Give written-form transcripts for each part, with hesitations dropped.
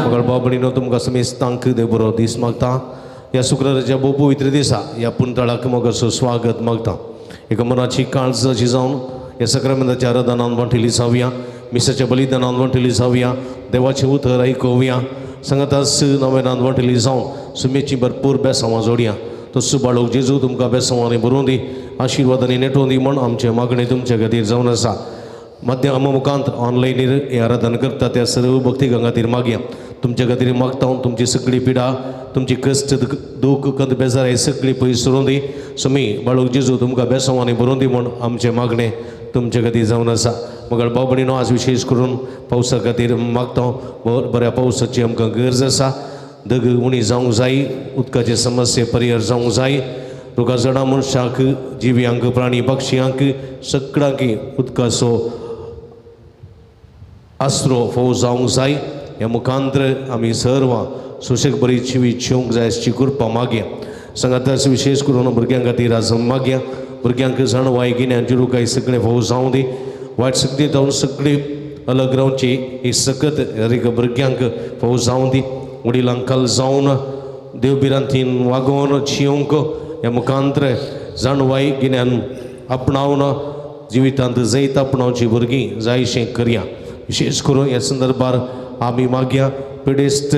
मगर बाबडीनो तुमकां समेस्तांक देव बरो दीस मागता. ह्या शुक्राराच्या भोव पवित्र दिसा ह्या पुंतळाक मोग असो स्वागत मागता. एका मनाची काळज अशी जावन ह्या सक्रामेंताच्या आराधनांत वांटिली जावया, मिसाच्या बलिदानांत वांटिली जावया, देवाचे उतर आयकुया, संगतास नवेनांत वांटिली जावन सुमेची भरपूर बेसांवां जोडया. तसो बाळोक जेजू तुमकां बेसांवांनी भरून दी, आशिर्वादांनी नेटोवन दी म्हण आमचे मागणे तुमचे खातीर जावन आसा. माध्यम मुखांत ऑनलायनीर हे आराधन करता त्या सर्व भक्तीकां खातीर मागया. तुमचे खातीर मागता तुमची सगळी पिडा, तुमची कश्ट दूख कंद बेजार हे सगळी पयस सोडून दी. सुमी बाळोक जेजू तुमकां बेसांवांनी भरून दी म्हण आमचे मागणे तुमचे खातीर जावन आसा. मगर बाबडीनो आज विशेष करून पावसा खातीर मागता. बऱ्या पावसाची आमकां गरज आसा. दग उणी जावंक जाय, उदकाचे समस्या परिहार जावंक जाय. रोगा जडा मनशांक, जिव्यांक, प्राणी पक्षियांक सगळ्यांक उदकाचो आसरो फोव जावंक जाय. ह्या मुखांतर आमी सर्व सुशेग बरी जिवीत जिवंक जाय अशी कृपा मागया. सांगाताच विशेष करून भुरग्यां खातीर आज मागया. भुरग्यांक जाणवाय गिन्यान जिरूकाय सगळें फोव जावं दी. वायट सगळी जावन सगळी अलग रावची ही सकत भुरग्यांक फोव जावं दी. वडिलांक काल जावन देवबिरांतीन वागोवन जिवंक ह्या मुखांतर जाणवाय गिन्यान आपणावन जिवितांत जैत आपणावची भुरगीं जायशें करया. विशेष करून ह्या संदर्भात आमी मागया. पिडेस्त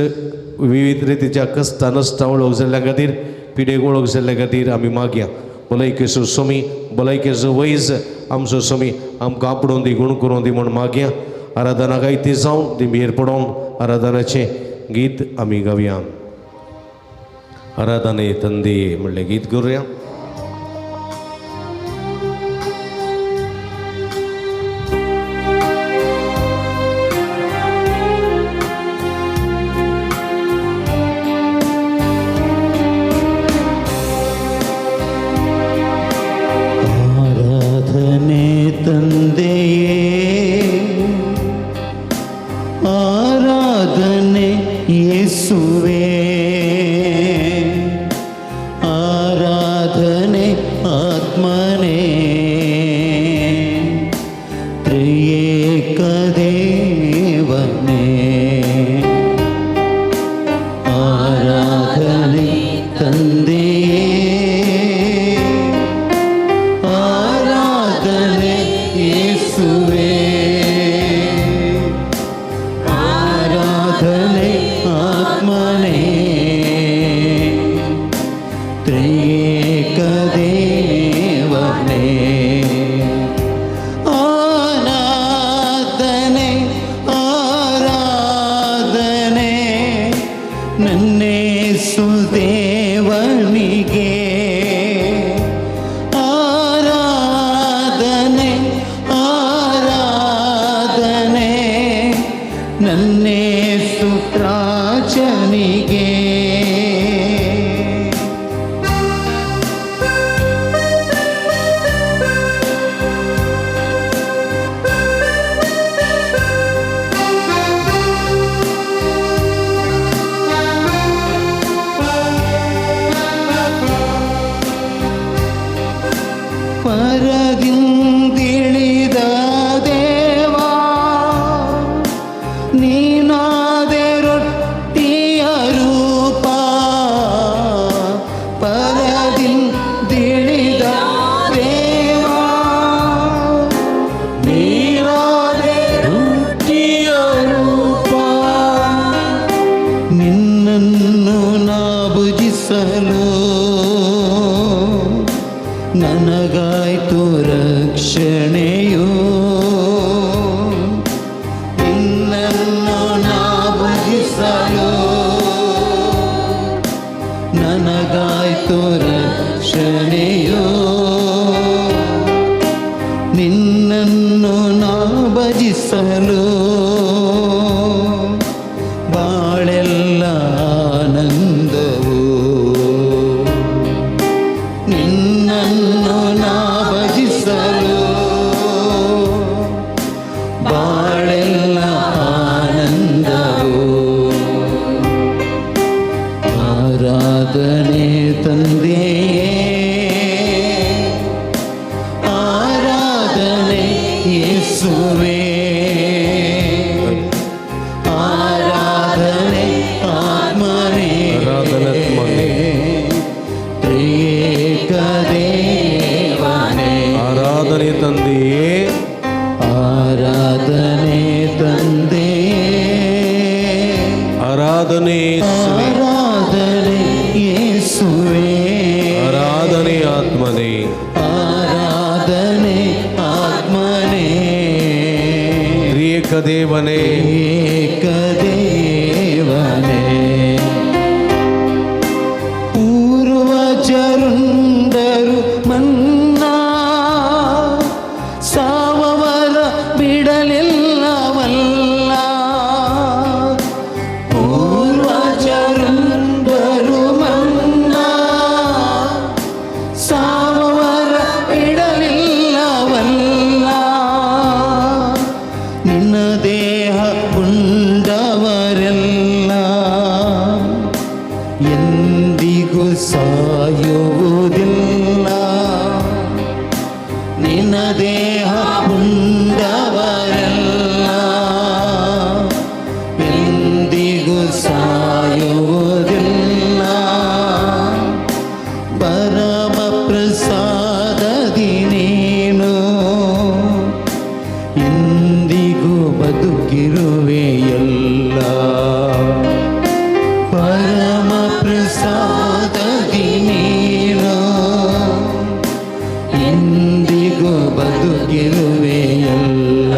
विविध रितीच्या कस्ता नश्टा वळख जाल्ल्या खातीर, पिडेक वळख जाल्ल्या खातीर आमी मागया. भलायकेचो स्वामी, भलायकेचो वैज आमचो स्वामी आमकां आपणून दी, गुण करून दी म्हूण मागया. आराधना गायती जावन दिंबेर पडोवन आराधनाचें गीत आमी गावया. आराधने तंदे म्हणलें गीत करुया. आराधने ಯೇಸುವೇ ಆರಾಧನೆ ಆತ್ಮನೇ ತ್ರಿಯೇಕ ದೇವನೇ ಆರಾಧನೆ ತಂದೆಯೇ ಆರಾಧನೆ ತಂದೆ ಆರಾಧನೆ ಆರಾಧನೆ ಯೇಸುವೇ ಆರಾಧನೆ ಆತ್ಮನೇ ಆರಾಧನೆ ಆತ್ಮನೇ ತ್ರಿಯೇಕ ದೇವನೇ ಏಕ ದೇವನೇ ಪೂರ್ವಜರುಂದರು ಮನ್ನಾ ಸಾವವರ ಬಿಡಲಿಲ್ಲವಲ್ಲ ಪೂರ್ವಜರುಂದರು ಮನ್ನಾ ಸಾವವರ ಬಿಡಲಿಲ್ಲವಲ್ಲ ನಿನ್ನ ದೇಹ ಉಂಡವರೆಲ್ಲ ಎಂದಿಗೂ ಸಾಯುವುದಿಲ್ಲ ನಿನ್ನ ದೇಹ ಉಂಡವರೆಲ್ಲ ಎಂದಿಗೂ ಸಾಯುವುದಿಲ್ಲ ಪರಮ ಪ್ರಸಾದದಿ ನೀನು ಎಂದಿಗೂ ಬದುಕಿರುವೆಯಲ್ಲ ಪರಮ ಪ್ರಸಾದದಿ ನೀನು ಎಂದಿಗೂ ಬದುಕಿರುವೆಯಲ್ಲ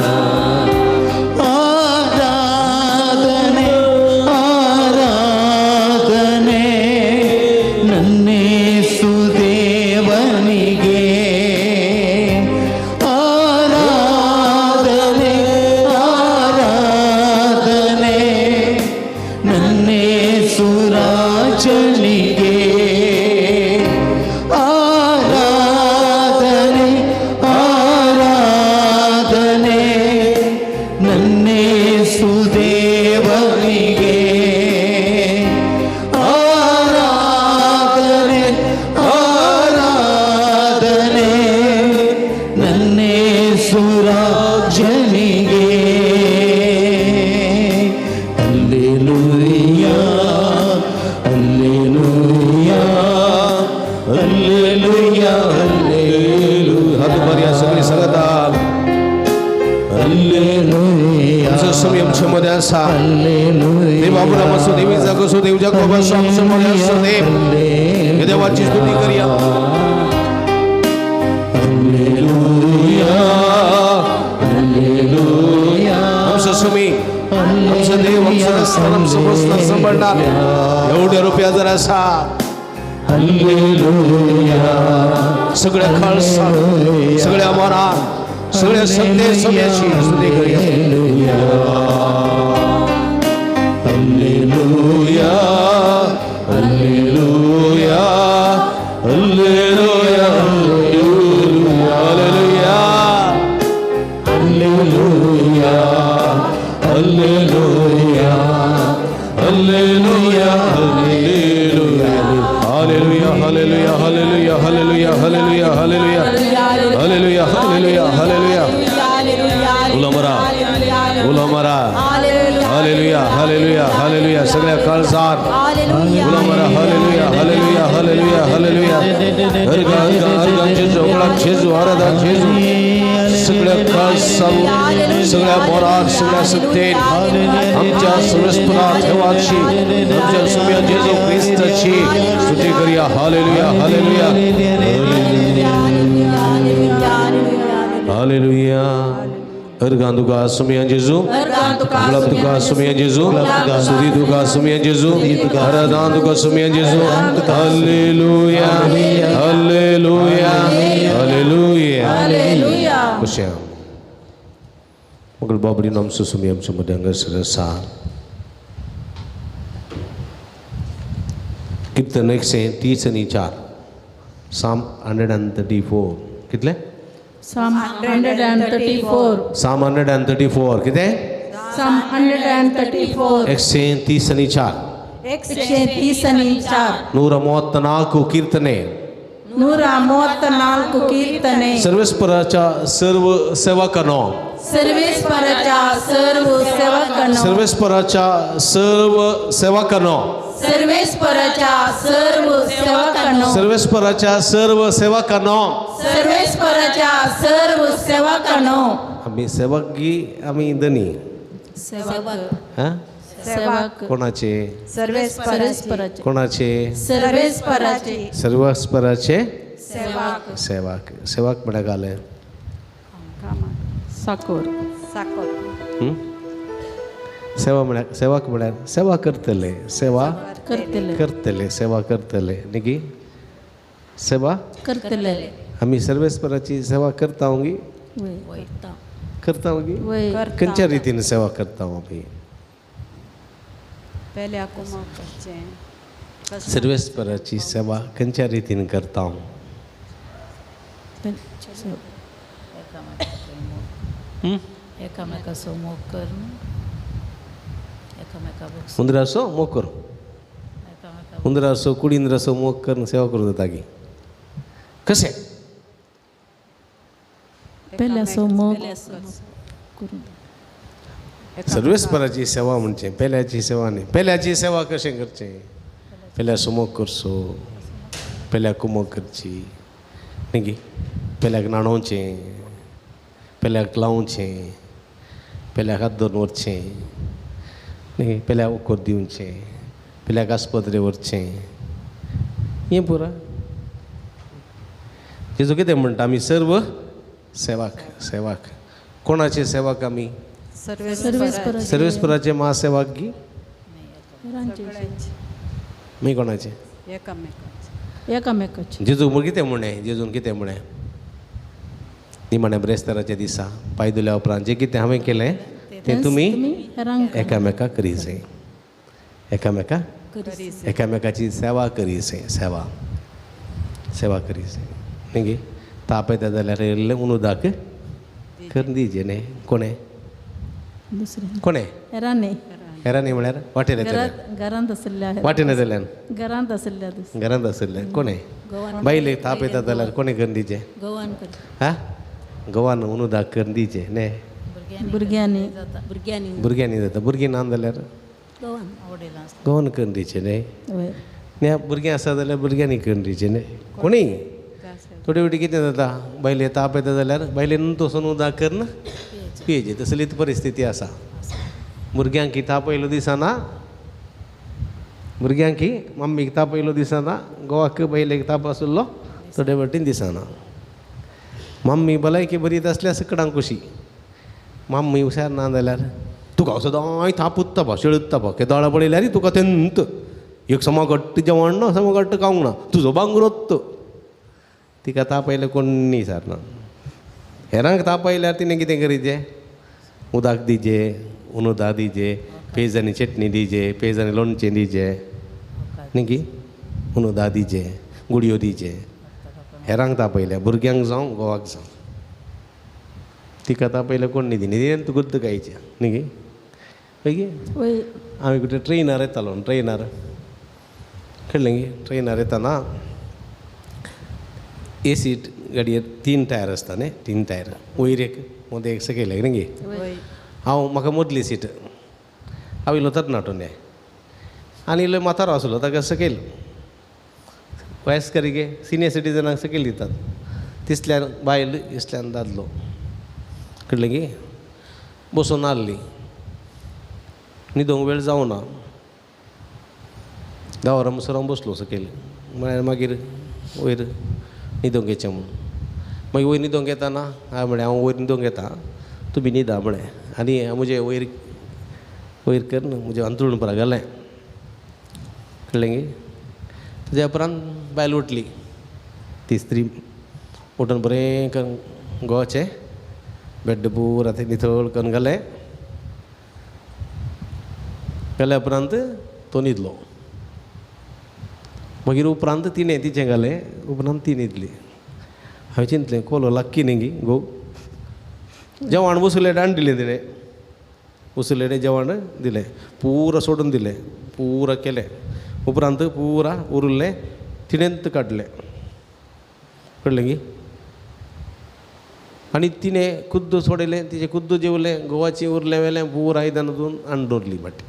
ಆರಾಧನೆ ಆರಾಧನೆ ನನ್ನೇಸು ದೇವನಿಗೆ ಆರಾಧನೆ ಆರಾಧನೆ ನನ್ನೇಸು ರಾಜನಿಗೆ ಆರಾಧನೆ ಆರಾಧನೆ ನನ್ನೇಸು ದೇವನಿಗೆ ಆರಾಧನೆ ಆರಾಧನೆ ನನ್ನೇಸು ರಾಜನಿಗೆ ಹಲ್ಲೆಲೂಯಾ ಹಲ್ಲೆಲೂಯಾ ಹಲ್ಲೆಲೂಯಾ ಹಲ್ಲೆಲೂಯಾ हात वर या सगळी सांगता हल्लेलूया तुमचा समय आमच्यामध्ये असा हल्लेलूया देव आपला मसो देवी जागो सो देव जागो बसो आमच्यामध्ये असो देव हे देवाची स्तुती करूया हल्लेलूया हल्लेलूया आमचा समय आमचा देव आमचा स्थान आमचा सांभाळणार एवढ्या रुपया जर असा हल्लेलूया सगळ्या खालसा सगळ्या मना सगळ्या सत्य समयाची स्तुती करूया हल्लेलूया हालेलुया हालेलुया हालेलुया हल्लेलूया हालेलुया हालेलुया हालेलुया हालेलुया हालेलुया हालेलुया हालेलुया हालेलुया हालेलुया हालेलुया हालेलुया उलमरा उलमरा हालेलुया हालेलुया हालेलुया सगळ्या काळजार उलमरा हालेलुया हालेलुया हालेलुया हालेलुया अर्गा अर्गा अर्गा जेजू ओळा जेजू आराधा जेजू सगळ्या काळसाव सगळ्या मोरात सगळ्या सत्तेन आमच्या सर्वस्पना देवाची आमच्या सुम्या जेजू ख्रिस्ताची स्तुती करूया हालेलुया हालेलुया हालेलुया अर्गांदुका सुमिया जेजू ग्लब्दुका सुमिया जेजू सुदीदुका सुमिया जेजू आराधांदुका सुमिया जेजू हालेलुया हालेलुया हालेलुया खुशिया मगल बाबरी नाम सुमिया चुमदंग सरसा कीर्तन 134 Psalm 134 कितले Psalm 134. Psalm 134 किती Psalm 134. 134 134. 134 ಕೀರ್ತನೆ 134 ಕೀರ್ತನೆ. सर्वेश्वराच्या सर्व सेवकांनो, सर्वेश्वराच्या सर्व सेवकांनो, सर्वेश्वराच्या सर्व सेवकांनो, सर्वेश्वराच्या सर्व सेवकांनो, सर्वेश्वराच्या सर्व सेवकांनो. सर्वेश्वराच्या सर्व सेवकांनो. आम्ही सेवकी, आम्ही धनी. हा? सेवक कोणाचे? सर्वेश्वराचे. कोणाचे? सर्वेश्वराचे सर्वेश्वराचे सेवक. सेवक. सेवक म्हळ्यार घाले साकोर. सेवा म्हळ्यार, सेवक म्हळ्यार सेवा करतले, सेवा करतले. करतले, सेवा करतले न्ही गी. सेवा करतले. आम्ही सर्वेश्वराची सेवा करता होंगी, करता होंगी. वय खंयच्या रितीन सेवा करता आम्ही? पहले आपको माफ करचे सर्वेश्वराची सेवा खंयच्या रितीन करता? एकामेकासमोर करून एकामेका हुंदर असो मोकर, हुंदर असो कुडींद्र असो मोग करून सेवा करू जाता की कसे? पहिल्या समोर सर्वेश्वराची सेवा म्हणजे पेल्याची सेवा नाही. पेल्याची सेवा कशें करचें? पेल्या समोग करचो, पेल्या कुमोग करची न्ही गी. पेल्याक न्हाणोवचें, पेल्याक लावचें, पेल्याक हात धरून व्हरचें न्ही, पेल्याक उकोर दिवचें, पेल्याक आस्पत्रे व्हरचें, हें पुरा. जेजू कितें म्हणटा? आमी सर्व सेवाक. सेवाक कोणाचे सेवाक? आमी सर्वेश्वराचे. सर्वेश्वराचे महासेवाक गी. मी कोणाचे? एकामेकाचे. जेजू कितें म्हणें? जेजून कितें म्हणें? निमाण्या ब्रेस्ताराच्या दिसा पांय धुल्या उपरांत जें कितें हांवें केलें तें तुमी एकामेकाक करीसे. एकामेकाची सेवा करीसे. सेवा सेवा करीसे न्ही गे. ताप येता जाल्यार उनुदाक करून दिवचें न्ही. कोणें? दुसरे कोणें? हेरांनी. हेरांनी म्हळ्यार वाटेर येतले, घरांत असल्या वाटेन येतल्यान, घरांत असल्या घरांत आसले कोणें? बायलेक ताप येता जाल्यार कोणें करून दिवचें? हा, घोवान उनुदाक करून दिवचें न्ही. भुरग्यांनी. भुरग्यांनी जाता. भुरगीं ना जाल्यार घोवान करून दिवचें न्ही. न्ही भुरगीं आसा जाल्यार भुरग्यांनी करून दिवचें न्ही. कोणी थोडी फावटी कितें जाता? बायले ताप येता जाल्यार बायलेन तोसून उदक करून पियेचें. तसलीच परिस्थिती आसा. भुरग्यांक ताप येयलो दिसना, भुरग्यांक मम्मीक ताप येयलो दिसना, घोवाक बायलेक ताप आसलो थोडे फावटीन दिसना. मम्मी भलायकी बरी आसल्यार सकडांक कशी, मम्मी हुशार ना जाल्यार तुका सदां ताप उत्ता पा, शेळुत्ता पा, दोळा पळयल्यार तुका तेंत एक समा घट्ट जेवण ना, समा घट्ट खावंक ना, तुजो भांगरोत्त. तिका ताप आयल्यार कोणी विचारना. हेरांक ताप आयल्यार तिणें कितें करीचें? उदक दिजें, उनुदा दिजें, पेजांनी चटणी दिजें, पेजांनी लोणचें दिजें न्ही की. उनुदा दिजें, गुडयो दिजें. हेरांक ताप आयल्या, भुरग्यांक जावं घोवाक जावं. तिका ताप आयल्यार कोण न्ही दिनी, तिणें तुका गुद्द खायचें न्ही गे. पळय गे, हांवें कुठे ट्रेनार येतालो, ट्रेनार कळ्ळें गे. ट्रेनार येताना ए सीट गाडयेर 3 टायर आसता न्ही, 3 टायर. वयर एक मदें एक सकयल एक न्ही गे. म्हाका मदली सीट. हांव इल्लो तरणाटो आनी इल्लो म्हातारो आसलो, ताका सकयल वयस्कर गे सिनियर सिटीजनाक सकयल दितात. तिसल्यान बायल, इसल्यान दादलो. कळ्ळें गे. बसून आसली, न्हिदोंक वेळ जावं ना. गांवराम मुसराम बसलो सकयल. म्हळ्यार मागीर वयर न्हिदोंक येचें म्हणून. मागीर वयर न्हिदोंक येताना हांवें म्हळें हांव वयर न्हिदोंक येता, तुमी न्हिदा म्हळें. आनी म्हजें वयर वयर कर म्हजें अंथरूण परा घालें. कळ्ळें गे. ताज्या उपरांत बायल उठली. ती स्त्री उठून बरें करून घोवाचें बेड्ड पुरा तें नितळ करून घालें. घाल्या उपरांत तो न्हिदलो. मागीर उपरांत तिणें तिचें घालें. उपरांत ती न्हिदली. हांवें चिंतलें कोलो लागकी न्ही गी घोव. जेवण उसुलेडेन दिलें तिणें. उसुलेडें जेवण दिलें, पुरा सोडून दिलें, पुरा केलें. उपरांत पुरा उरिल्लें तिणेंत काडलें. कळलं की. आणि तिने कुद्दू सोडले, तिचे कुद्दू जेवले, गोवाची उरले वेले पूर आयदनातून अंडोरली बाटी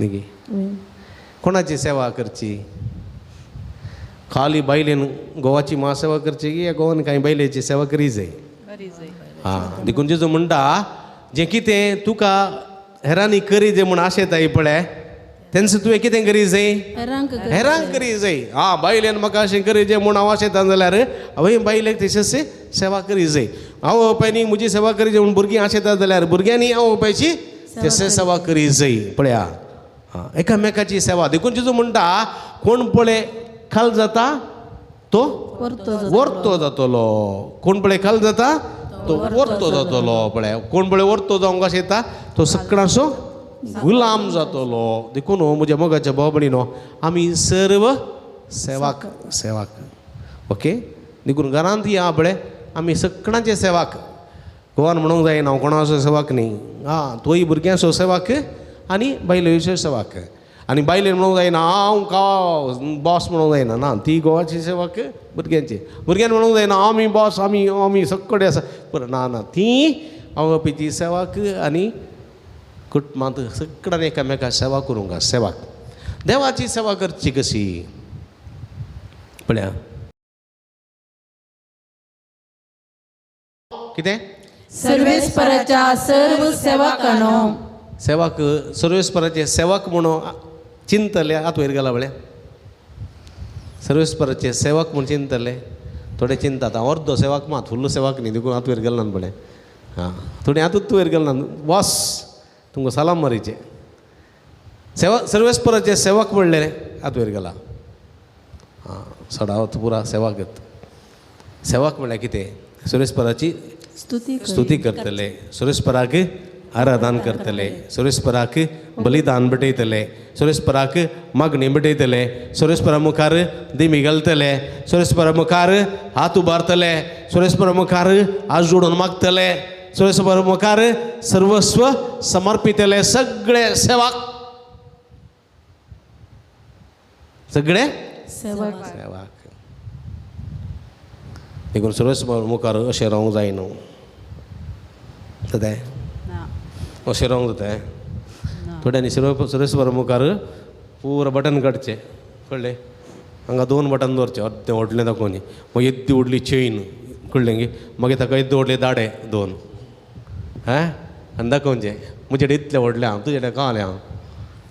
निघे. वय कोणाची सेवा करची? खाली बायलेन गोवाची मा सेवा करची की या गोवान काही बायलेची सेवा करी जाय. हां देखून जेजो म्हणटा जें कितें तुका हेरांनी करी जे म्हूण आशेताय पळय तेन्ना तुवें कितें करी जाय? हेरांक करी जाय. हां बायलेन म्हाका अशें करी जे म्हूण हांव आशेता जाल्यार हांवें बायलेक तशेंच सेवा करी जाय. हांव बापायनी म्हजी सेवा करी जे म्हूण भुरगीं आशेता जाल्यार भुरग्यांनी हांव बापायची तशें सेवा करी जाय. पळया हां एकामेकाची सेवा. देखून जेजो म्हणटा कोण पळय खाल जाता तो वर्तो जातलो. कोण पळय खाल जाता तो वर्तो जातलो. पळय कोण पळय वर्तो जावंक आशेता तो सगळ्यांचो गुलाम जातलो. देखून म्हज्या मोगाच्या भाव भयणीनो आमी सर्व सेवाक सेवाक ओके. देखून घरांत या पळय आमी सगळ्यांचे सेवाक. गोवान म्हणूंक जायना हांव कोणाचो सेवाक न्ही. हां तोय भुरग्यांचो सेवाक आनी बायलेच्यो सेवाक. आनी बायलेन म्हणूंक जायना हांव बॉस म्हणूंक जायना ना ती गोवाची सेवाक भुरग्यांची. भुरग्यान म्हणूंक जायना आमी बॉस आमी सगळे आसा पर ना ना ती आवय बापायची सेवाक आनी कुटुंबांत सगळ्यांनी एकामेकाक सेवा करूंक सेवाक. देवाची सेवा करची कशी? पळया कितें सर्वेस्पराच्या सर्व सेवकांनो सेवाक सर्वेस्पराचे सेवक म्हणून चिंतले आत वयर गेला बळे. सर्वेस्पराचे सेवक म्हणून चिंतले थोडे चिंतात. हांव अर्दो सेवाक मात फुल्ल सेवाक न्ही देखून आत वयर गेलो ना बळे. हां थोडी आतूच वयर गेलो ना बॉस तुमकां सलाम मारीचे. सर्वेस्पराचे सेवक म्हणले आत वयर गेला. हां सडावत पुरा सेवा करता. सेवक म्हणल्यार कितें? सर्वेस्पराची स्तुती करतले, सर्वेस्पराक आराधन करतले, सर्वेस्पराक बलिदान भेटयतले, सर्वेस्पराक मागणी भेटयतले, सर्वेस्परा मुखार दिमी घालतले, सर्वेस्परा मुखार हात उबारतले, सर्वेस्परा मुखार हात जोडून मागतले, सर्वेस्परा मुखार सर्वस्व समर्पितले. सगळे सेवाक सगळे सेवाक. देखून सर्वेस्परा मुखार अशें रावंक जायना. जाता अशें रावंक जाता. थोड्यांनी सर्वेस्परा मुखार पुरो बटन काडचें कळ्ळें. हांगा 2 बटन दवरचे अर्दें व्हडलें दाखोवनी मागीर येद्दी व्हडली चेन कळ्ळें गे. मागीर ताका येद्दी व्हडले दाडे 2 आनी दाखोवचें म्हजे कडेन इतलें व्हडलें हांव तुजे कडेन कळ्ळें हांव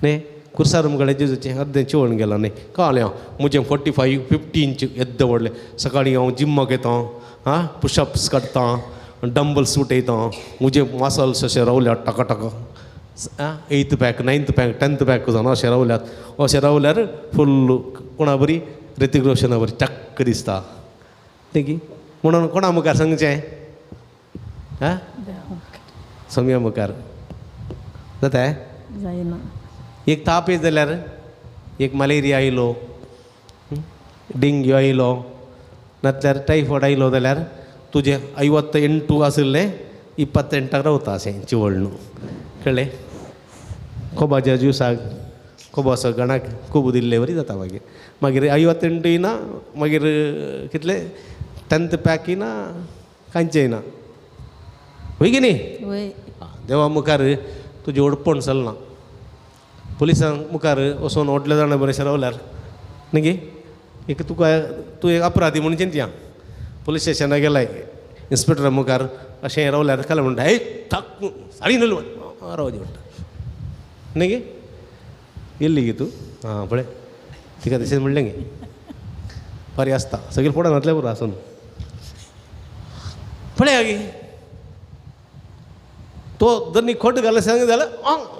न्ही. कुर्सार मुखार जेजूचें अर्दें चिवण गेलां न्ही कळ्ळें हांव. म्हजें 45-50 इंच येद्दें व्हडलें. सकाळीं हांव जिम्माक येता पुशअप्स काडटा डंबल्स उठयता. म्हजे मसल्स अशे रावल्यात टकाटका 8th pack 9th pack 10th pack जावन अशें रावल्यात. अशें रावल्यार फुल्ल कोणा बरी ऋतिक रोशना बरी टक्क दिसता न्ही. म्हणून कोणा मुखार सांगचें? सम्या मुखार जाता. जायना. एक ताप येत जाल्यार एक मलेरिया आयलो, डेंग्यू आयलो नाजाल्यार टायफॉयड आयलो जाल्यार तुजें 58 आशिल्लें 28 रावता अशें चिवळ न्हू कळ्ळें. कोबाच्या ज्युसाक कोबाचो गणाक कोबू दिल्ले बरी जाता. मागीर 58 ना मागीर कितले 10th पॅक ना कांयचेय ना होय की न्ही. देवा मुखार तुजें ओडपण चलना. पुलिसां मुखार वचून व्हडले जाणां बरेशें रावल्यार न्ही गे. एक तूं एक अपराधी म्हणून चिंतया. पुलीस स्टेशनाक गेलाय इन्स्पेक्टरा मुखार अशें रावल्यार काल म्हणटा हे थाक साडी न्हू रावची म्हणटा न्ही गे. गेल्ली गे तूं हां पळय तिका तशें म्हणलें गे बरें आसता सगळे फुडें घातलें पुरो आसून पळया गे. तो जर न्ही खोट घालें सांग जाल्यार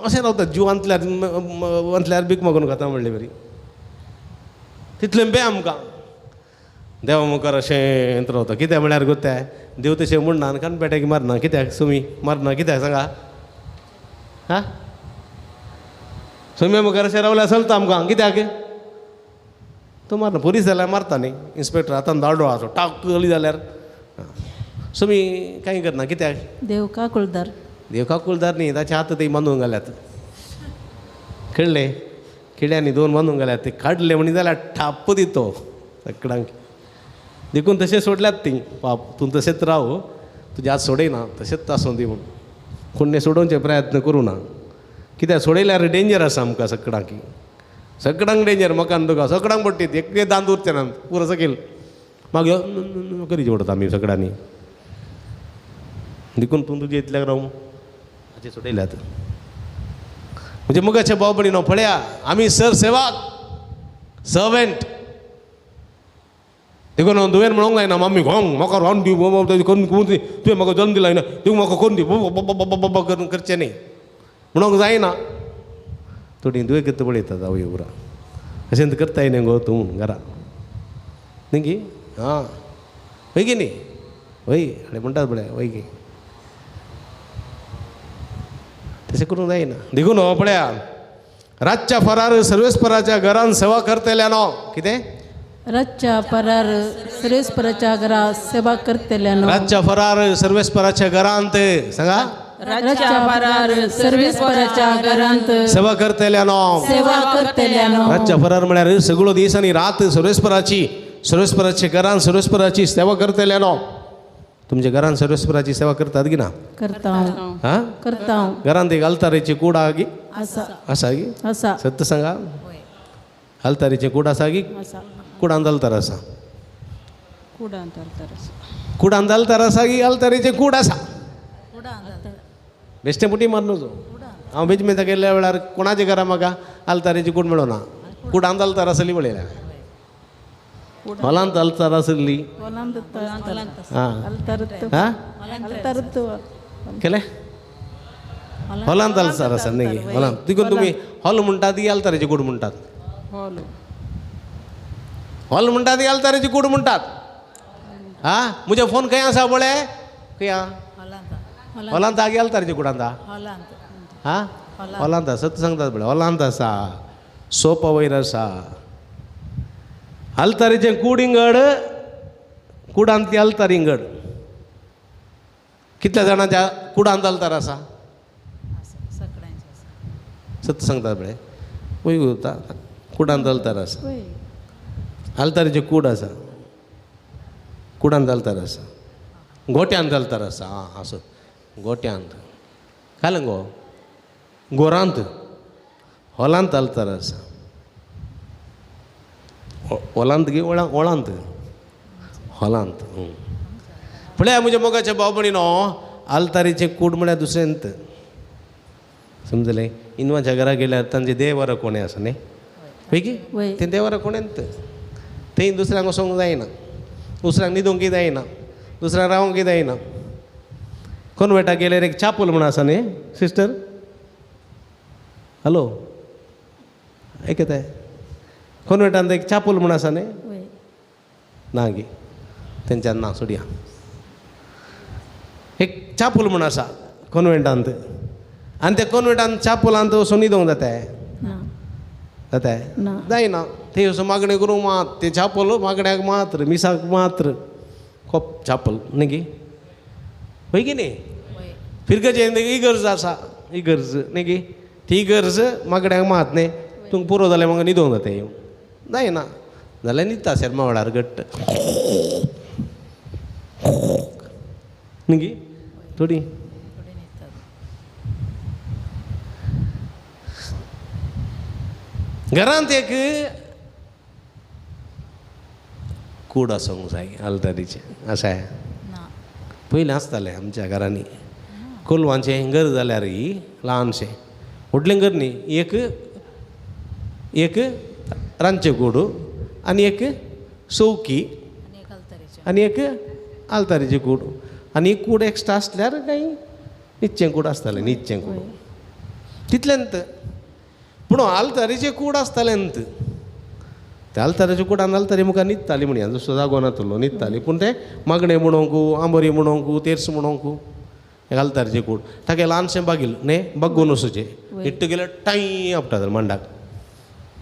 अशें रावता जीव अंतल्यार बीक मागून खाता म्हणलें बरी. तितलें बे आमकां देवा मुखार अशें रावता. कित्याक म्हळ्यार गो तें देव तशें म्हणना आनी कानपेट्याक मारना. कित्याक सुमी मारना कित्याक सांगा. सुम्या मुखार अशें रावल्यार चलता आमकां. कित्याक तो मारना. पुलीस जाल्यार मारता न्ही. इन्स्पेक्टर हातान दाडो आसा टाक गली जाल्यार सुमी कांय करना. कित्याक देव काकुळदार. देव काकुळदार न्ही ताचे हात थंय बांदून घाल्यात कळ्ळें. किड्यांनी 2 बांदून घाल्यात ते काडले म्हणी जाल्यार ठाप्प दितो सगळ्यांक देखून तसे सोडल्यात ती पाप तू तसेच राहू तुझ्या आज सोडे ना तसेच आसूं दी म्हणून कोणी सोडोवचे प्रयत्न करूं ना कित्याक सोडयल्यार डेंजर आसा आमकां सगळ्यांक सगळ्यांक डेंजर मकान तुका सगळ्यांक पडटी एक दांत उरचें ना पुरो सकयल मागीर करीचे पडटा आमी सगळ्यांनी देखून तूं तुजे इतल्याक रावूं हाचे सोडयल्यात म्हणजे मुगाच्या बाबडीनो पळया आमी सर सेवाक सर्वेंट देखून तुवें म्हणूंक जायना मम्मी घोंग म्हाका रावन दी तुवें म्हाका जल्म दिला तूं म्हाका करून दी बाबा करून करचें न्ही म्हणूंक जायना थोडी तुवें कितें पळयता जावं येवरा अशें करताय न्ही गो तूं घरा न्ही गी हां वय गे न्ही वय हाडे म्हणटात पळय वय गे तशें करूंक जायना देखून हो पळया रातच्या फरार सर्वेस्पराच्या घरान सेवा करतल्यानो कितें रातच्या परार सर्वेस्पराच्या घरा सेवा करतल्यानो रातच्या फरार सर्वेस्पराच्या घरांत सांगा रातच्या परार सर्वेस्पराच्या घरांत सेवा करतल्यानो सेवा करतल्यानो रातच्या फरार म्हळ्यार सगळो दीस आनी रात सर्वेस्पराच्या घरान सर्वेस्पराची सेवा करतल्यानो तुमच्या घरान सर्वेस्पराची सेवा करतात की ना करता हा करता घरांत एक अल्तारेची कूड आहा की असा आसा की असा सत्य सांगा अल्तारेचे कूड आसा की असा कुडांत अल्तार आसा कुडांत तरस कुडांत अल्तार आसा की अल्तारेचे कूड आसा बेश्टें पुटी मारनू जो हांव बेजमेंता गेल्ल्या वेळार कोणाच्या घरा म्हाका अल्तारेची कूड मेळोना कुडांत अल्तार आसली पळयल्या हॉलांत अल्तार आसली हां हां केलें हॉलांत अल्तार आसा न्ही हॉलांत देखून तुमी हॉल म्हणटात की अल्तारेची कूड म्हणटात हॉल म्हणटात की अल्तारेची कूड म्हणटात हां म्हजे फोन खंय आसा पळय खंय आहा हॉलांत आहा की अल्तारेची कुडांत आहा हां हॉलांत आसा सत्य सांगतात पळय हॉलांत आसा सोफा वयर आसा अल्तारेचें कूड इंगड कुडांत ती अल्तार इंगड कितल्या जाणांच्या कुडांत अल्तार आसा सत्य सांगतात पळय पळय उरता कुडांत अल्तार आसा अल्तारेचें कूड आसा कुडांत अल्तार आसा गोट्यांत अल्तार आसा आं असो गोट्यांत काय गो गोरांत हॉलांत अल्तार आसा ओलांत गे ओळांत हॉलांत पळया म्हज्या मोगाच्या भाव भयणीनो अल्तारेचें कूड म्हळ्यार दुसरेंत समजलें इनवाच्या घरा गेल्यार तांचे देवारा कोणे आसा न्ही पैकी वय ते देवारा कोणेंत थंय दुसऱ्यांक वचोंक जायना दुसऱ्यांक न्हिदोंकय जायना दुसऱ्यांक रावोंकय जायना कॉन्वेंटाक गेल्यार एक चापोल म्हण आसा न्ही सिस्टर हॅलो आयकताय कॉन्वेंटांत एक चापोल म्हण आसा न्ही वय ना गे तेंच्यान ना सोडया एक चापोल म्हण आसा कॉन्वेंटांत आनी त्या कॉन्वेंटांत चापोलांत वचून न्हिदोंक जाताय ना जाताय ना जायना थंय वचून मागणें करूंक मात ते चापोल मागण्याक मात्र मिसाक मात्र खोप चापोल न्ही गे होय की न्ही फिरगेचें इगर्ज आसा इगर्ज न्ही गे ती इगर्ज मागण्याक मात न्ही तुमकां पुरो जाल्यार म्हाका न्हिदोंक जाता येवं जायना जाल्यार न्हिदता शर्मा वाडार घट्ट न्ही गे थोडी घरांत एक कूड आसूंक जाय अल्तारीचें आसा पयलीं आसतालें आमच्या घरांनी कोलवांचें घर जाल्यार ही ल्हानशें व्हडलें घर न्ही एक रांदचें कूड आनी एक चौकी आनी एक आल्तारीचें कूड आनी एक कूड एक्स्ट्रा आसल्यार काय न्हिदचें कूड आसतालें न्हिदचें कूड तितलेंत पूण आल्तारीचें कूड आसतालेंत ते आल्तारीच्या कुडान आल्तारी मुखार न्हिदताली म्हण दुसरो जागो नातलो न्हिदताली पूण ते मागणें म्हणोंकू आंबोरी म्हणोंकू तेर्स म्हणोंकू हे आल्तारीचें कूड ताका ल्हानशें बागील न्ही बग्गोन वचचें न्हिट्ट गेल्यार टाय आपटा मांडाक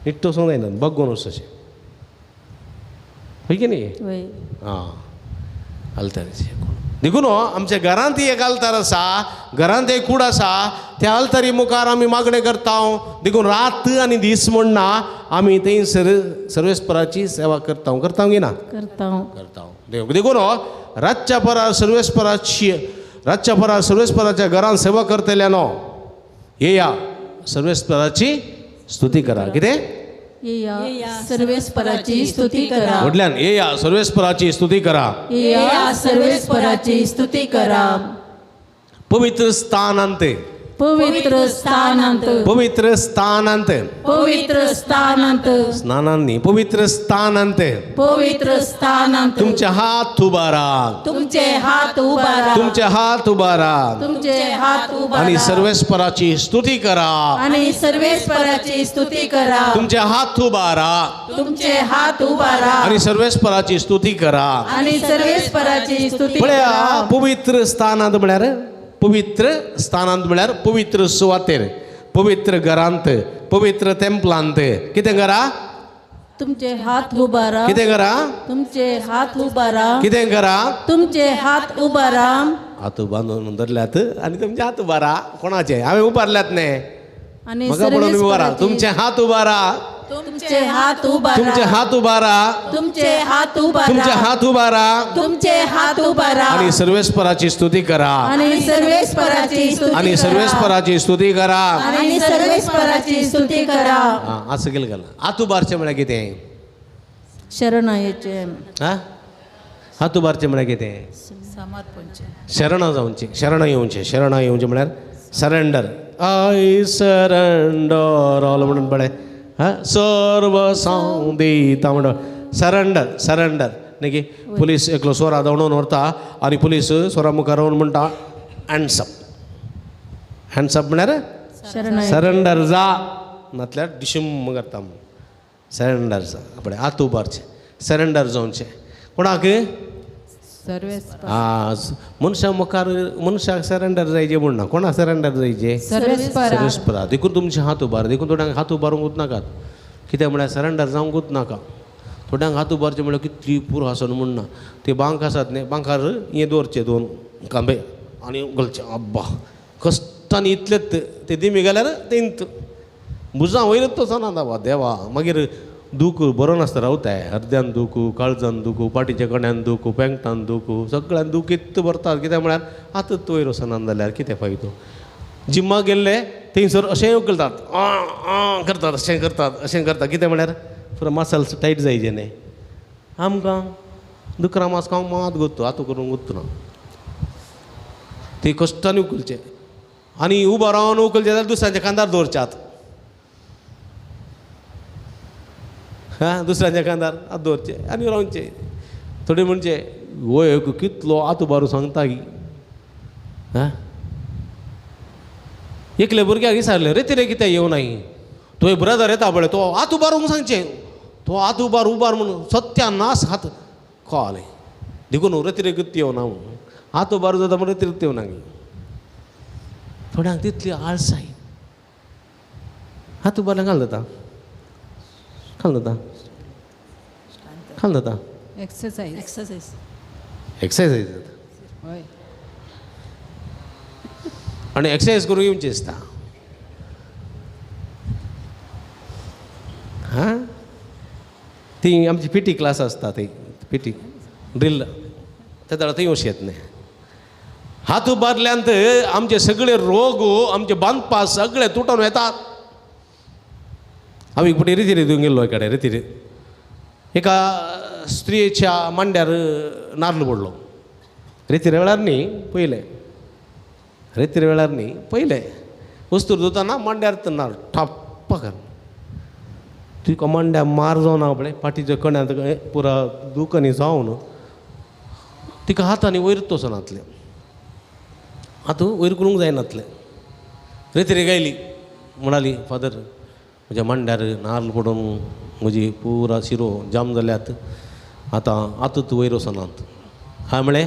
न्हिट्ट वचोंक जायना बग्गोन वचचें होय की न्ही वय आं आल्तारीचें कूड देखून आमच्या घरांत एक आल्तार आसा घरांत एक कूड आसा त्या अल्तारी मुखार आमी मागणे करता देखून रात आनी दीस म्हणना आमी थंय सर्वेस्पराची सेवा करता की ना करता देखून रातच्या परार सर्वेस्पराच्या घरान सेवा करतल्यानो येया सर्वेस्पराची स्तुती करा कितें येया सर्वेस्पराची स्तुती करा म्हटल्यान येया सर्वेस्पराची स्तुती करा येया सर्वेस्पराची स्तुती करा पवित्र स्थानांत पवित्र स्थानांत पवित्र स्थानांत पवित्र स्थानांत स्नानांनी पवित्र स्थानांत पवित्र स्थानांत तुमचे हात उबारा तुमचे हात उबारा तुमचे हात उबारा तुमचे हात उबारा आणि सर्वेस्पराची स्तुती करा आणि सर्वेस्पराची स्तुती करा तुमचे हात उबारा तुमचे हात उबारा आणि सर्वेस्पराची स्तुती करा आणि सर्वेस्पराची स्तुती पळया करा पवित्र स्थानांत म्हळ्यार पवित्र स्थानांत म्हळ्यार पवित्र सुवातेर पवित्र घरांत पवित्र तेंपलांत कितें करा तुमचे हात उबारा कितें करा तुमचे हात उबारा कितें करा तुमचे हात उबारा हात बांदून धरल्यात आणि तुमचे हात उबारा कोणाचे हांवें उबारल्यात न्ही आणि म्हाका पळोवन उबारा तुमचे हात उबारा तुमचे हात उबारा तुमचे हात उबारा तुमचे हात उबारा तुमचे हात उबारा तुमचे हात उबारा आणि सर्वेस्पराची स्तुती करा आणि सर्वेस्पराची स्तुती आणि करा. सर्वेस्पराची स्तुती करा आणि सर्वेस्पराची स्तुती करा असं केलं गेलं हात उबारचे म्हळ्यार कितें शरणायचे हा हात उबारचे म्हळ्यार कितें समर्पणचे शरण जावचे शरण येवचे म्हळ्यार सरेंडर आय सरेंडर ऑल म्हणून पळय हा सर्व सांग दिता म्हणून सरेंडर न्ही की पुलीस एकलो सोरा धांवडून व्हरता आनी पुलीस सोरा मुखार रावन म्हणटा हँड्सअप म्हळ्यार शरणाय सरेंडर जा नातल्यार डिशम करता सरेंडर जा आपणे हात उबारचे सरेंडर जावचे कोणाक मनशा मुखार मनशाक सरेंडर जायचे म्हणना कोणाक सरेंडर जायचे सर्वेस्परा देखून तुमचे हात उबार देखून थोड्यांक हात उबारूंक वच नाकात कित्याक म्हळ्यार सरेंडर जावंक वच नाका थोड्यांक हात उबारचे म्हळ्यार कितली पुरो आसन म्हणना ते बांक आसात न्ही बांकार हे दवरचे दोन खांबे आनी घालचे अब्बा कश्टांनी इतलेत ते दिमी गेल्यार तेंत भुजां वयरच तो सना देवा मागीर दूख बरो नासता रावताय अर्द्यान दुखू काळजान दुखू पाटीच्या कण्यान दुखू पेंगटान दुखू सगळ्यान दूख इतलें भरतात कित्याक म्हळ्यार आतांच वयर वचनान जाल्यार कितें फायदो जिम्माक गेल्ले थंयसर अशें करतात करतात अशें करतात कितें म्हळ्यार पुरो मसल्स टायट जायचे न्ही आमकां दुकरां मास खावंक मात गोत्तो आतां करूंक गोत्तो ना ते कश्टांनी उखलचे आनी उबो रावन उखलचे जाल्यार दुसऱ्यांच्या कांदार दवरच्यात दुसऱ्यांच्या कांदार आत दवरचे आनी रावचे थोडे म्हणचे वय कितलो आत उबारू सांगता की एकले भुरग्याक विचारले रे तिरे कितें येवनाय तो ब्रदर येता पळय तो आत उबारूंक सांगचे तो आत उबार म्हणून सत्यानाश हात कळ्ळें देखून रेती कितें येवना म्हणून हात उबारू जाता म्हणून रेती येवना थोड्यांक तितली आळसाय हात उबारल्यान घाल जाता एक्सरसाइज जाता आनी एक्सरसाइज करूंक येवचें दिसता ती आमची पीटी क्लास आसता ती पीटी ड्रिल त्या वेळार थंय येवंक येत न्ही हात उबारल्यांत आमचे सगळे रोग आमचे बांदपा सगळे तुटून येतात हांव एक फावटी रेतीरे दिवंक गेल्लो एकाडे रेतीरे एका स्त्रियेच्या मांड्यार नारळ पडलो रेतीरे वेळार न्ही पयले वस्तूर धुताना मांड्यार नारळ ठप्प घाल तुका मांड्या मार जावन ना पळय पाठीच्या कण्यात पुरा दुखनी जावन तिका हातांनी वयर तोसनातले हात वयर करूंक जायनातले रेतीरे गायली म्हणाली फादर म्हज्या मांड्यार नारळ पडून म्हजी पुरा शिरो जाम जाल्यात आतां वयर वचनात हांवें म्हळें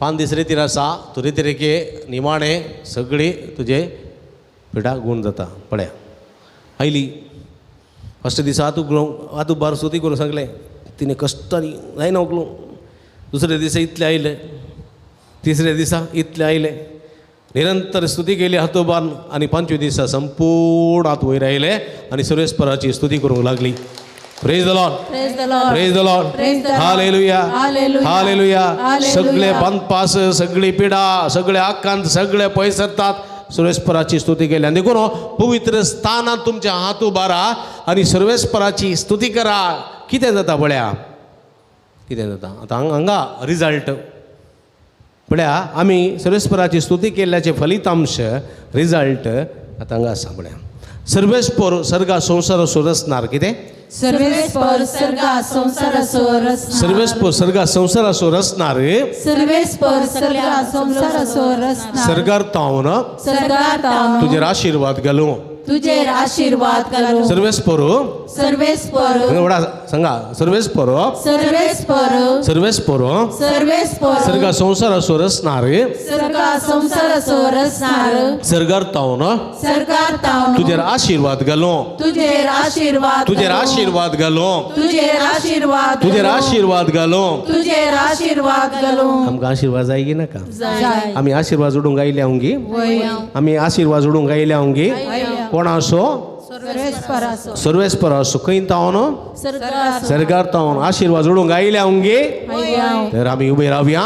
5 दीस रेतीर आसा तूं रेतीरेके निमाणे सगळी तुजे पिडाक गूण जाता पळया आयली फस्ट दिसा हात उबार सुती करून सांगलें तिणें कश्टांनी जायना उखलूंक दुसरे दिसा इतले आयले तिसरे दिसा इतले आयले निरंतर स्तुती केली हातोबान आणि 25 दिसा संपूर्ण आत वयर राहिले आणि सर्वेस्पराची स्तुती करूंक लागली. Praise the Lord, Praise the Lord. Praise the Lord, Praise the Lord. Hallelujah, Hallelujah. Hallelujah. Hallelujah. सगळे बंदपास, सगळी पिडा, सगळे आकांत, सगळे पयसतात सर्वेस्पराची स्तुती केली. आणि देखून पवित्र स्थानात तुमच्या हात उबारा आणि सर्वेस्पराची स्तुती करा. कितें जाता पळया, कितें जाता आतां हांगा रिजल्ट पळया. आमी सर्वेस्पराची स्तुती केल्ल्याचे फलितांश रिजल्ट आतां हांगा आसा पळया. सर्वेस्पर सर्गा संसार रचणार कितें, सर्वेस्पर सर्गा संसार रचना. सर्वेस्पर सर्गा संसार रचणार सर्वेस्पर सर्गा संसार रचना. सर्गार तावन सर्गार तावन तुजेर आशीर्वाद घालूं. तुझेर आशीर्वाद घालूं. सर्वेस्पर सर्वेस्पर एवढा सांगा. सर्वेस्पर सर्वेस्पर सर्वेस्पर सर्वेस्पर सर्गा संसार रचणार सर्गा संसार रचणार. सर्गार तावन सर्गार तावन तुजेर आशीर्वाद घालूं. तुझेर आशीर्वाद तुजेर घालूं. आशीर्वाद घालूं. तुझेर आशीर्वाद तुजेर घालूं. आशीर्वाद घालूं. तुझेर आशीर्वाद घालूं. आमकां आशीर्वाद जाय की नाका. जाय. आमी आशीर्वाद जोडूंक आयल्या हुंगी. वय. आमी आशीर्वाद जोडूंक आयल्या हुंगी. कोण असो सर्वेस्पर असो. सर्वेस्पर असो खंय तावन सर्गार सरकार तावन आशीर्वाद जोडूंक आयल्या हुंगी. हांव. तर आमी उबे रावया,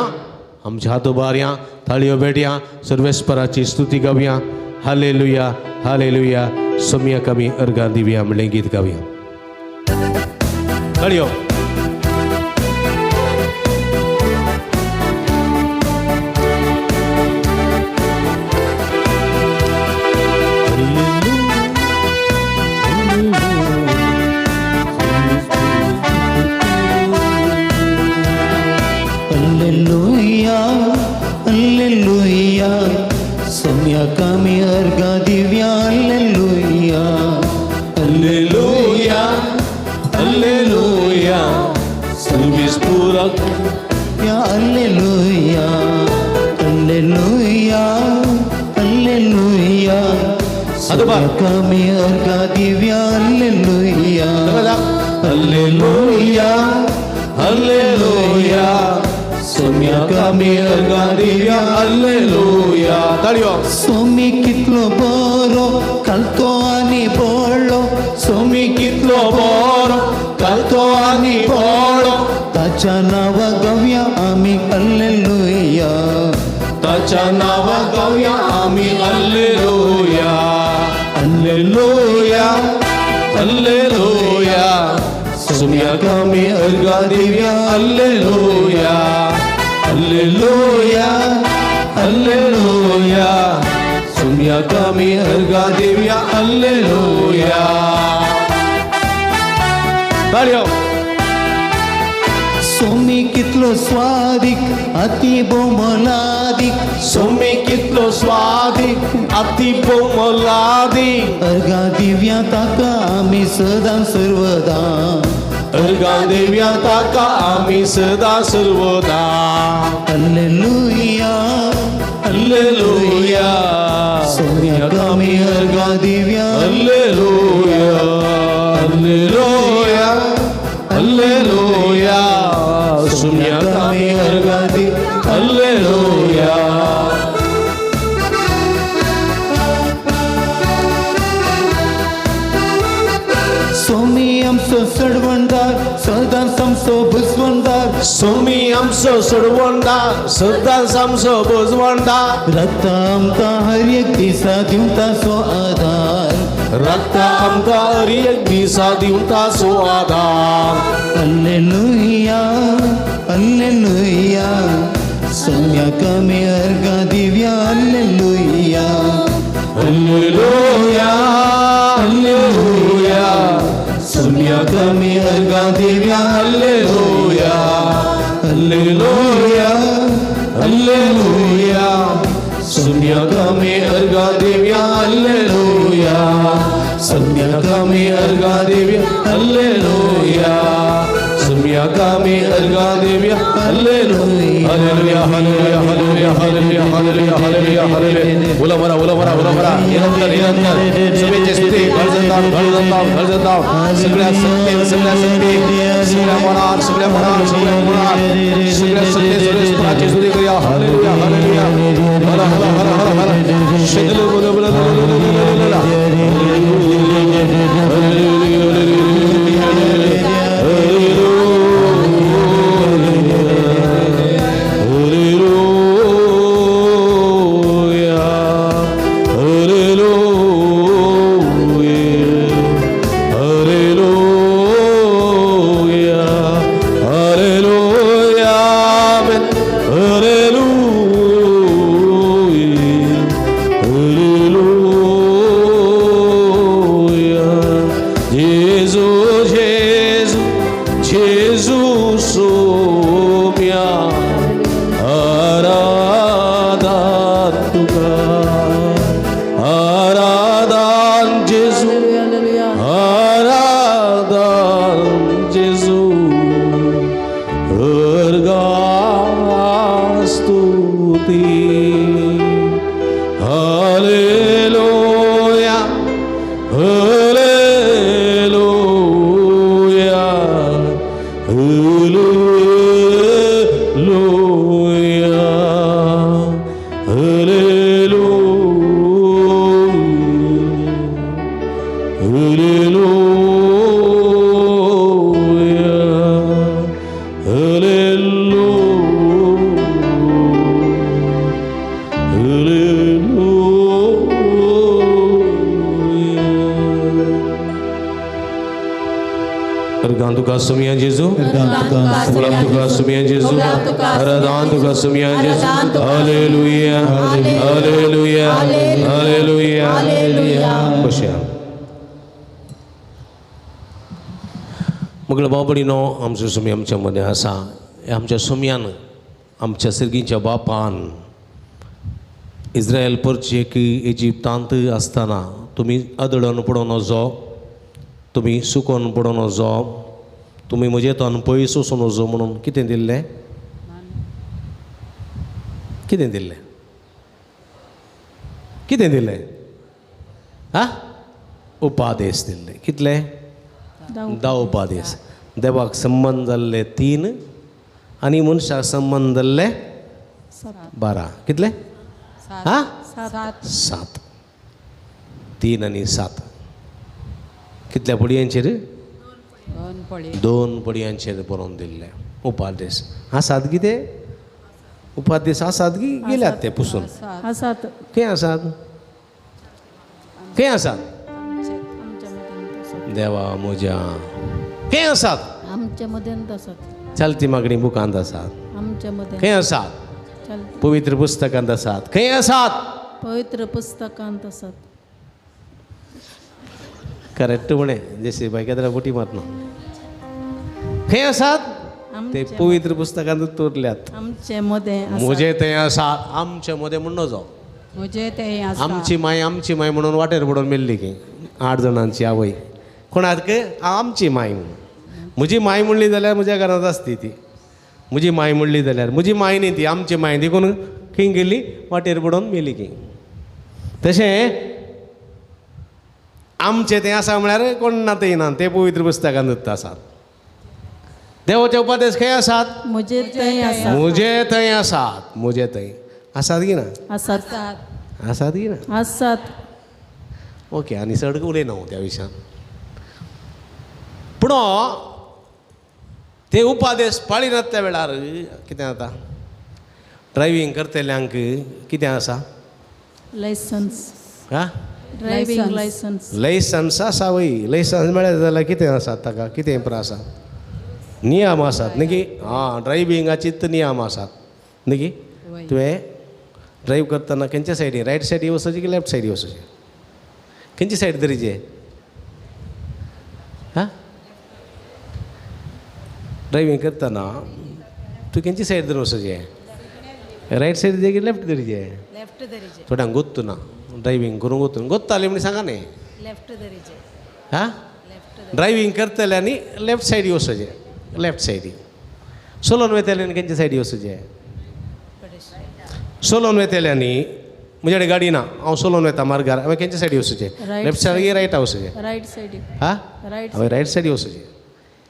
आमच्या हात उबारया, थाळयो भेटया, सर्वेस्पराची स्तुती गावया. Hallelujah, hallelujah. सम्यक आमी अर्घा दिवया म्हणलें गीत गावया. थाळयो. Alleluia, Alleluia, सम्यक आमी अर्घा दिव्या. Alleluia, Alleluia, Alleluia. सर्वेस्पराक या Alleluia, Alleluia, Alleluia, सम्यक आमी अर्घा दिव्या. Alleluia, Alleluia, Alleluia. सम्यक आमी अर्घा दिवया. Alleluia. थाळयो. सोमी कितलो बरो कालतो आनी बोळो. सोमी कितलो बरो कालतो आनी बोळो. ताच्या नांवा गावया आमी. Alleluia, ताच्या नांवा गावया आमी. Alleluia, Alleluia, Alleluia. सम्यक आमी अर्घा दिवया. Alleluia, Alleluia, Alleluia. सम्यक आमी अर्घा दिवया. Alleluia. थाळयो. सोमी कितलो स्वादीक अति बोमलादीक. सोमी कितलो स्वादीक अति बोमलादीक. अर्घा दिव्या ताका आमी सदां सर्वदा. अर्घा दिवया ताका आमी सदा सर्वदा. Alleluia, Alleluia. सम्यक आमी अर्घा दिव्या. Alleluia, Alleluia, Alleluia. सम्यक आमी अर्घा दिवया. Alleluia. सोमी आमचो सडवणदार सदां आमचो भुजवणदार. सोमी आमचो सोडवणदार सदांच आमचो भुजवणदार. रक्त आमकां हर एक दिसा दिवता सो आधार. रक्त आमकां हर एक दिसा दिवता सो आधार. Alleluia, Alleluia, सम्यक आमी अर्घा दिव्या. Alleluia, Alleluia, Alleluia. सम्यक आमी अर्घा दिवया. Alleluia, Alleluia, Alleluia. सम्यक आमी अर्घा दिवया. Alleluia, सम्यक आमी अर्घा दिवया. Alleluia, सम्यक आमी अर्घा दिवया. Alleluia. हालेलुया हालेलुया हालेलुया हालेलुया हालेलुया हालेलुया हालेलुया बोला बरा बोला बरा बोला बरा निरंतर निरंतर शुभेच्छा स्तुती घरजनदाव सगळ्या सत्य सगळ्या मनात सगळ्या सत्य स्तुती करूया हालेलुया हालेलुया बोला बोला बोला बोला शगल बोला बोला बोला Sumian Jesu, Pulang tugas Sumian Jesu, Haradan tugas Sumian Jesu, Haleluya, Haleluya, Haleluya, Haleluya. Bersyukur. मग बाबडीनो आमच्या सुमी आमच्या मध्ये आसा आमच्या सुमयान आमच्या सिरगीच्या बापान इस्रायल परची एक इजिप्तांत आसतना तुम्ही अदळून पडून वचो तुम्ही सुकोवन पडून वचो तुम्ही म्हजेतून पयस वचून वचो म्हणून कितें दिल्लें कितें दिल्लें कितें दिल्लें हा उपादेश दिल्ले कितले 10 उपादेश देवाक संबंध जाल्ले 3 आनी मनशाक संबंध जाल्ले 12 कितले हा 7 3 आनी 7 कितल्या पडयांचेर 2 पडयांचेर बरोवन दिल्ले उपादेश आसात कितें उपादेश आसात की गेल्यात ते पुसून आसात खंय आसात खंय आसात देवा म्हज्या खंय आसात आमच्या मदेंत आसात चलती मागणी बुकांत आसात आमच्या मदेंत खंय आसात चलती पवित्र पुस्तकांत आसात खंय आसात पवित्र पुस्तकांत आसात करेक्ट म्हणे जसे बायकाद्रा बोटी मारना खंय आसात ते पवित्र पुस्तकांत तोरल्यात आमचे मदें म्हजे थंय आसात आमचे मदें म्हणून जाव म्हजे ते आसा आमची माय म्हणून वाटेर पडून मेल्ली की 8 जाणांची आवय कोणाक आमची माय म्हणून म्हजी माय म्हणली जाल्यार म्हज्या घरांत आसती ती म्हजी माय म्हणली जाल्यार म्हजी माय न्ही ती आमची माय देखून खंय गेली वाटेर पडून मेली की तशें आमचें तें आसा म्हळ्यार कोण ना तें ना ते पवित्र पुस्तकांत आसात देवाचे उपदेश खंय आसात म्हजे थंय आसात म्हजे थंय आसात म्हजे थंय आसात की ना आसात आसात की ना आसात ओके आनी चड उलयना हांव त्या विशयान पूण ते उपादेश पाळिनात त्या वेळार कितें जाता ड्रायव्हिंग करतल्यांक कितें आसा लायसन्स हा ड्रायव्हिंग लायसन्स लायसन्स आसा वय लायसन्स मेळ्ळें जाल्यार कितें आसा ताका कितें आसा नियम आसात न्ही की हां ड्रायव्हिंगाचीच नियम आसात न्ही की तुवें ड्रायव्ह करतना खंयच्या सायडीन रायट सायडीन वचचें की लेफ्ट सायडीन वचचें खंयची सायड धरचें हां ड्रायव्हिंग करतना तूं खंयची सायड धरून वचचें रायट सायड धरचें की लेफ्ट धरचें लेफ्ट धरीचे थोड्यांक गोत्तू ना ड्रायव्हिंग करूंक गोत्तू गोत्ताले म्हण सांगा न्ही लेफ्ट धरीचे हां ड्रायव्हिंग करतल्यांनी लेफ्ट सायडीन वचचें लेफ्ट सायडीन चलोवन वयतल्यानी खंयच्या सायडीन वचचें सोलोन वेतेल्यांनी म्हजे गाडी ना हांव सोलोन वेता मार्गार हांवें खंयचे सायडी वचचें Right लेफ्ट सायडी रायट वचचें राईट सायडीक हा राईट हांवें रायट सायडी वचचें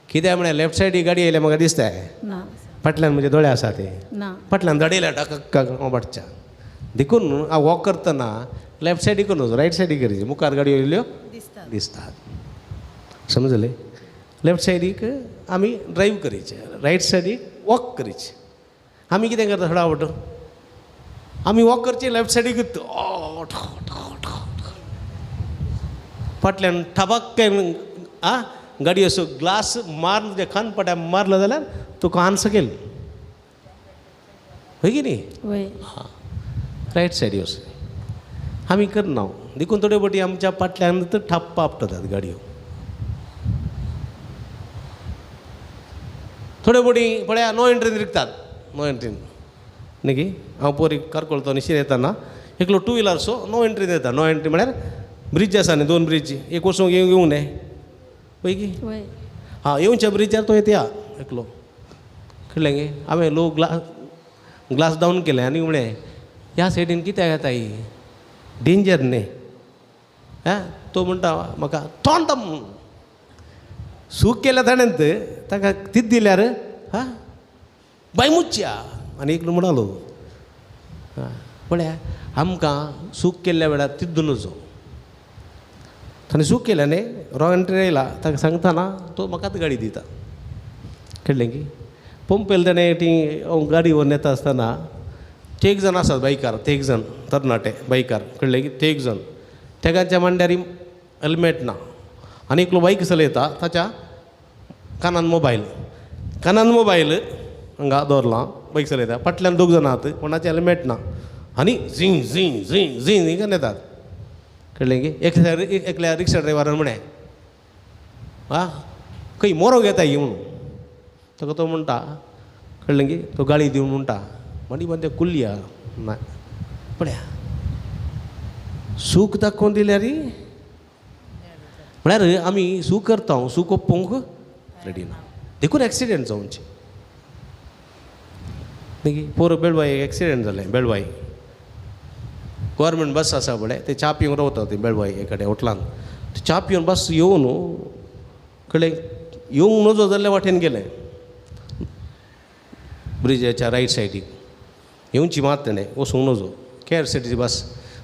कित्याक म्हळ्यार लेफ्ट सायडी गाडी येयल्या म्हाका दिसता ना फाटल्यान म्हजे दोळे आसा ते ना फाटल्यान दडयल्या टाका वाटच्या देखून हांव वॉक करतना लेफ्ट सायडीक न्हू रायट सायडीक करचें मुखार गाडयो येयल्यो दिसता दिसतात समजलें लेफ्ट सायडीक आमी ड्रायव्ह करचें रायट सायडीक वॉक करचें आमी कितें करता फटाफट आमी वॉक करचें लेफ्ट सायडीक फाटल्यान ठबाक आ गाडी असो ग्लास मार तुज्या कान पट्या मारलो जाल्यार तुका आन्स गेल होय की न्ही वय रायट सायडी वच आमी करना देखून थोड्यो फावटी आमच्या फाटल्यान तर थाप्पा आपटतात गाडयो थोड्यो फावटी पळया नो एंट्रीन रिकतात नो एंट्रीन न्ही की हांव पोरी कारकोळतो निशीर येताना एकलो टू व्हिलर सो नो एंट्रीन येता नो एंट्री म्हळ्यार ब्रिज आसा न्ही 2 ब्रिज एक वचूंक येवंक न्ही पळय की वय हां येवच्या ब्रिजार तो येता एकलो कळ्ळें गे हांवें लो ग्लास डावन केलें आनी म्हळें ह्या सायडीन कित्याक येता ही डेंजर न्ही आं तो म्हणटा म्हाका तोंड सूक केल्या ताणें ताका तीच दिल्यार हां बाय मुच्च्या आनी एकलो म्हणालो हां पळया आमकां सूक केल्ल्या वेळार तिद्दू नजो ताणें सूक केलें न्ही रॉंग एंट्री येयला ताका सांगतना तो म्हाकाच गाडी दिता कळ्ळें की पंप येयले ताणें ती गाडी व्हरून येता आसतना ते एक जण आसात बायकार ते एक जण तरणाटे बायकार कळ्ळें की ते एक जण तेगांच्या मांड्यार हेल्मेट ना आनी एकलो बायक चलयता ताच्या कानान मोबायल हांगा दवरला बायक चलयता फाटल्यान 2 जाण आहात कोणाचें हेल्मेट ना आनी झीं झीं झीं झीं झीं करून येतात कळ्ळें की एकल्या रिक्षा ड्रायव्हरान म्हणें आं खंय मोरो घेता ही म्हणून ताका तो म्हणटा कळ्ळें की तो गाडी दिवन म्हणटा माडी मध्ये कुल्ल्या ना पळया सूख दाखोवन दिल्यार म्हळ्यार आमी सूख करता सूख ओप्पूंक रेडी ना देखून एक्सिडेंट जावचे न्ही पोर बेळवाई एक्सिडेंट जालें बेळवाई गव्हर्मेंट बस आसा पळय ते च्या पिवन रावता ती बेळवाई एक कडेन होटलान च्या पिवन बस येवन कळ्ळें येवंक नजो जाल्ल्या वाटेन गेलें ब्रिजाच्या रायट सायडीक येवची मात तेणें वचूंक नजो केअर सिटीची बस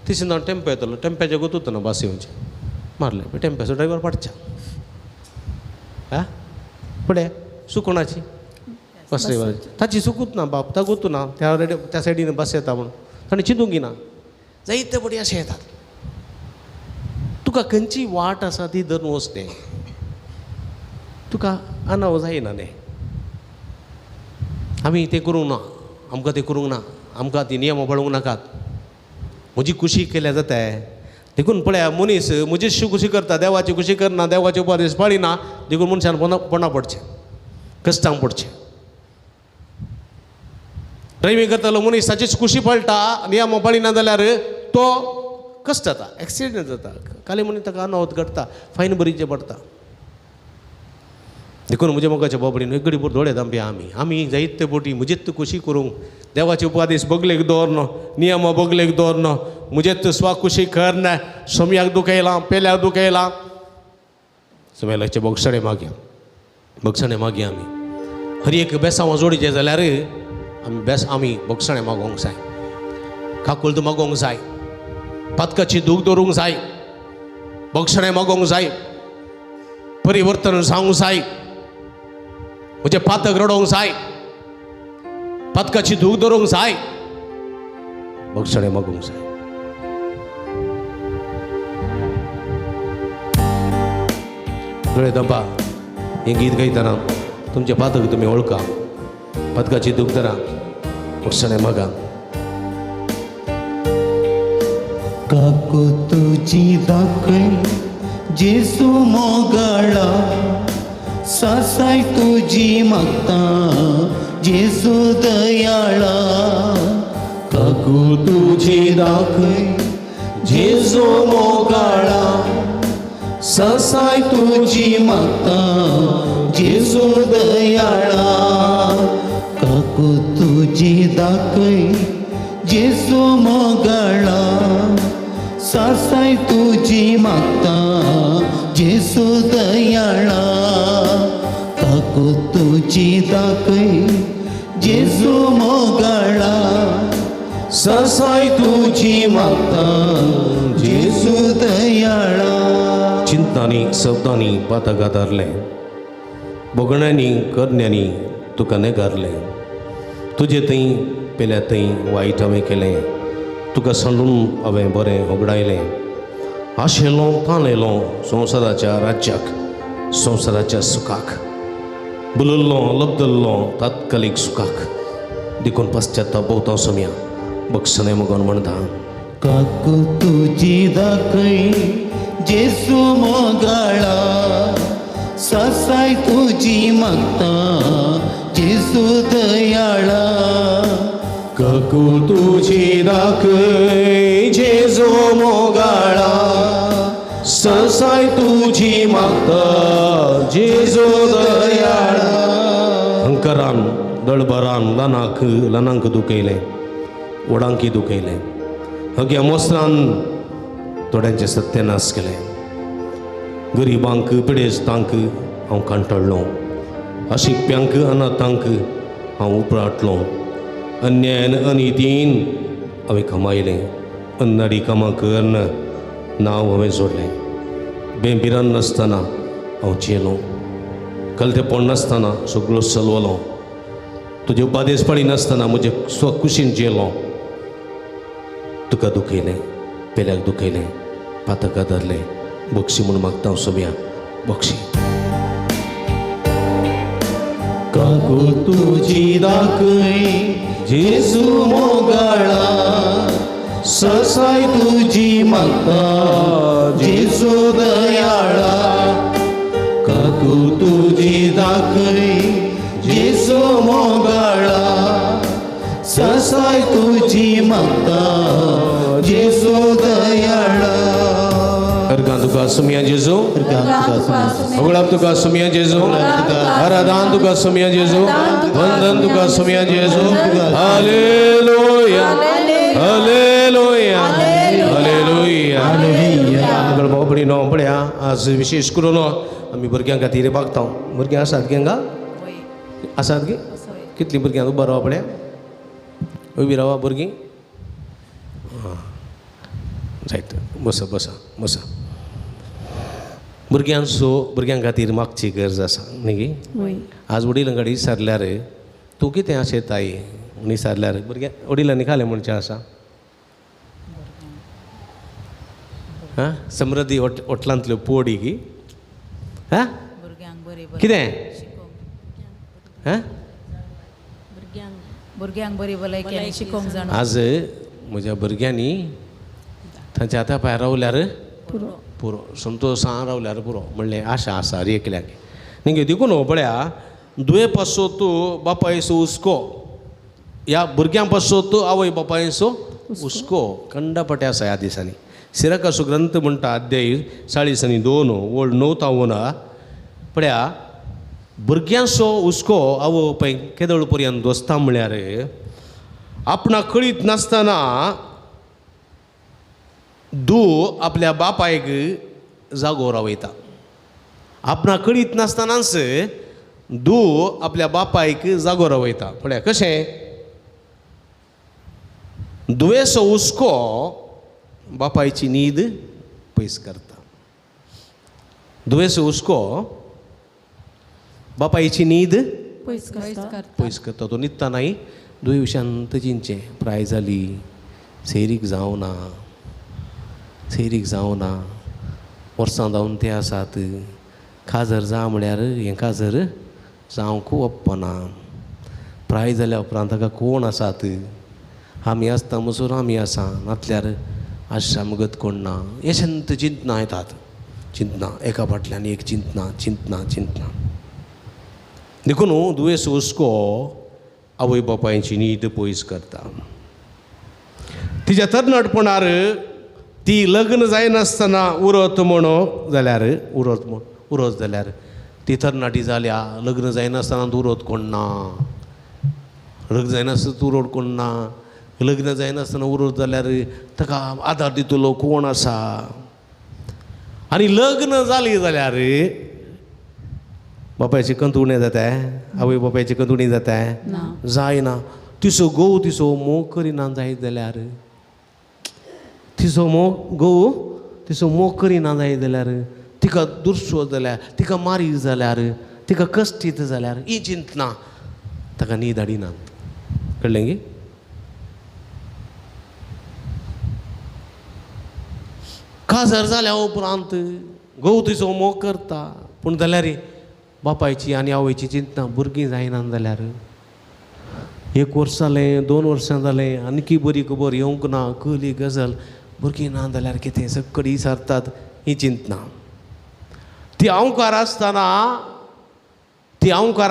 तिसून हांव टेम्पो येतलो टेम्प्याच्या गोतूतना बस येवचें मारलें टेम्प्याचो ड्रायव्हर पाडच्या आं पळय सुकोणाची बस ड्रायव्हराची ताची चुकूच ना बाप ता गोतू ना त्या सायडीन बस येता म्हणून ताणें चिंतूंक ना जायते फावटी अशें येतात तुका खंयची वाट आसा ती धरून वच तें तुका आनाव जायना न्ही आमी तें करूंक ना आमकां तें करूंक ना आमकां ती नियम पळोवंक नाकात म्हजी खुशी केल्या जाता देखून पळया मनीस म्हजी खुशी करता देवाची खुशी करना देवाचे उपदेश पाळिना देखून मनशान पोंदा पडचें कश्टांक पडचें ड्रायव्हिंग करतलो मनीस ताचीच खुशी पळटा नियम पाळिना जाल्यार तो कश्ट जाता एक्सिडेंट जाता काली मनीस ताका अनावत घडटा फायन भरीचें पडटा देखून म्हज्या मोगाच्या बाबडीन एक घडी दोळे दांपया आमी जायते फावटी म्हजेच खुशी करूंक देवाचे उपदेश बगलेक दवरना नियम बगलेक दवरना म्हजेच स्वाखुशी करना सोम्याक दुखयलां पेल्याक दुखयलां सोम्याचे बोगसणे मागया आमी हर एक बेसांव जोडचें जाल्यार आमी बोगसणे मागोवंक जाय काकुल्द मागोवंक जाय पातकाची दूख दवरूंक जाय बोगसणे मागोवंक जाय परिवर्तन जावंक जाय म्हजे पातक रडोवंक जाय पातकाची दूख दवरूंक जाय बोगसणे मागोवंक जाय दोळे दांपा हें गीत गायतना तुमचे पातक तुमी वळखा पातकाची दूख धरा बोगसणे मागा काकू तुझी दाखय जेसू मोगाळा सासाय तुझी मागता जेसू दयाळा काकू तुझी दाखय जेसू मोगाळा सासाय तुझी मागता जेसू दयाळा काकू तुझी दाखय जेसू मोगळा सासाय तुझी मागता जेसू दयाळा काकू तुझी दाखय जेसू मोगळा सासाय तुझी मागता जेसू दयाळा चिंतांनी शब्दांनी पातका धरले बोगण्यांनी करण्यांनी तुका नेगारले तुजे थंय पेल्या थंय वायट हांवें केलें तुका सांडून हांवें बरें होगडायलें आशेलो ताणेलो संवसाराच्या राज्याक संवसाराच्या सुखाक बुलल्लो लबदल्लो तात्कालीक सुखाक देखून पश्चाताप भोवता सोम्या बक्षणे मगोन म्हणटा काकू तुझी दाखय जेसू मोगाळा सासाय तुझी मागता जेसू दयाळा काकू तुझी दाखय जेजो मोगाळा ससाय तुझी मागता जेजो दयाळा हंकारान दळबरान लनांक दुखयलें वडांकी दुखयलें हग्या मोस्त्रान थोड्यांचे सत्यानाश केलें गरिबांक पिडेस्तांक हांव कांटळ्ळो अशिक्प्यांक अनाथांक हांव उपराटलो अन्यायान अनितीन हांवें कमायलें अन्नाडी कामां करन नांव हांवें जोडलें बेबिरान नासतना हांव जेलो कलतेपण नासतना सगळो चलवलो तुजे उपादेसपणी नासतना म्हजे स्वकुशीन जेलो तुका दुखयलें पेल्याक दुखयलें पातका धरलें बक्षी म्हूण मागता हांव सोम्या बक्षी काकू तुझी दाखय जेसू मोगाळा ससाय तुझी मागता जेसू दयाळा काकू तुझी दाखय जेसू मोगाळा ससाय तुझी मागता जेसू दयाळा अर्गां तुका सोम्या जेजू होगळाप तुका सोम्या जेजू आराधन तुका सोम्या जेजू वंदन तुका सोम्या जेजू हालेलुया हालेलुया हालेलुया सगळं भावपडी नो पळया आज विशेष करून आमी भुरग्यां खातीर मागता भुरग्यां आसात गे हांगा आसात गे कितलीं भुरग्यां उबा रावा पळया उबी रावा भुरगीं जायत बसा बसा बसा भुरग्यां खातीर मागची गरज आसा न्ही गे आज वडिलांकडेन विचारल्यार तूं कितें अशें ताई म्हूण विचारल्यार भुरग्यां वडिलांनी खालें म्हणचें आसा हां समृद्धी हॉटलांतल्यो पोडी गी हां भुरग्यांक बरी बरी कितें हां भुरग्यांक बरी भलायकी शिकोवंक जाण आज म्हज्या भुरग्यांनी तांच्या हाता पांय रावल्यार पुरो संतोषान रावल्यार पुरो म्हणलें आशा आसा एकल्याक निगे देखून हो पळया दुये पासो तूं बापायसो उस्को ह्या भुरग्यां पासो तूं आवय बापायसो उस्को कंडापट्या आसा ह्या दिसांनी सिराकासो ग्रंथ म्हणटा अध्याय 42 ओळ 9 पळया भुरग्यांचो हुस्को आवय बापाय केदळ पर्यंत दोस्ता म्हळ्यार आपणाक कळीत नासतना धूव आपल्या बापायक जागो रावयता आपणाक कळीत नासतनाच धूव आपल्या बापायक जागो रावयता पळया कशें दुयेचो हुस्को बापायची न्हीद पयस करता दुयेचो हुस्को बापायची न्हीद पयस करता पयस करता तो न्हिदता नाही दुये शांत चिंचें प्राय जाली सैरीक जावना वर्सां जावन ते आसात काजर जा म्हळ्यार हें काजर जावंक वप्पना प्राय जाल्या उपरांत ताका कोण आसात आमी आसता मसूर आमी आसा नातल्यार आश्रा मुगत कोण ना हे शांत चिंतना येतात चिंतना एका फाटल्यान एक चिंतना देखून दुयेंस हुस्को आवय बापायची न्हीद पयस करता तिच्या तरणाटपणार ती लग्न जायनासतना उरत जाल्यार ती तरणाटी जाल्या लग्न जायनासतना उरत कोण ना लग्न जायनासतना उरत कोण ना लग्न जायनासतना उरत जाल्यार ताका आदार दितलो कोण आसा आनी लग्न जाली जाल्यार बापायची कंतुणे जाता आवय बापायची कंतुणी जाता जायना तिसो घोव तिसो मोग करिना जायत जाल्यार तिसो घोव तिसो मोग करिना जायत जाल्यार तिका दुर्सो जाल्यार तिका मारीक जाल्यार तिका कश्टीत जाल्यार ही चिंतना ताका न्हीद हाडिना कळ्ळें गे काजर जाल्या उपरांत घोव तिचो मोग करता पूण जाल्यार बापायची आनी आवयची चिंतना भुरगीं जायना जाल्यार 1 वर्स जालें 2 वर्सां जालें आनकी बरी खबर येवंक ना कहली गजाल भुरगीं ना जाल्यार कितें सगळीं विचारतात ही चिंतना ती अहंकार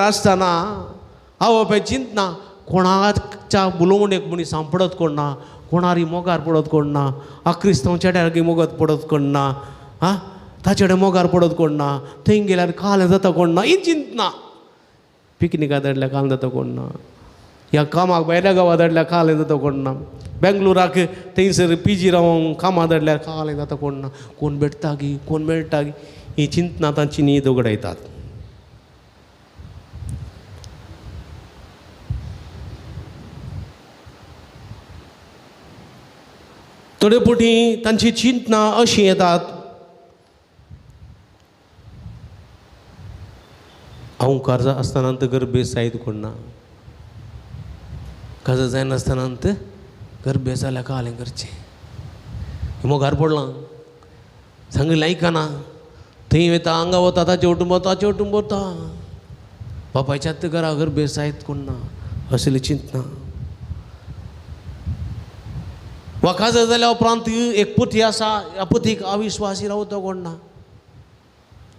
आसतना आवय बापाय चिंतना कोणाच्या बुलोवणेक म्हणी सांपडत कोण ना कोणारी मोगार पडत कोण ना क्रिस्तांव चेड्यार मोगत पडत कोण ना ताचे कडेन मोगार पडत कोण ना थंय गेल्यार काल जाता कोण ना ही चिंतना पिकनिका धाडल्यार काल जाता कोण ना ह्या कामाक भायल्या गांवां धाडल्यार काल जाता कोण ना बेंगलोराक थंयसर PG रावंक कामां धाडल्यार काल जाता कोण ना कोण भेटता गी कोण मेळटा गी ही चिंतना तांची न्हीद उगडायतात थोडे फावटी तांची चिंतना अशी येतात अहंकार आसतना गर्भेस जायत कोण ना काजर जायनासतना गर्भेस जाल्यार कालें करचें मोगार पडलां सांगलें आयकना थंय वता हांगा वता ताचे वटून वता बापायच्याच घरा गर्भेस जायत कोण ना असली चिंतना वा काजर जाल्या उपरांत एक पती आसा ह्या पतीक अविश्वासी रावता कोण ना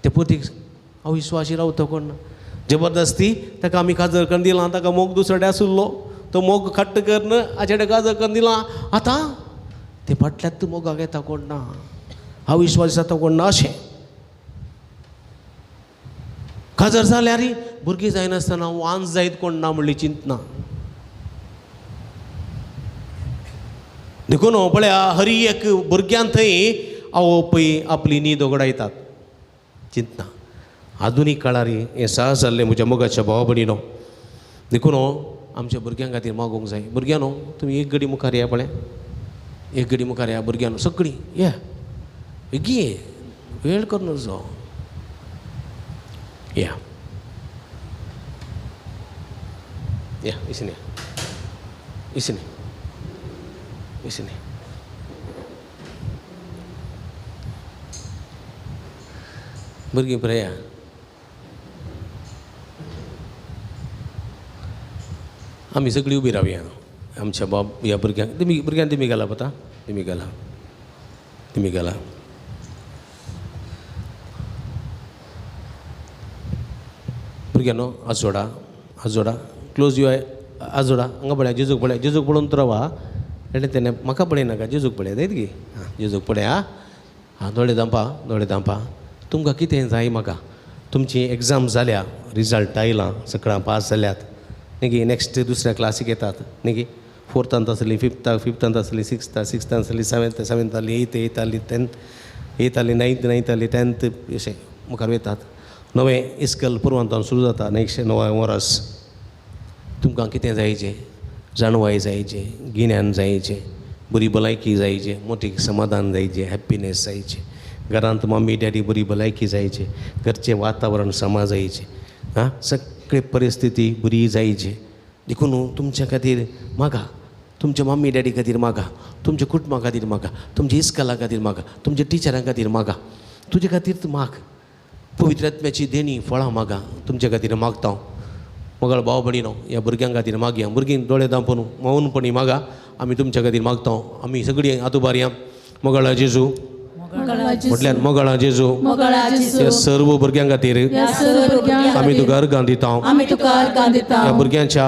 ते पतीक अविश्वासी रावता कोण ना जबरदस्ती ताका आमी काजर करून दिलां ताका मोग दुसरे आसुल्लो तो मोग खट्ट करून हाचे काजर करून दिलां आतां ते फाटल्यात मोगाक येता कोण ना अविश्वासी जाता कोण ना अशें काजर जाल्यार भुरगीं जायनासतना वांज जायत कोण ना म्हणली चिंतना देखून पळया हरी एक भुरग्यान थंय आवय आपली न्हीद उगडायतात चिंतना आधुनीक काळार हें सहज जाल्लें म्हज्या मोगाच्या भावा भयणीनो देखून आमच्या भुरग्यां खातीर मागोवंक जाय भुरग्यांनो तुमी एक घडी मुखार या पळय एक घडी मुखार या भुरग्यांनो सगळीं या बेगी वेळ कर नजो या इसने भुरगीं पळय या आमी सगळीं उबी रावया आमच्या बाब ह्या भुरग्यांक तुमी घाला पता तुमी घाला भुरग्यांनो हात जोडा क्लोज यू आय हात जोडा हांगा पळया जेजूक पळोवन तर रावा तेणे म्हाका पळयनाका जेजूक पळया जायत गे जेजूक पळया दोळे धांपा तुमकां कितें जाय म्हाका तुमची एग्जाम जाल्या रिजल्ट आयला सगळां पास जाल्यात न्ही नेक्स्ट दुसऱ्या क्लासीक येतात न्ही 4th आसली 5th आसली 6th आसली 7th आसली 8th आसली 10th आसली 9th आसली 10th अशें मुखार वतात नवें इस्कल पुरवंतान सुरू जाता नेक्स्ट 9 वर्स तुमकां कितें जायचें जाणवाय जायचें गिन्यान जायचें बरी भलायकी जायचें मोठी समाधान जायचें हॅप्पीनेस जायचें घरांत मम्मी डॅडी बरी भलायकी जायचें घरचें वातावरण समा जायचें सगळे परिस्थिती बरी जायची देखून तुमच्या खातीर मागा तुमच्या मम्मी डॅडी खातीर मागा तुमच्या कुटुंबा खातीर मागा तुमच्या इस्कला खातीर मागा तुमच्या टिचरां खातीर मागा तुजे खातीर तूं माग पवित्र आत्म्याची देणी फळां मागा तुमच्या खातीर मागता मोगाळ भाव भयणीनो ह्या भुरग्यां खातीर मागया भुरगीं दोळे धांपून मौनपणी मागा आमी तुमच्या खातीर मागता आमी सगळीं हातूबार या मोगाळा जेजू म्हटल्यार मोगाळा जेजू ह्या सर्व भुरग्यां खातीर आमी तुका अर्गां दिता ह्या भुरग्यांच्या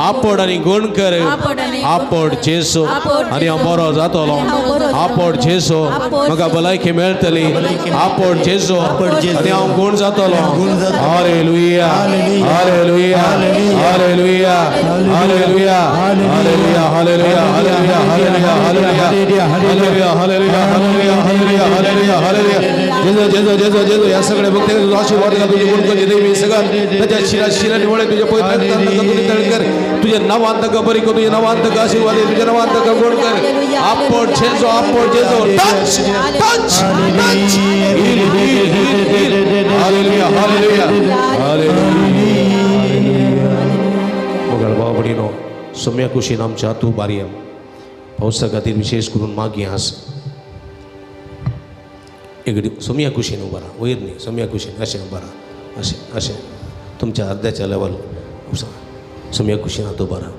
आपड आणि गुण कर आपड आणि आपड जेसो आपड आणि हांव बरो जातलो हांव बरो आपड जेसो आपड म्हाका भलायकी मेळटली आपड जेसो आणि हांव गुण जातलो हालेलुया हालेलुया हालेलुया हालेलुया हालेलुया हालेलुया हालेलुया हालेलुया हालेलुया हालेलुया हालेलुया हालेलुया हालेलुया हालेलुया जेजो जेजो जेजो या सगळ्या भक्तांना आशीर्वाद घाल तुझे गुण कर देवी सगळं त्याच्या शिरा निवळे तुझे पवित्र तुझे तळकर तुझे नावांत का बरी को तुझे नावांत का आशीर्वाद दे तुझे नावांत का गुण कर आपड जेजो टच टच टच हालेलुया हालेलुया हालेलुया मगर बाबडीनो सम्या कुशीन आमच्या तू बारी पावसा खातीर विशेष करून मागी आस एगडी सोमिया कुशीन उबा राहा वयर न्ही सोमिया कुशीन अशें उबा राहा अशें अशें तुमच्या अर्द्याच्या लेवल सोमिया कुशीन आतां उबा राहा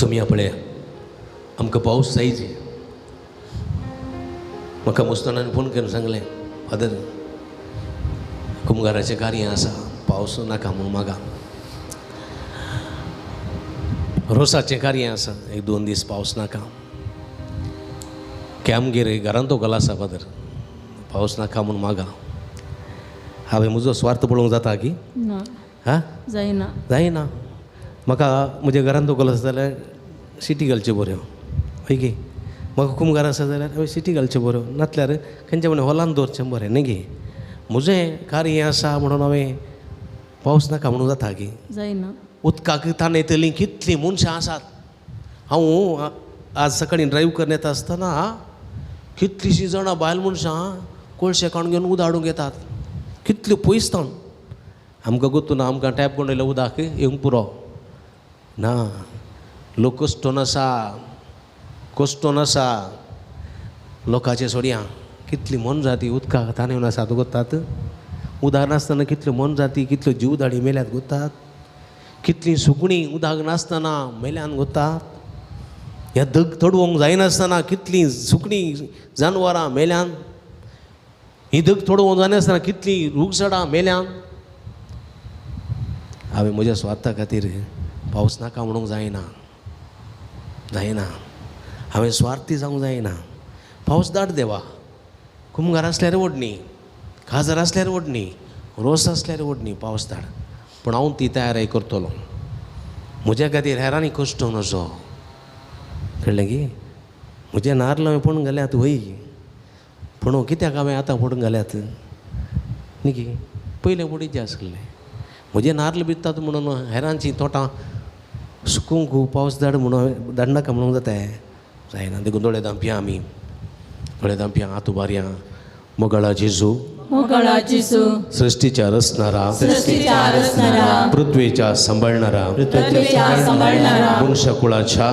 सोमिया पळया आमकां पावस जायचे म्हाका मुस्तानान फोन करून सांगलें फादर कुंभाराचें कार्य आसा पावस नाका म्हणून म्हाका रोसाचें कार्य आसा 1-2 दीस पावस नाका की आमगेर घरांत तो गला आसा फादर पावस नाका म्हणून मागा हांवें म्हजो स्वार्थ पळोवंक जाता की ना हा जायना जायना म्हाका म्हज्या घरांत तो गलो आसा जाल्यार सिटी घालच्यो बऱ्यो हय गे म्हाका कुंभार आसा जाल्यार हांवें सिटी घालच्यो बऱ्यो नातल्यार खंयच्या म्हणे हॉलान दवरचें बरें न्ही गे म्हजें कार्य आसा म्हणून हांवें पावस नाका म्हणून जाता गे जायना उदकाक ताणयतलीं कितलीं मनशां आसात हांव आज सकाळी ड्रायव्ह करन येता आसतना कितलींशीं जाणां बायल मनशां कोळशे काडून घेवन उदक हाडूंक येतात कितल्यो पयस ताण आमकां गोतू ना आमकां टॅप कोण येयलो उदक येवंक पुरो ना लोक कश्टोन आसा लोकांचे सोडया कितली मन जाती उदकाक ताणेवन आसात गोतात उदक नासतना कितल्यो मन जाती कितल्यो जीव दाडी मेल्यात गोतात कितलीं सुकणीं उदक नासतना मेल्यान गोतात ह्या दग तडवंक जायनासतना कितलीं सुकणीं जानवरां मेल्यान ही दग तडवंक जायनासतना कितलीं रूखझाडां मेल्यान हांवें म्हज्या स्वार्था खातीर पावस नाका म्हणूंक जायना हांवें स्वार्थी जावंक जायना पावस धाड देवा कुंभार आसल्यार ओडणी खाजार आसल्यार ओडणी रोस आसल्यार ओडणी पावस धाड पूण हांव ती तयारी करतलो म्हज्या खातीर हेरांनी कश्ट नजो कळ्ळें गे म्हजे नारळ हांवें पडून घाल्यात वय पूण कित्याक हांवें आतां पडून घाल्यात न्ही गे पयलें पडीचें आसलें म्हजे नारळ बित्तात म्हणून हेरांची तोटां सुकूंक पावस धाड म्हणून धाडनाका म्हणूंक जाता जायना देखून दोळे दांपया आमी दोळे दांपया हात उबारया मोगळा जेजू मोगळा जेजू सृष्टीच्या रचणारा सृष्टीच्या पृथ्वीच्या सांभाळणारा सांभाळणारा मनुष्यकुळाच्या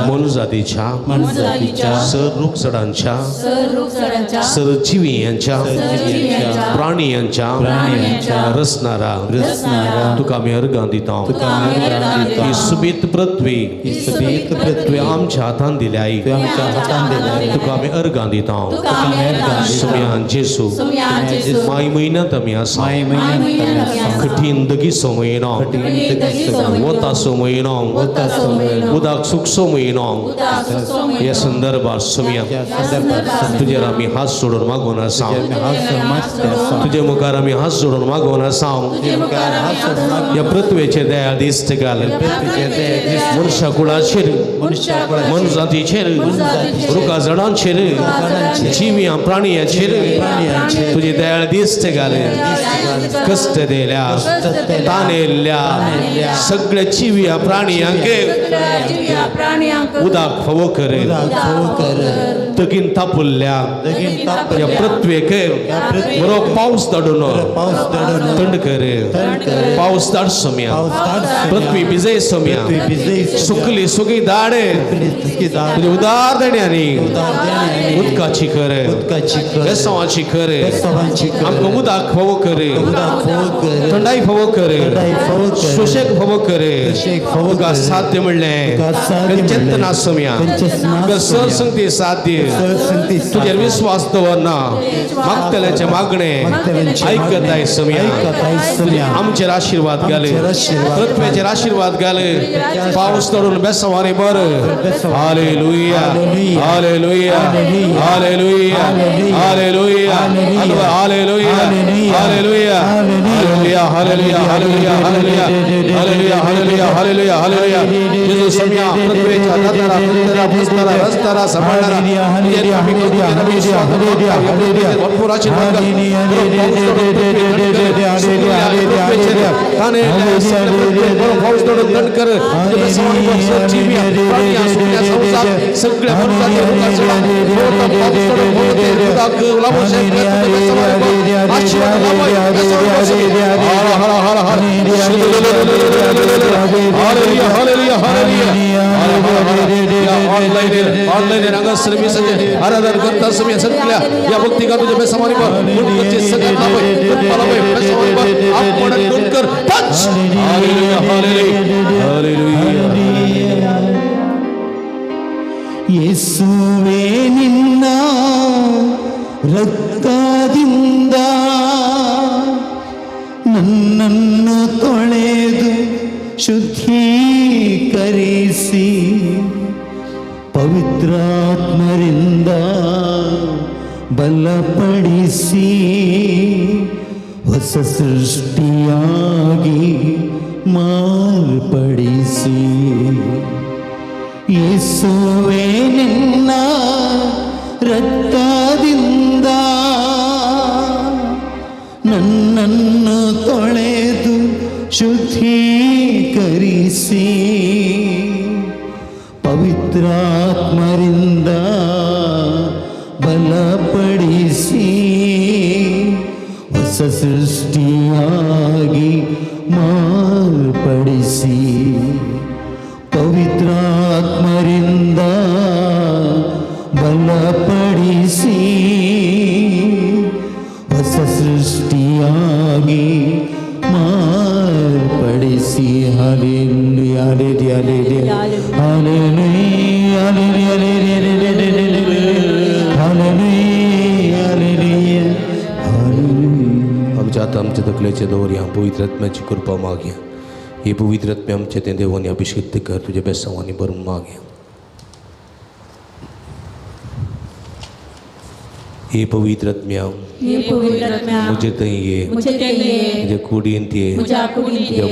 मनुजातीच्या सररूखसडांच्या सरजीवियांच्या प्राणियांच्या रचणारा तुका आमी अर्गां दिता ही सुबीत पृथ्वी तुवें आमच्या हातान दिल्याय तुका आमी अर्गां दिता सुमयान जेजू माय म्हयन्यांत आमी आसा कठीण दगीचो म्हयनो वताचो म्हयनो उदक सुखसो म्हयनो ह्या संदर्भात सुमया तुजेर आमी हात जोडून मागून आसा तुजे मुखार आमी हात जोडून मागून आसा ह्या पृथ्वेचे दया दिश्ट घाल मनशा कुळाचेर मनजातीचेर रुखा झाडांचेर जिवियां प्राणियांचेर तुजी दया दिश्ट घाल कश्ट दिल्या ताण येयल्ल्या सगळ्या जिविया प्राणियांक उदक फावो कर तगीन तापुल्ल्या या पृथ्वेक बरो पावस धाडून थंड कर पावस धाड सोम्या पृथ्वी भिजय सोम्या सुकली सुगी धाड तुझे उदार देण्यानी उदकाची कर बेसांवाची कर आमकां उदक फावो कर थंडाई फावो कर सुशेग फावो कर तुका साध्य म्हणलें चेतना सम्या संगती साध्य तुझे विश्वास दवरना मागतल्याचे मागणे ऐकत आहे सम्या आमचे आशीर्वाद घाले पृथ्वीचे आशीर्वाद घाले पाऊस तरुण बेसवारी बर हालेलुया हालेलुया हालेलुया हालेलुया हालेलुया हालेलुया हालेलुया हालेलुया हालेलुया हालेलुया हालेलुया हालेलुया हालेलुया येशू सम्या पृथ्वीच्या दातारा पुतरा पुस्तरा रस्तारा सांभाळणारा तुझे आम्ही भरपूर आशीर्वाद ऑनलाईन आराधन करता समय सगळ्या या भक्ती का तुझ्या बेसमानी ಯೇಸುವೆ ನಿನ್ನ ರಕ್ತದಿಂದ ನನ್ನನ್ನು ತೊಳೆದು ಶುದ್ಧೀಕರಿಸಿ ಪವಿತ್ರಾತ್ಮರಿಂದ ಬಲಪಡಿಸಿ ಹೊಸ ಸೃಷ್ಟಿಯಾಗಿ ಮಾರ್ಪಡಿಸಿ ಯೇಸುವೆ ನಿನ್ನ ರಕ್ತದಿಂದ ನನ್ನನ್ನು ತೊಳೆದು ಶುದ್ಧೀಕರಿಸಿ ಪವಿತ್ರಾತ್ಮರಿಂದ ಬಲಪಡಿಸಿ ಹೊಸ ಸೃಷ್ಟಿಯಾಗಿ ಮಾರ್ಪಡಿಸಿ ಪವಿತ್ರಾತ್ಮರಿಂದ ಬಲಪಡಿಸಿ ಹೊಸ ಸೃಷ್ಟಿಯಾಗಿ ಮಾರ್ಪಡಿಸಿ ಹಲ್ಲೆಲೂಯಾ ಹಲ್ಲೆಲೂಯಾ ಹಲ್ಲೆಲೂಯಾ ಹಲ್ಲೆಲೂಯಾ ಹಲ್ಲೆಲೂಯಾ आमच्या आता आमच्या तकलेचे दौर या पवित्र आत्म्याची कृपा मागया हे पवित्र आत्म्या आमच्या ते देवाने अभिषेक कर तुझ्या बेसवानी भरून मागया हे पवित्र आत्म्या मुझे तहिए मुझे कुडींती मुझे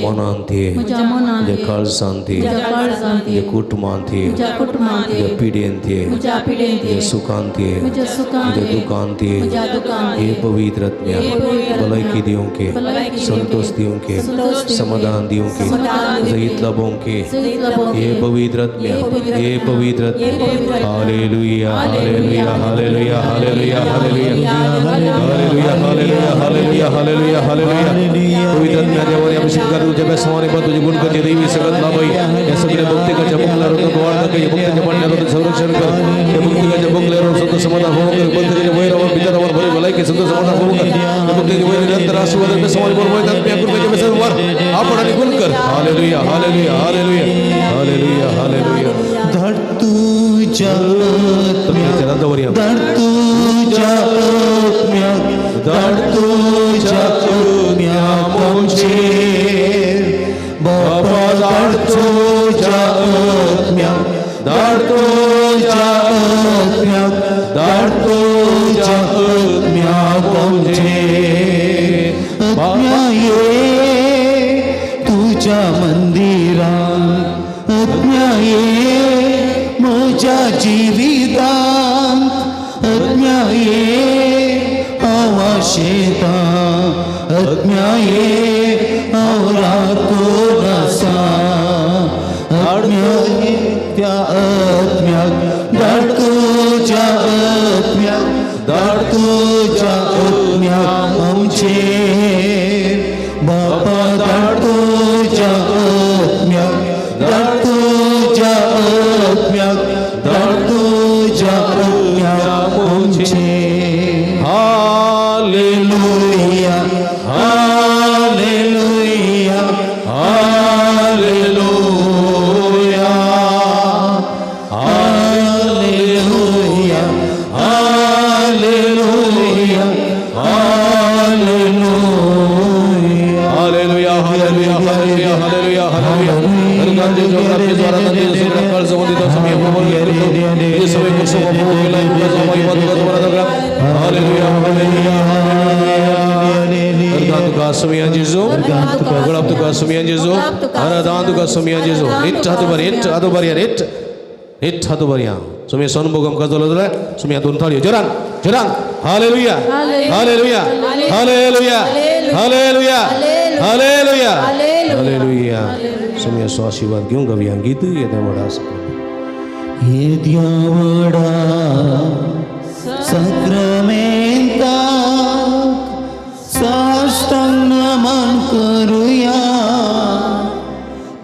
मनांती मुझे काळसांती मुझे कुटुंबांती मुझे पिढींती मुझे सुखांती मुझे दुखांती हे पवित्र आत्म्या भलाई दियों के संतोष दियों के समाधान दियों के जईत लबों के हे पवित्र आत्म्या हे पवित्र हालेलुया हालेलुया हालेलुया हालेलुया हालेलुया हालेलुया हालेलुया हालेलुया हालेलुया पवित्र आत्म्या देवाने अभिषेक कर तुझ्या बेसवानी पर तुझे गुण करते दैवी सगळं लाभई या सगळ्या भक्तिकाच्या बंगल्यावर गोवाळता काही भक्तीच्या पाण्यावर संरक्षण कर या भक्तिकाच्या बंगल्यावर संत समाधान होऊ कर बंधकाच्या वैरावर बिचारावर भले भलाई के संत समाधान होऊ कर भक्तीच्या वैर निरंतर आशीर्वाद बेसवानी पर वैर आत्म्या कृपेच्या बेसवार आपण आणि गुण कर हालेलुया हालेलुया हालेलुया हालेलुया हालेलुया धड तुझ्या आत्म्या धड तुझ्या आत्म्या धड तुझ्या आत्म्या आमचे बाबा धड तुझ्या आत्म्या धड तुझ्या आत्म्या धड तुझ्या आत्म्या आमचे आत्म्या ये तुझ्या मंदिरात आत्म्या ये माझ्या जीवितांत आत्म्या ये आवाशेता आत्म्या ये आवरातो रसा आत्म्या ये त्या आत्म्या धड तुझ्या आत्म्या धड तुझ्या आत्म्या आमचे बाबा धड तुझ्या आत्म्या धड तुझ्या आत्म्या धड तुझ्या आत्म्या आमचे हालेलुया हालेलुया hallelujah Yesus Rabbi suara nanti Yesus rakal semua tidak semua yang mau itu Yesus sampai kusuk mau gila juga sama ibu juga sama dalam Haleluya Haleluya Berkat Tuhan semua Yesus berkat Tuhan semua Yesus Aradhan Tuhan semua Yesus it satu barian it satu barian semua son bogam kazal adalah semua Tuhan tadi jalan Haleluya Haleluya Haleluya Haleluya Haleluya Haleluya semua so आशीर्वाद घेऊन गावी अंगीत येत्या वडा येत्या वडा सक्रामेंता साष्टांग नमन करूया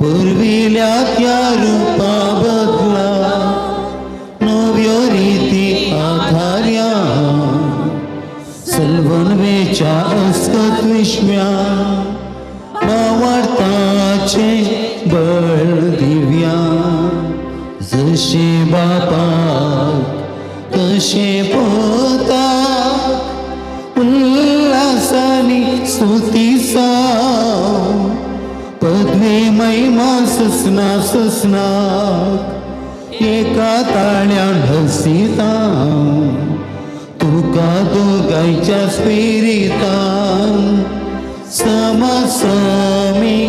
पूर्वील्या त्या रूपा बदला नव्यो रीती आधार्या सल्वनवेच्या अस्कत विश्व्या वार्ताचे बळ दिव्या जसे बापा तसे पोता उल्हासानी स्तुतीसा पद्मे महिमा ससना एका ताळ्यान हसीता तुका दोगायच्या स्पिरितान समसमी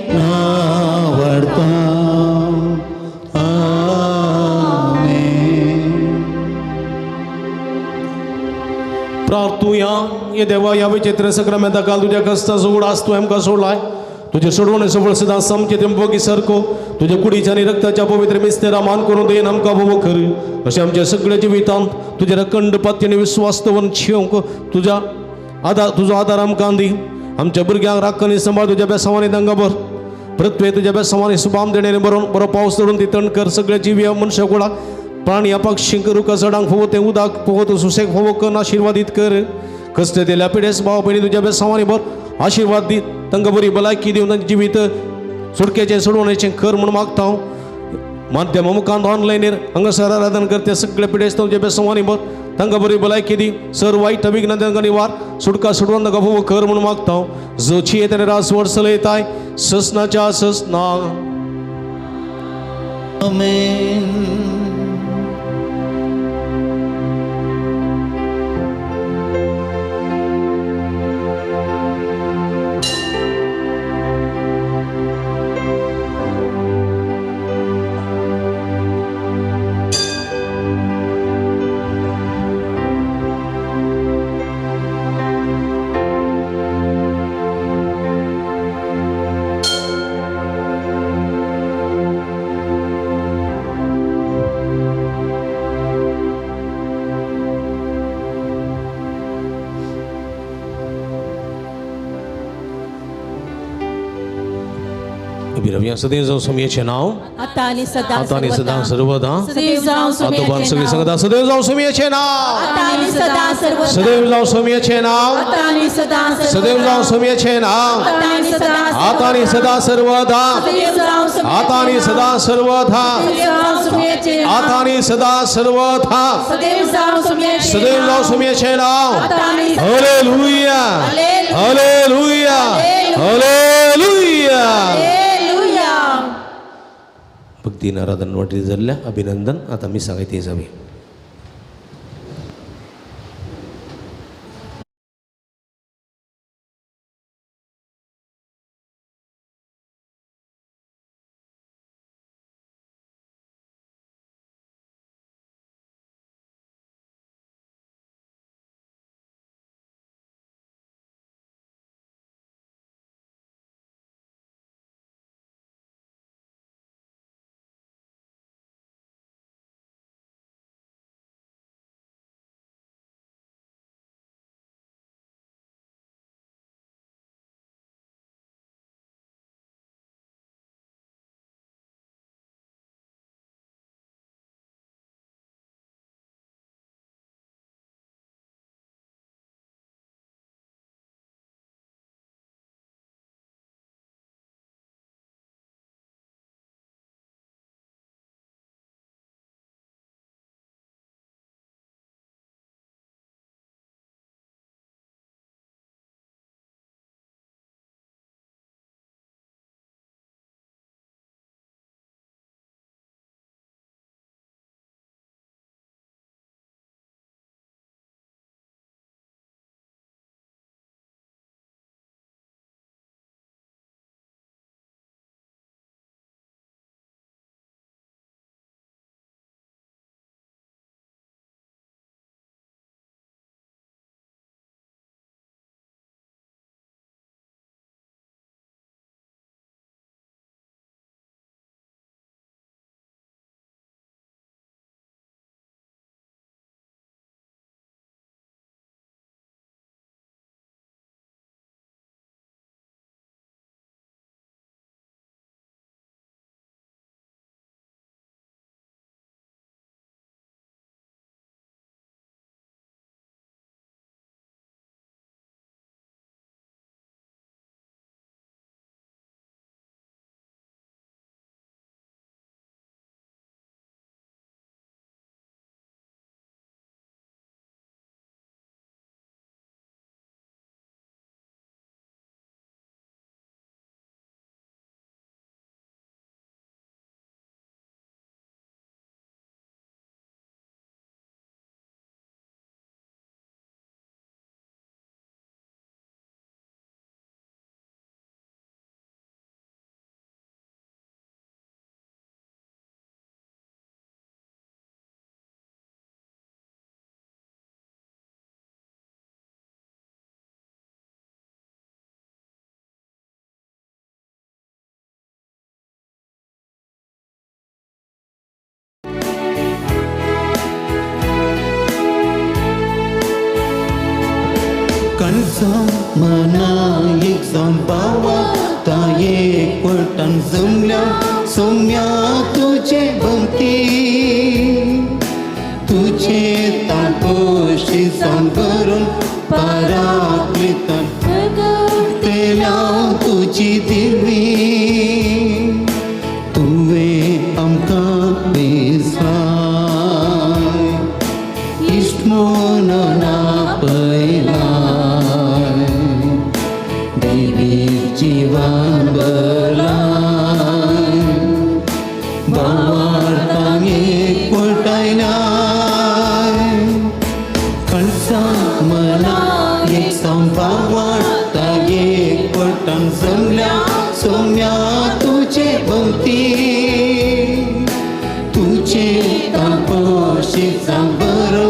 नावडता प्रार्थूया ये देवा या विचित्र सक्रमेंता काल तुझ्या कष्टा सोडास तू एमका सोडलाय तुझे सोडवणे सबळ सदा समचे तेंबोगी सरको तुझ्या कुडीच्या आणि रक्ताच्या पवित्र मिस्तेरा मान करून देन आमका बाबा खर असे आमच्या सगळ्या जिवितांत तुझ्या अखंड पत्याने विश्वास दवरून छिवंक तुझा आधार आमकां दी आमच्या भुरग्यांक राखणी सांबाळ तुझ्या बेसावानी दंगाभर पृथ्वी तुझ्या बेसावानी सुबाम देणे बरोवन बरो पावस धरून ती तण कर सगळ्या जीव मनशा गोळा प्राणी अपक्षिंक रुका चडांक फोवो ते उदाक फोवो तो सुसेक फोवो करून आशीर्वादित कर कष्ट दिल्या पिढेस भाव बहिणी तुझ्या बेसावानी भर आशीर्वाद दी तांकां बरी भलायकी दिवन तांचे जिवीत सुटकेचे सोडवण्याचे कर म्हणून मागता हांव माध्यम मुखांत ऑनलायनीर हांगासर आराधन करते सगळे पिढेस तुझ्या बेसावानी भर तांकां बरी भलायकी दी सर वाईट अभिज्ञान तांकां निवार सुटका सोडवून तांकां फोवो कर म्हणून मागता हांव जोची येताना रास वर्सल येताय ससनाच्या ससना आमेन. अभिरव्या सदैव जाऊं सुमियेचे नाव आता आणि सदा आता आणि सदा सर्वदा सदैव जाऊं आतोबान सुमियेचे सगळी नाव. संगता सदैव जाऊं सुमियेचे नाव आता आणि सदा सर्वदा. सदैव जाऊं सुमियेचे नाव आता आणि सदा सर्वदा. सदैव जाऊं सुमियेचे नाव आता आणि सदा आता आणि सदा सर्वदा सदैव जाऊं सुमियेचे आता आणि सदा सर्वदा सदैव जाऊं सुमियेचे नाव. आता आणि सदा सर्वदा सदैव जाऊं सुमियेचे सदैव नाव. जाऊं सुमियेचे नाव आता आणि सदा. हालेलुया हालेलुया. हालेलुया हालेलुया हालेलुया. भक्तीन आराधन वाटी जाल्ल्या अभिनंदन आता मी सांगायचे जावे कळसा मना एक जाऊन पावा ता एकवटान जमल्या सौम्या तुझे भक्ती तुझे तापोशी जाऊन करून पराक्लितान तेल्या तुझी दिवी तुवे आमकां बेसाय इश्ट म्हणून आपयलाय दैवीक जिवन बलाय भावार्थांक एकवटायलाय कळसा मना एक जावन भावार्थांक एकवटान जमल्या सौम्या तुझे भोवती तुझे तापोशी सांबरो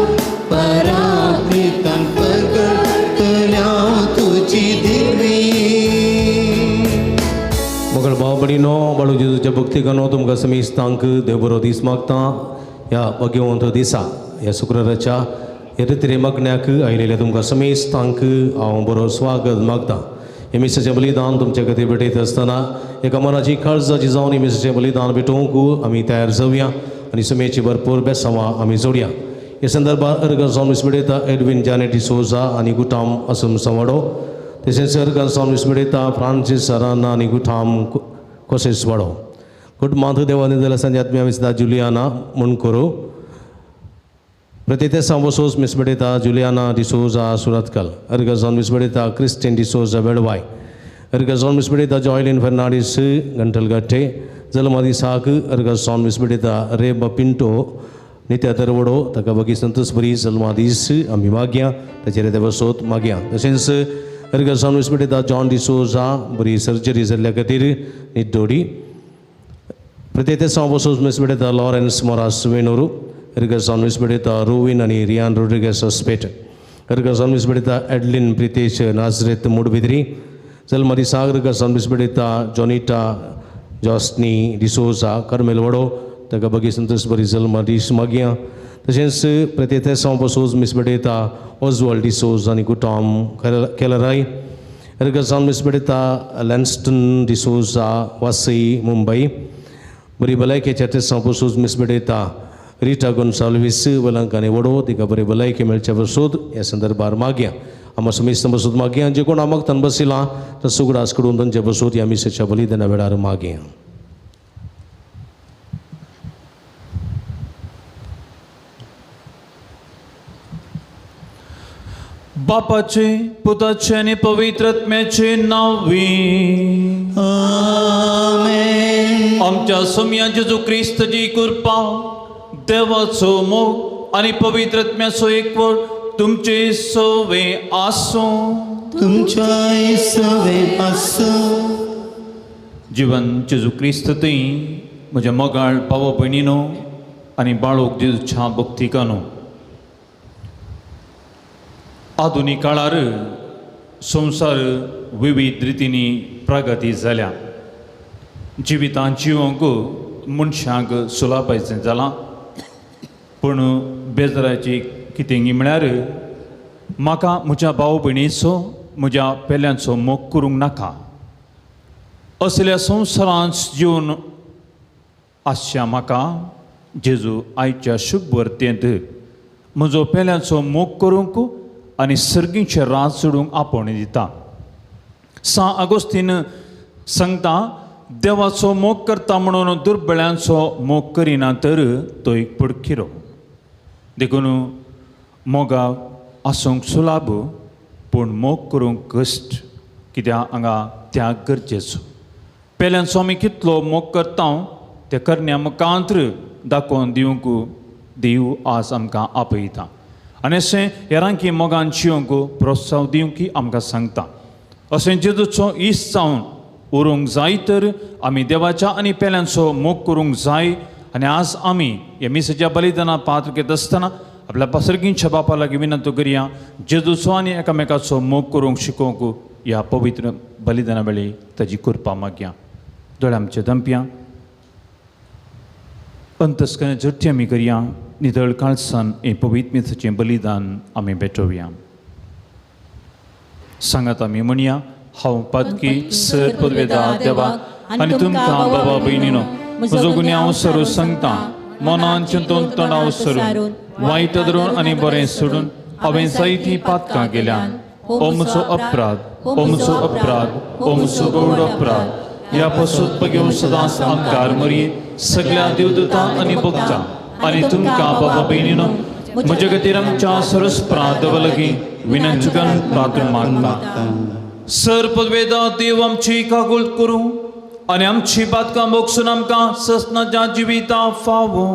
पराक्लितान परगटल्या तुझी दिवी मगळ भाव भयणीनो बाळू जेजूच्या भक्तीकानो तुमकां समेस्तांक देव बरो दीस मागता ह्या भगवंत दिसा ह्या शुक्राराच्या ह्या रितीरे मागण्याक आयिल्ल्या तुमकां समेस्तांक हांव बरो स्वागत मागता हे मिसाचें बलिदान तुमचे खातीर भेटयत आसतना एका मनाची काळजाची जावन हे मिसाचें बलिदान भेटोवंक आमी तयार जावया आनी समेची भरपूर बेसांवां आमी जोडया हे संदर्भात अर्गां जावन विस्मिडयता एडविन जानेट डिसोजा आनी गुटाम असम संवाडो तशेंच अर्गां जावन विस्मिडयता फ्रांसीस सराना आनी गुटाम कोसेस वाडो गुड माथ देवानी जाल्यार संजात्म्या विसदा जुलियाना मुणकोरो प्रत्येक वसोस मिसबेडयता जुलियाना डिसोजा सुरतकल अर्गां जावन मिसबेडयता क्रिस्टियन डिसोजा बेळवाय अर्गां जावन मिसबेडयता जॉयलिन फर्नांडीस गंटलगट्टे जल्मा दिसाक अर्गां जावन मिसबेडयता रेबा पिंटो नित्या दरवडो ताका बगी संतोष बरी जल्मा दीस आमी मागया ताचेर देवसोत मागया तशेंच अर्गां जावन मिसबेडयता जॉन डिसोजा बरी सर्जरी जाल्ल्या खातीर निड्डोडी प्रत्येक वसोस मिसबेडयता लॉरेन्स मोरास वेणोरू अर्गां जावन मिसबेडयता रोविन आनी रियान रोड्रिगेस हॉस्पेट अर्गां जावन मिसबेडयता एडलिन प्रितेश नाजरेत मुडबिद्री जल्मा दिसाक अर्गां जावन मिसबेडयता जॉनिटा जॉस्नी डिसोजा करमेल वडो ताका बगी संतोष बरी जल्मा दीस मागया तशेंच प्रत्येक वसोस मिसबेडयता ऑजवॉल्ड डिसोज आनी गुटाम केलराय अर्गां जावन मिसबेडयता लॅन्स्टन डिसोजा वासई मुंबई बरी भलायकेच्या टेसां पसून मिसबेडयता रिटा गोन्साल्वीस वलांकानी वडो तिका बरी भलायकी मेळच्या बसूद ह्या संदर्भार मागया आमी समेस्त बसूद मागया जे कोण आमकां बसिला तर सुगडास कडून तांचे बसूद ह्या मिसेच्या बलिदाना वेळार मागया बापाचे पुताचे आणि पवित्रात्म्याचे नावी आमेन आमच्या सोम्या जेजू क्रिस्ताची कृपा देवाचो मोग आणि पवित्रात्म्याचो एकवट तुमचे सवे आसो तुमच्या सवे आसो जीवन जेजू क्रिस्त थंय म्हज्या मोगाळ भाव भयणीनो आनी बाळोक जेजूच्या भक्तिकानो आधुनीक काळार संवसार विविध रितींनी प्रगती जाल्या जिवितां जिवंक मनशांक सुलभायचें जालां पूण बेजाराची कितेंगी म्हळ्यार म्हाका म्हज्या भाव भयणीचो म्हज्या पेल्यांचो मोग करूंक नाका असल्या संवसारांत जिवन आसच्या म्हाका जेजू आयच्या शुभ वर्तेंत म्हजो पेल्यांचो मोग करूंक आनी सर्गीचें रात सोडूंक आपण दिता सा आगोस्तीन सांगता देवाचो मोग करता म्हणून दुर्बळ्यांचो मोग करिना तर तो एक पडकिरो देखून मोगा आसूंक सुलाभ पूण मोग करूंक कश्ट कित्याक हांगा त्याग गरजेचो पेल्यांचो आमी कितलो मोग करता ते करण्या मुखांत्र दाखोवन दिवंक देव आज आमकां आपयता आनी अशें हेरांकी मोगान जिवंक प्रोत्साह दिवंक आमकां सांगता अशें जेजूचो इश्ट जावन उरूंक जाय तर आमी देवाच्या आनी पेल्यांचो मोग करूंक जाय आनी आज आमी ह्या मिसेच्या बलिदाना पात्र घेत आसतना आपल्या सर्गींच्या बापा लागीं विनंती करया जेजूचो आनी एकामेकाचो मोग करूंक शिकोवंक ह्या पवित्र बलिदाना वेळी ताजी कृपा मागया दोळे आमच्या दंप्या अंतस्कने झट्टी आमी करया नितळ काळसान हे पवित्र मिसेचें बलिदान आमी भेटोवया सांगात आमी म्हणया हांव पातकी सर पदवेदा देवाक आनी तुमकां बाबा भयणीनो म्हजो गुन्यांव सरू सांगता मनान चिंतून तणाव सरून वायट धरून आनी बरें सोडून हांवें जायतीं पातकां केल्यान हो म्हजो अपराध हो म्हजो अपराध हो म्हजो गौड अपराध ह्या पासून पगेव सदांच आमकां मरी सगळ्या देवदूतां आनी भक्तां आनी तुमकां बाबा भयणीनो म्हजे खातीर आमच्या सरस प्रार्थना विनंती करून प्रार्थना मागता सर पदवेदा देव आमची कागोळ करूं आनी आमची बातकां मोगसून आमकां ससनाच्या जिविता फावो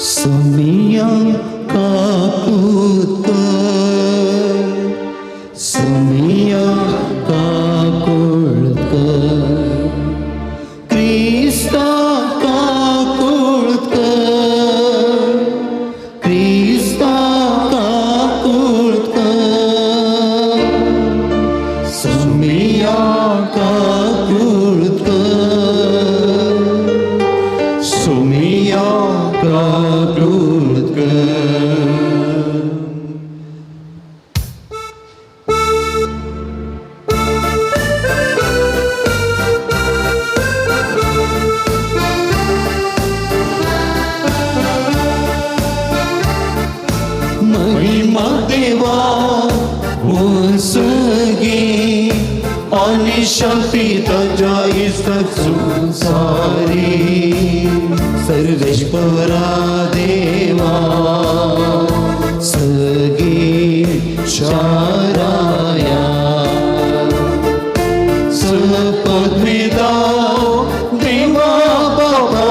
सुमिया काकूत सुमिया काकुळत क्रिस्ता काकुळत क्रिस्ता काकुळत सुमिया काकुळत सुमिया काकुळत महिमा देवा उसगे आणि शक्ती तुझ्या इस्तक संसारी सर्वेश्वरा देवा सगे चाराया सपद्वेदा देवा बाबा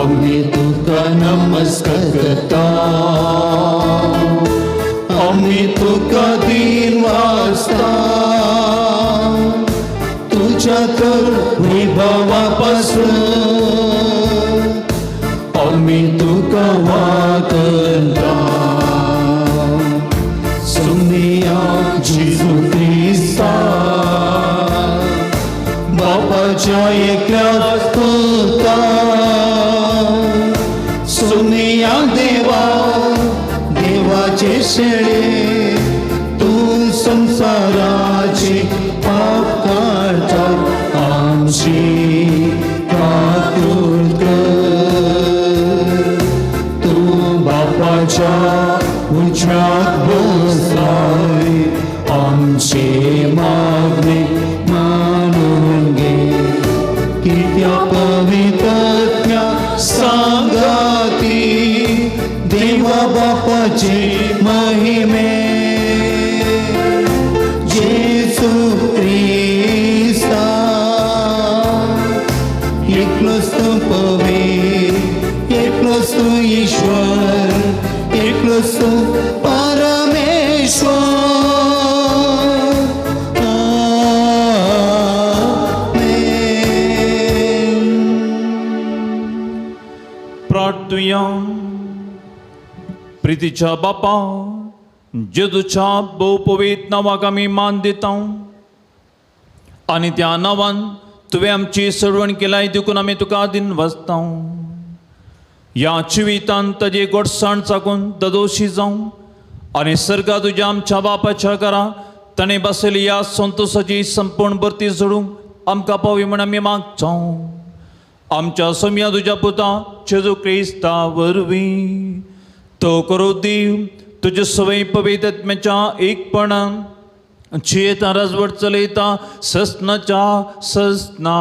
आम्ही तुका नमस्कार करता आम्ही तुका दिन वाजता तुझ्या तर विभावापासून आम्ही तुका वाकता सुमिया जेजू ख्रिस्ता बापाच्या एकल्याच पुता सुमिया देवा देवाचे शेळे तू संसाराचे पाप काढता आमची काकूळ कर तू बापाच्या उजव्यात बसलाय आमचे मागणे मानून घे कित्या पवित्रत्या सांगाती देवा बापाचे महिमे जेसू ख्रिस्ता एकलोच तू पवित्र एकलोच तू ईश्वर एकलोच तू परमेश्वर प्रार्थुया प्रितीच्या बापा जेजूच्या बहुपवित्र नावाक आमी मान दिता आनी त्या नांवान तुवें आमची सडवण केलाय देखून आमी तुका दिन वाजता ह्या जिवितांत ताजे गोडसाण चाकून ददोशी जावं आनी सर्गा तुज्या आमच्या बापाच्या घरा ताणें बसयली ह्या संतोशाची संपूर्ण भरती जोडूंक आमकां पावी म्हण आमी मागता आमच्या सोम्या तुज्या पुता जेजू क्रिस्ता वरवीं तो करो देव तुजे सवय पवित्रात्म्याच्या एकपणान जियेता राजवट चलयता ससनाच्या ससना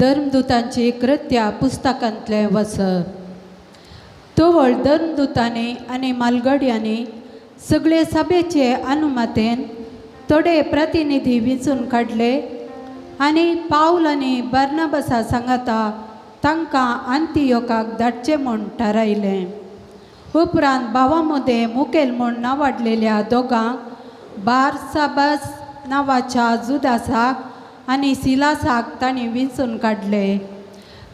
धर्मदूतांची कृत्या पुस्तकांतले वचप तोवळ धर्मदूतांनी आनी मालगड्यांनी सगळे सभेचे अनुमतेन थोडे प्रतिनिधी वेंचून काडले आनी पाऊल आनी बर्नबासा सांगाता तांकां अंतियोकाक धाडचे म्हूण थारायलें उपरांत भावां मदें मुखेल म्हूण नांवाडलेल्या दोगांक बारसाबास नांवाच्या जुदासाक आनी सिलासाक तांणी वेंचून काडले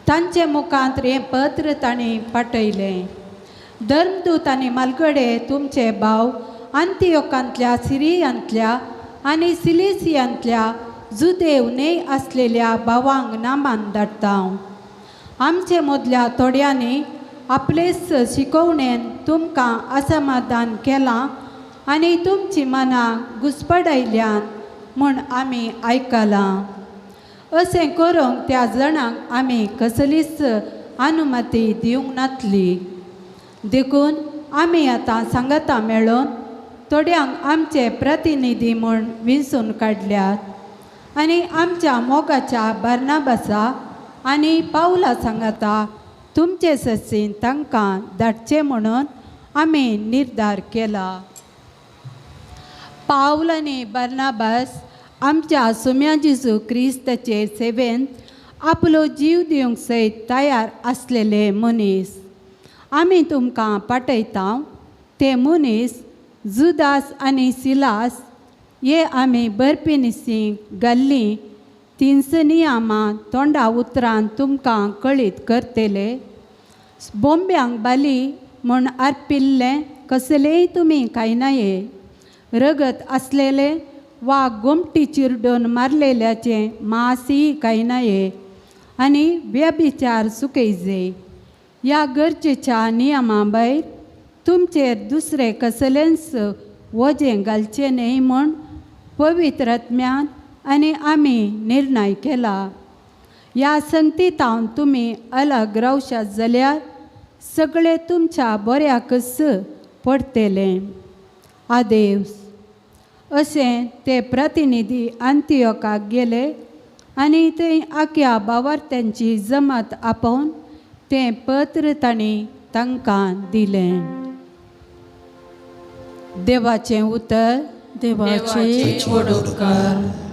तांचे मुखांत हें पत्र तांणी पाठयलें धर्मदूत आनी मालगडे तुमचे भाव अंतियोकांतल्या सिरियांतल्या आनी सिलिसियांतल्या जुदेव न्हय आसलेल्या भावांक नामान धाडटा आमचे मदल्या थोड्यांनी आपलेच शिकवणेन तुमकां असमाधान केलां आनी तुमची मनां घुसपडायल्यान म्हूण आमी आयकलां अशें करूंक त्या जाणांक आमी कसलीच अनुमती दिवंक नातली देखून आमी आतां सांगता मेळून थोड्यांक आमचे प्रतिनिधी म्हूण विंचून काडल्यात आनी आमच्या मोगाच्या बार्नाबासा आनी पावला सांगता तुमचे ससीन तांकां धाडचे म्हणून आमी निर्धार केला पावल आनी बार्नाबास आमच्या सुम्या जेजू क्रिस्ताचे सेवेंत आपलो जीव दिवंक सयत तयार आसलेले मनीस आमी तुमकां पाठयता ते मनीस जुदास आनी सिलास हे आमी बरपिनिसी घाल्ली तिनसनियामां तोंडा उतरान तुमकां कळीत करतले बोंब्यांक बाली म्हूण आर्पिल्ले कसलेय तुमी खायनाये रगत आसलेले वा गोमटी चिरडून मारलेल्याचे मांसय खायनाये आनी व्यभिचार सुकयजे ह्या गरजेच्या नियमा भायर तुमचेर दुसरे कसलेंच वजें घालचें न्हय म्हूण पवित्र आत्म्यान आनी आमी निर्णय केला ह्या संगतींतावन तुमी अलग रावशात जाल्यार सगळे तुमच्या बऱ्याकच पडटले आदेवस अशें ते प्रतिनिधी अंतियोकाक गेले आनी थंय आख्या भावार्थ्यांची जमत आपोवन तें पत्र तांणी तांकां दिलें देवाचें उतर देवाचे उपकार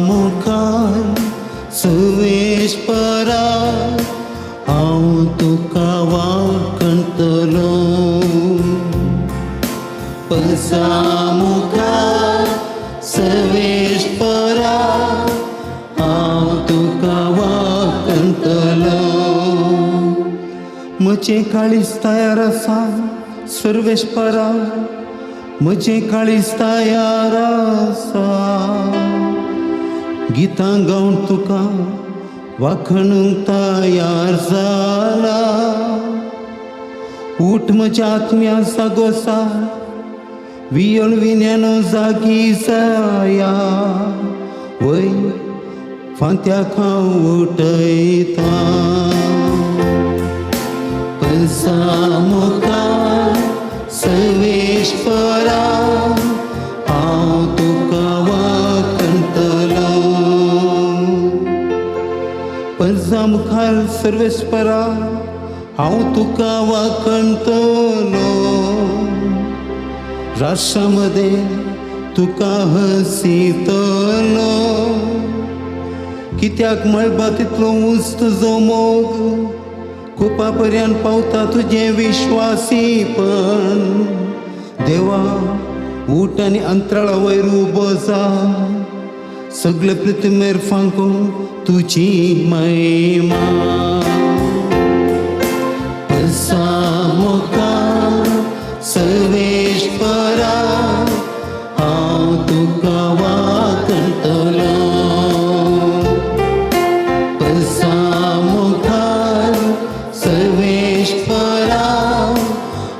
मुखार सुवेश परा हांव तुका वाकणटलो पलसा मुखार सुवेश परा हांव तुका वाकणटलो म्हजें काळीज तयार आसा सर्वेश्वरा म्हजें काळीज तयार आसा गितां गावन तुका वाखणूंक तयार जाला उठ म्हज्या आत्म्या सागोसा वियोल विन्यानो जागी जाया वय फांत्याक हांव उठयता पलसा मुखार सर्वेश्वरा हांव तुका वाकणटलो पलसा मुखार सर्वेश्वरा हांव तुका वाकणटलो राष्ट्रामध्ये तुका हसीतलो कित्याक मळबा तितलो उंच तुजो मोग कुपा पर्यंत पावता तुजें विश्वासीपण देवा ऊट आनी अंतराळा वयर उबो जा सगळे पृथ्वीमेर फांकून तुजी महिमा पलसा मुखार सर्वेश्वरा हांव तुका वाकणटलो पलसा मुखार सर्वेश्वरा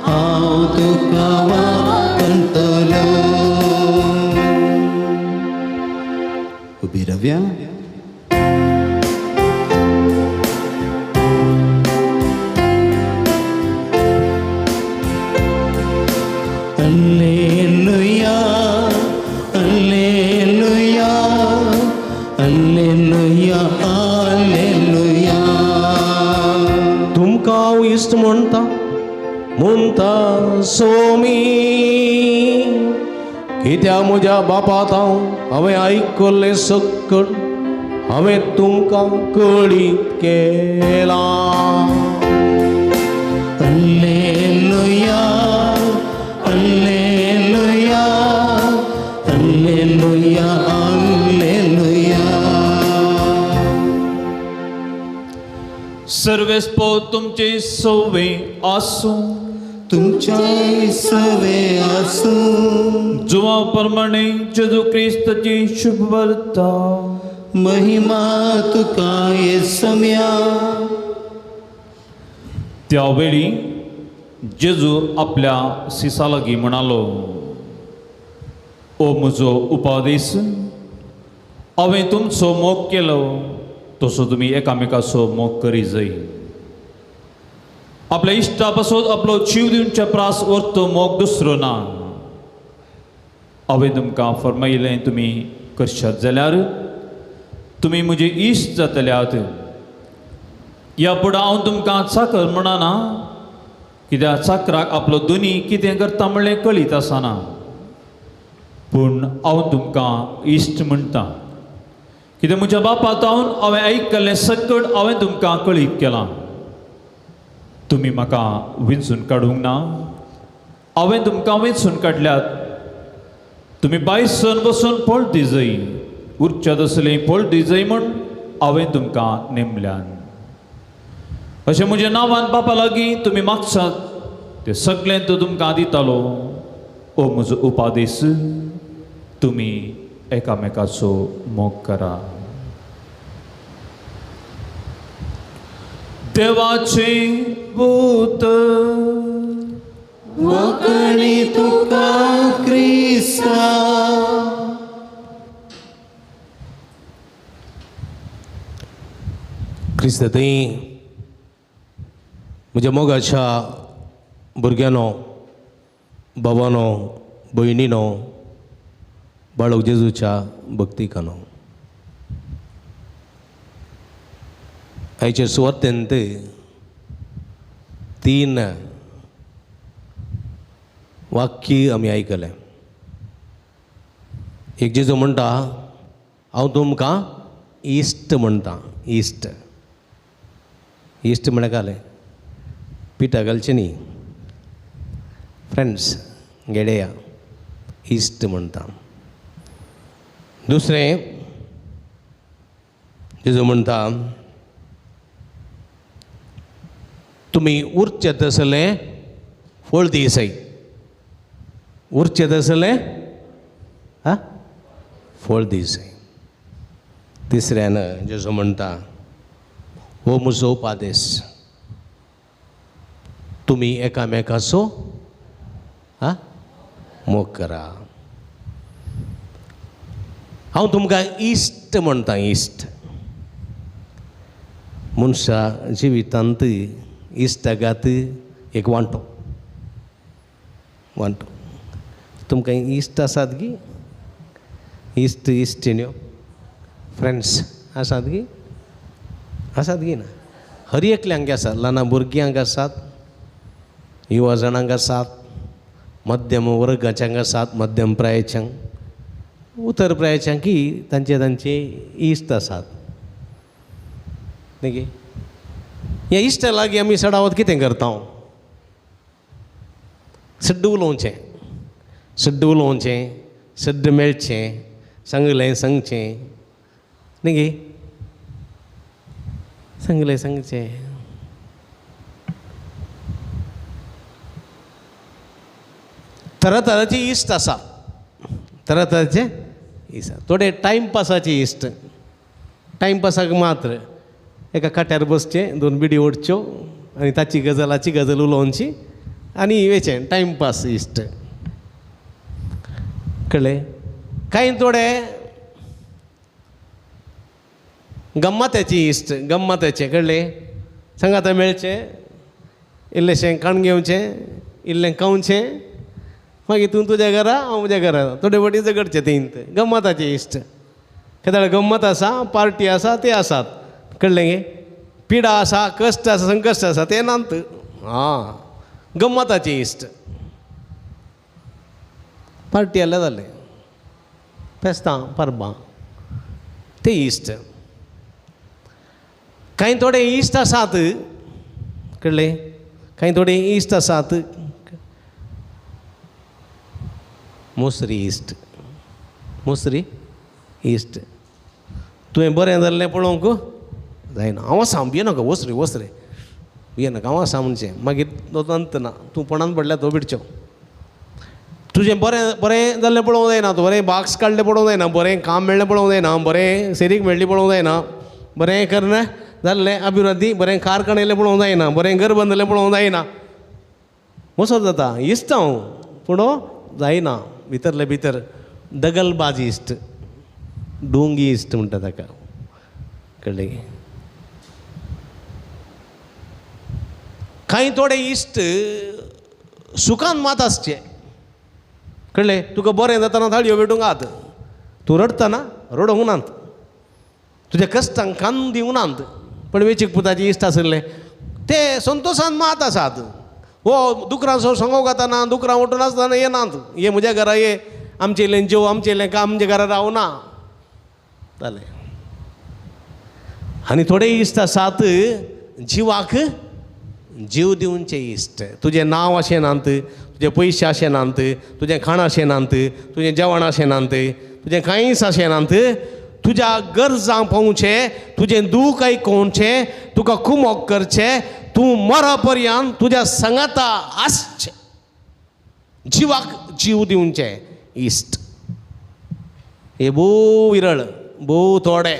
हांव तुका वाकणटलो उबी रावया Alleluia, Alleluia, Alleluia, Alleluia. तुमका हांव इश्ट म्हणटा सोमी कित्या म्हज्या बापात हांवें आयकल्लें सकट हांवें तुमकां कळीत केलां Alleluia, सर्वेस्पो तुमचे सवे आसूं तुमच्या सवे आसूं जुवा प्रमाणे जेजू क्रिस्ताची शुभ वार्ता महिमा तुका येसम्या. त्यावेळी जेजू आपल्या सिसा लागीं म्हणालो, ओ म्हजो उपादेश, हांवें तुमचो मोग केलो तसो तुमी एकामेकाचो मोग करी जाय. आपल्या इश्टा पासून आपलो जीव दिवचे प्रास व्हरतो मोग दुसरो ना. हांवें तुमकां फरमायलें तुमी करशात जाल्यार तुमी म्हजे इश्ट जातल्यात. ह्या फुडें हांव तुमकां चाकर म्हणना, कित्याक चाकराक आपलो दोनी कितें करता म्हणलें कळीत आसना. पूण हांव तुमकां इश्ट म्हणटा, कित्याक म्हज्या बापातावन हांवें आयकल्लें सकट हांवें तुमकां कळीत केलां. तुमी म्हाका विंचून काडूंक ना, हांवें तुमकां वेंचून काडल्यात. तुमी बायसन बसून पळटी जाय, उरचें तसलें पळटी जाय म्हूण हांवें तुमकां नेमल्यान. अशें म्हज्या नांवान बापा लागीं तुमी मागसात तें सगळें तो तुमकां दितालो. ओ म्हजो उपादेश, तुमी एकामेकाचो मोग करा. देवाचे भूत वखणी तुका क्रिस्ता. क्रिस्त थंय म्हज्या मोगाच्या भुरग्यानो, भावानो, भयणीनो, बाळक जेजूच्या भक्तिकानो, आयचे सुवातेंत 3 वाक्य आमी आयकलें. एक जेजू म्हणटा, हांव तुमकां इश्ट म्हणटा. इश्ट इश्ट म्हळ्यार कालें पिठा घालचें न्ही, फ्रेंड्स गेडेया इश्ट म्हणटा. दुसरें जेजू म्हणटा, तुमी उरचे तसलें फळ दिसाय. उरचे तसलें फळ दिसाय. तिसऱ्यान जेजू म्हणटा, हो म्हजो उपादेश, तुमी एकामेकाचो मोग करा. हांव तुमकां इश्ट म्हणटा. इश्ट मनशा जिवितांत इश्टागात एक वांटो. तुमकां इश्ट आसात गी? इश्ट इश्टिण्यो फ्रेंड्स आसात गी? आसात गी ना? हर एकल्यांक आसात. ल्हान भुरग्यांक आसात, युवा जाणांक आसात, मध्यम वर्गाच्यांक आसात, मध्यम प्रायाच्यांक, उतर प्रायाच्यांकी तांचे इश्ट आसात. न्ही गे? ह्या इश्टा लागीं आमी सडावत कितें करता? सड्ड उलोवचें, सड्ड मेळचें, सांगलें सांगचें. न्ही गे? सांगलें सांगचें. तरातरांची इश्ट आसा. तरातरांचे इश्ट. थोडे टायमपासाचे इश्ट. टायमपासाक मात्र एका खाट्यार बसचें, 2 बिडी ओडच्यो आनी ताची गजालाची गजाल उलोवची आनी वेचें. टायमपास इश्ट. कळ्ळें? कांय थोडे गम्मताची इश्ट. गम्मताचे. कळ्ळें? सांगाता मेळचें, इल्लेशें काण घेवचें, इल्लें खावचें, मागीर तूं तुज्या घरा हांव म्हज्या घरा. थोडे फावटी झगडचें तेंत. गम्मताचे इश्ट. केदाळ गम्मत आसा, पार्टी आसा, ते आसात. कळ्ळें गे? पिडा आसा, कश्ट आसा, संकश्ट आसा, ते नात. गम्मताचे इश्ट. पार्टी जाल्यार जालें, फेस्तां परबां, ते इश्ट. कांय थोडे इश्ट आसात. कळ्ळें? कांय थोडे इश्ट आसात मोसरी इश्ट. मोसरी इश्ट. तुवें बरें जाल्लें पळोवंक जायना हांव सांग भिये नाका वच रे भिये नाका हांव सांग म्हणचें मागीर तो अंत ना तूं पणान पडल्यार तो बिडचो तुजें बरें बरें जाल्लें पळोवंक जायना तूं बरें मार्क्स काडलें पळोवंक जायना बरें काम मेळ्ळें पळोवंक जायना बरें सेरीक मेळ्ळी पळोवंक जायना बरें करना जाल्लें अभिवृद्धी बरें कार कणयलें पळोवंक जायना बरें घर बांदलें पळोवंक जायना मसो जाता इश्ट हांव पूण जायना भितरले भितर दगलबाजी इश्ट डोंगी इश्ट म्हणटा ताका कळ्ळें कांय थोडे इश्ट सुखान मात आसचे कळ्ळें तुका बरें जाताना थाळयो भेटूंक आत तूं रडतना रडोंक नात तुज्या कश्टांक कान दिवंक नात पण वेचीक पुताचे इश्ट आसले ते संतोशान मात आसात हो दुकरां सांगोवंक जाताना दुकरां उठून आसतना येनात ये म्हज्या घरा ये आमचे इल्लें जेव आमचे इल्लें काम आमच्या घरा रावना जालें आनी थोडे इश्ट आसात जिवाक जीव दिवचे इश्ट तुजें नांव अशें नात तुजे पयशे अशें नात तुजें खाण अशें नात तुजें जेवण अशें नात तुजें कांयच अशें नात तुज्या गरजांक पावचें तुजें दूख आयकोवचें तुका कुमोग करचें तूं मरा पर्यंत तुज्या सांगाता आसचें जिवाक जीव दिवचे इश्ट हे भोव विरळ भोव थोडे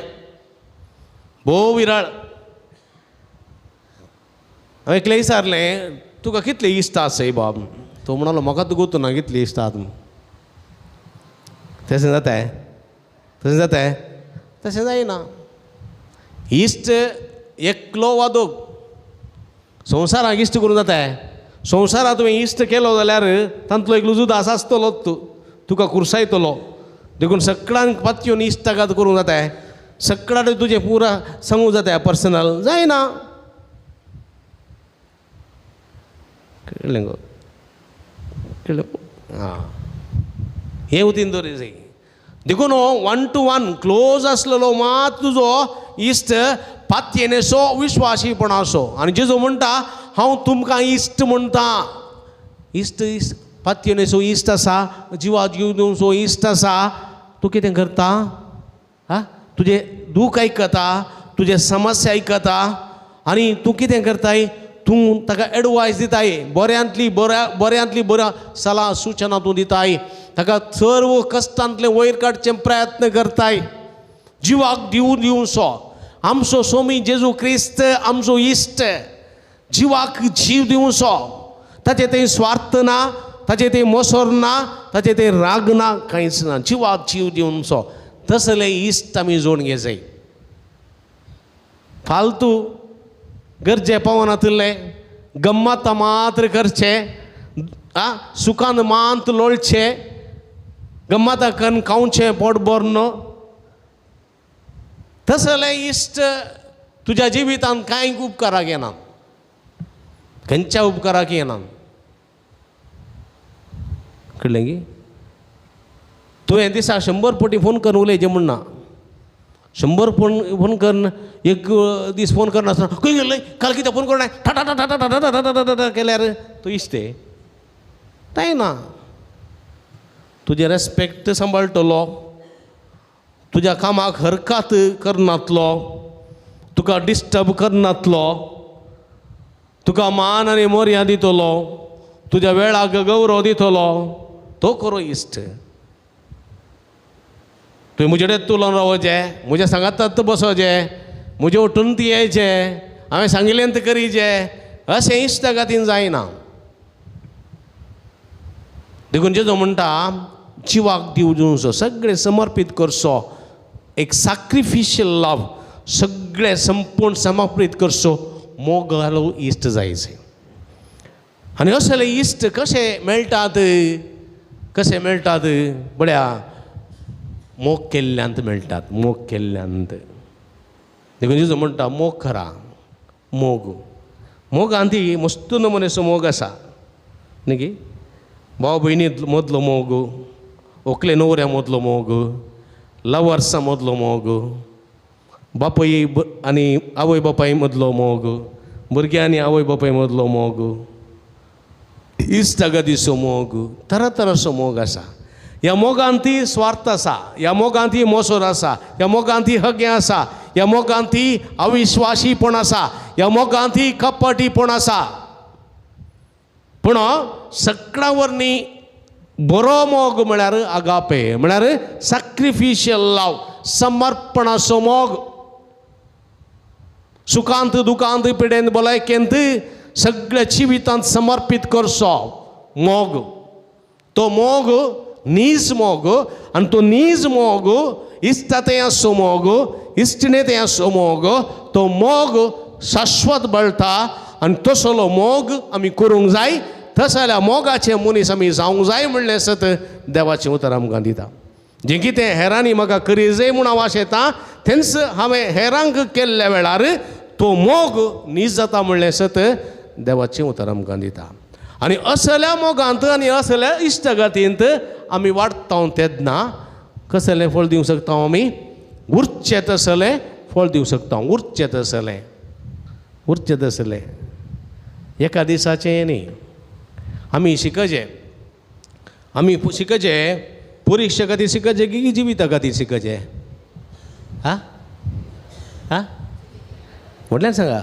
भोव विरळ हांवें एकलें विचारलें तुका कितले इश्ट आसाय बाब तो म्हणलो म्हाका तूं गोतू ना कितले इश्ट आहात तशें जाताय तशें जाताय तशें जायना इश्ट एकलो वा दोग संवसाराक इश्ट करूं जाताय संवसाराक तुवें इश्ट केलो जाल्यार तांतलो एक उदास आसतलोच तूं तुका कुर्सायतलो देखून सगळ्यांक पातयेवन इश्टाघात करूंक जाताय सगळ्याक तुजें पुरा सांगूंक जाताय पर्सनल जायना कळ्ळें गो कळ्ळें हां हे वतीन दवरी जाय देखून 1 to 1 क्लोज आसलेलो मात तुजो इश्ट पातयेनेसो विश्वासीपणाचो आनी जेजो म्हणटा हांव तुमकां इश्ट म्हणटा इश्ट पातयेनेसो इश्ट आसा जिवा जीव दिवचो इश्ट आसा तूं कितें करता हा तुजें दूख आयकता तुजे समस्या आयकता आनी तूं कितें करताय तूं ताका एडवायस दिताय बऱ्यांतली बऱ्या सलाह सुचना तूं दिताय ताका सर्व कश्टांतले वयर काडचे प्रयत्न करताय जिवाक दिवचो आमचो स्वामी जेजू क्रिस्त आमचो इश्ट जिवाक जीव दिवचो ताचे थंय स्वार्थ ना ताचे थंय मोसोर ना ताचे थंय राग ना कांयच ना जिवाक जीव दिवचो तसले इश्ट आमी जोडून घे जाय फालतू गरजे पावनातले गम्मत मात्र करचे सुखान मांत लोळचे गम्मत करून खावचें पोट भरून तसले इश्ट तुज्या जिवितांत कांय उपकाराक येनात खंयच्या उपकाराक येनात कळ्ळें गी तुवें दिसा 100 फावटी फोन करून उलयचें म्हणना 100 फोन करून एक दीस फोन करनासतना खंय गेल्ले काल कितें फोन करूं ठा केल्यार तो इश्ट जायना तुजे रेस्पेक्ट सांबाळटलो तुज्या कामाक हरकत करनातलो तुका डिस्टर्ब करनातलो तुका मान आनी मर्यादा दितलो तुज्या वेळाक गौरव दितलो तो खरो इश्ट तुवें म्हजे कडेन तुलोन रावचें म्हज्या सांगाताच बसोचें म्हजे उठून तियेचें हांवें सांगिल्लें तें करीचें अशें इश्ट खातीर जायना देखून जेजो म्हणटा जिवाक दिव दिवचो सगळें समर्पीत करचो एक सॅक्रिफिशियल लव सगळें संपूर्ण समर्पीत करचो मोग घालो इश्ट जायचे आनी असले इश्ट कशे मेळटात बड्या मोग केल्ल्यांत मेळटात मोग केल्ल्यांत देखून जेजो म्हणटा मोग खरा मोगांती मस्त नमुनेचो मोग आसा न्ही गे भाव भयणी मदलो मोग व्हंकले न्हवऱ्या मदलो मोग लवर्सां मदलो मोग बापाय आनी आवय बापाय मदलो मोग भुरग्यां आनी आवय बापाय मदलो मोग इश्टागतीचो मोग तरातरांचो मोग आसा ह्या मोगांती स्वार्थ आसा ह्या मोगांती मोसोर आसा ह्या मोगांती हगें आसा ह्या मोगांती अविश्वासीपण आसा, ह्या मोगांती कपटीपण आसा. पूण सगळ्या वरणी बरो मोग म्हळ्यार आगापे, म्हळ्यार सॅक्रिफिशियल लव, समर्पणाचो मोग. सुखांत दुखांत पिडेंत भलायकेंत सगळ्या जिवितांत समर्पित करचो मोग. तो मोग नीज मोग, आनी तो नीज मोग इश्टतेचो मोग, इश्टनेतेचो मोग. तो मोग शाश्वत बळटा आनी तसलो मोग आमी करूंक जाय. तस जाल्यार मोगाचे मनीस आमी जावंक जाय म्हणलें सत देवाचें उतर आमकां दिता. जें कितें हेरांनी म्हाका करीजय म्हूण आवाज येता तेंच हांवें हेरांक केल्ल्या वेळार तो मोग नीज जाता म्हणलें सत देवाचें उतर आमकां दिता. आनी असल्या मोगांत आनी असल्या इश्टगतींत आमी वाडटा तेन्ना कसलें फळ दिवंक शकता आमी? उरचें तसलें फळ दिवंक शकता. उरचें तसलें, उरचें तसलें. एका दिसाचें न्ही. आमी शिकचें, आमी शिकचें परिक्षा खातीर शिकचें की जिविता खातीर शिकचें? हां हां म्हटल्यार सांगा.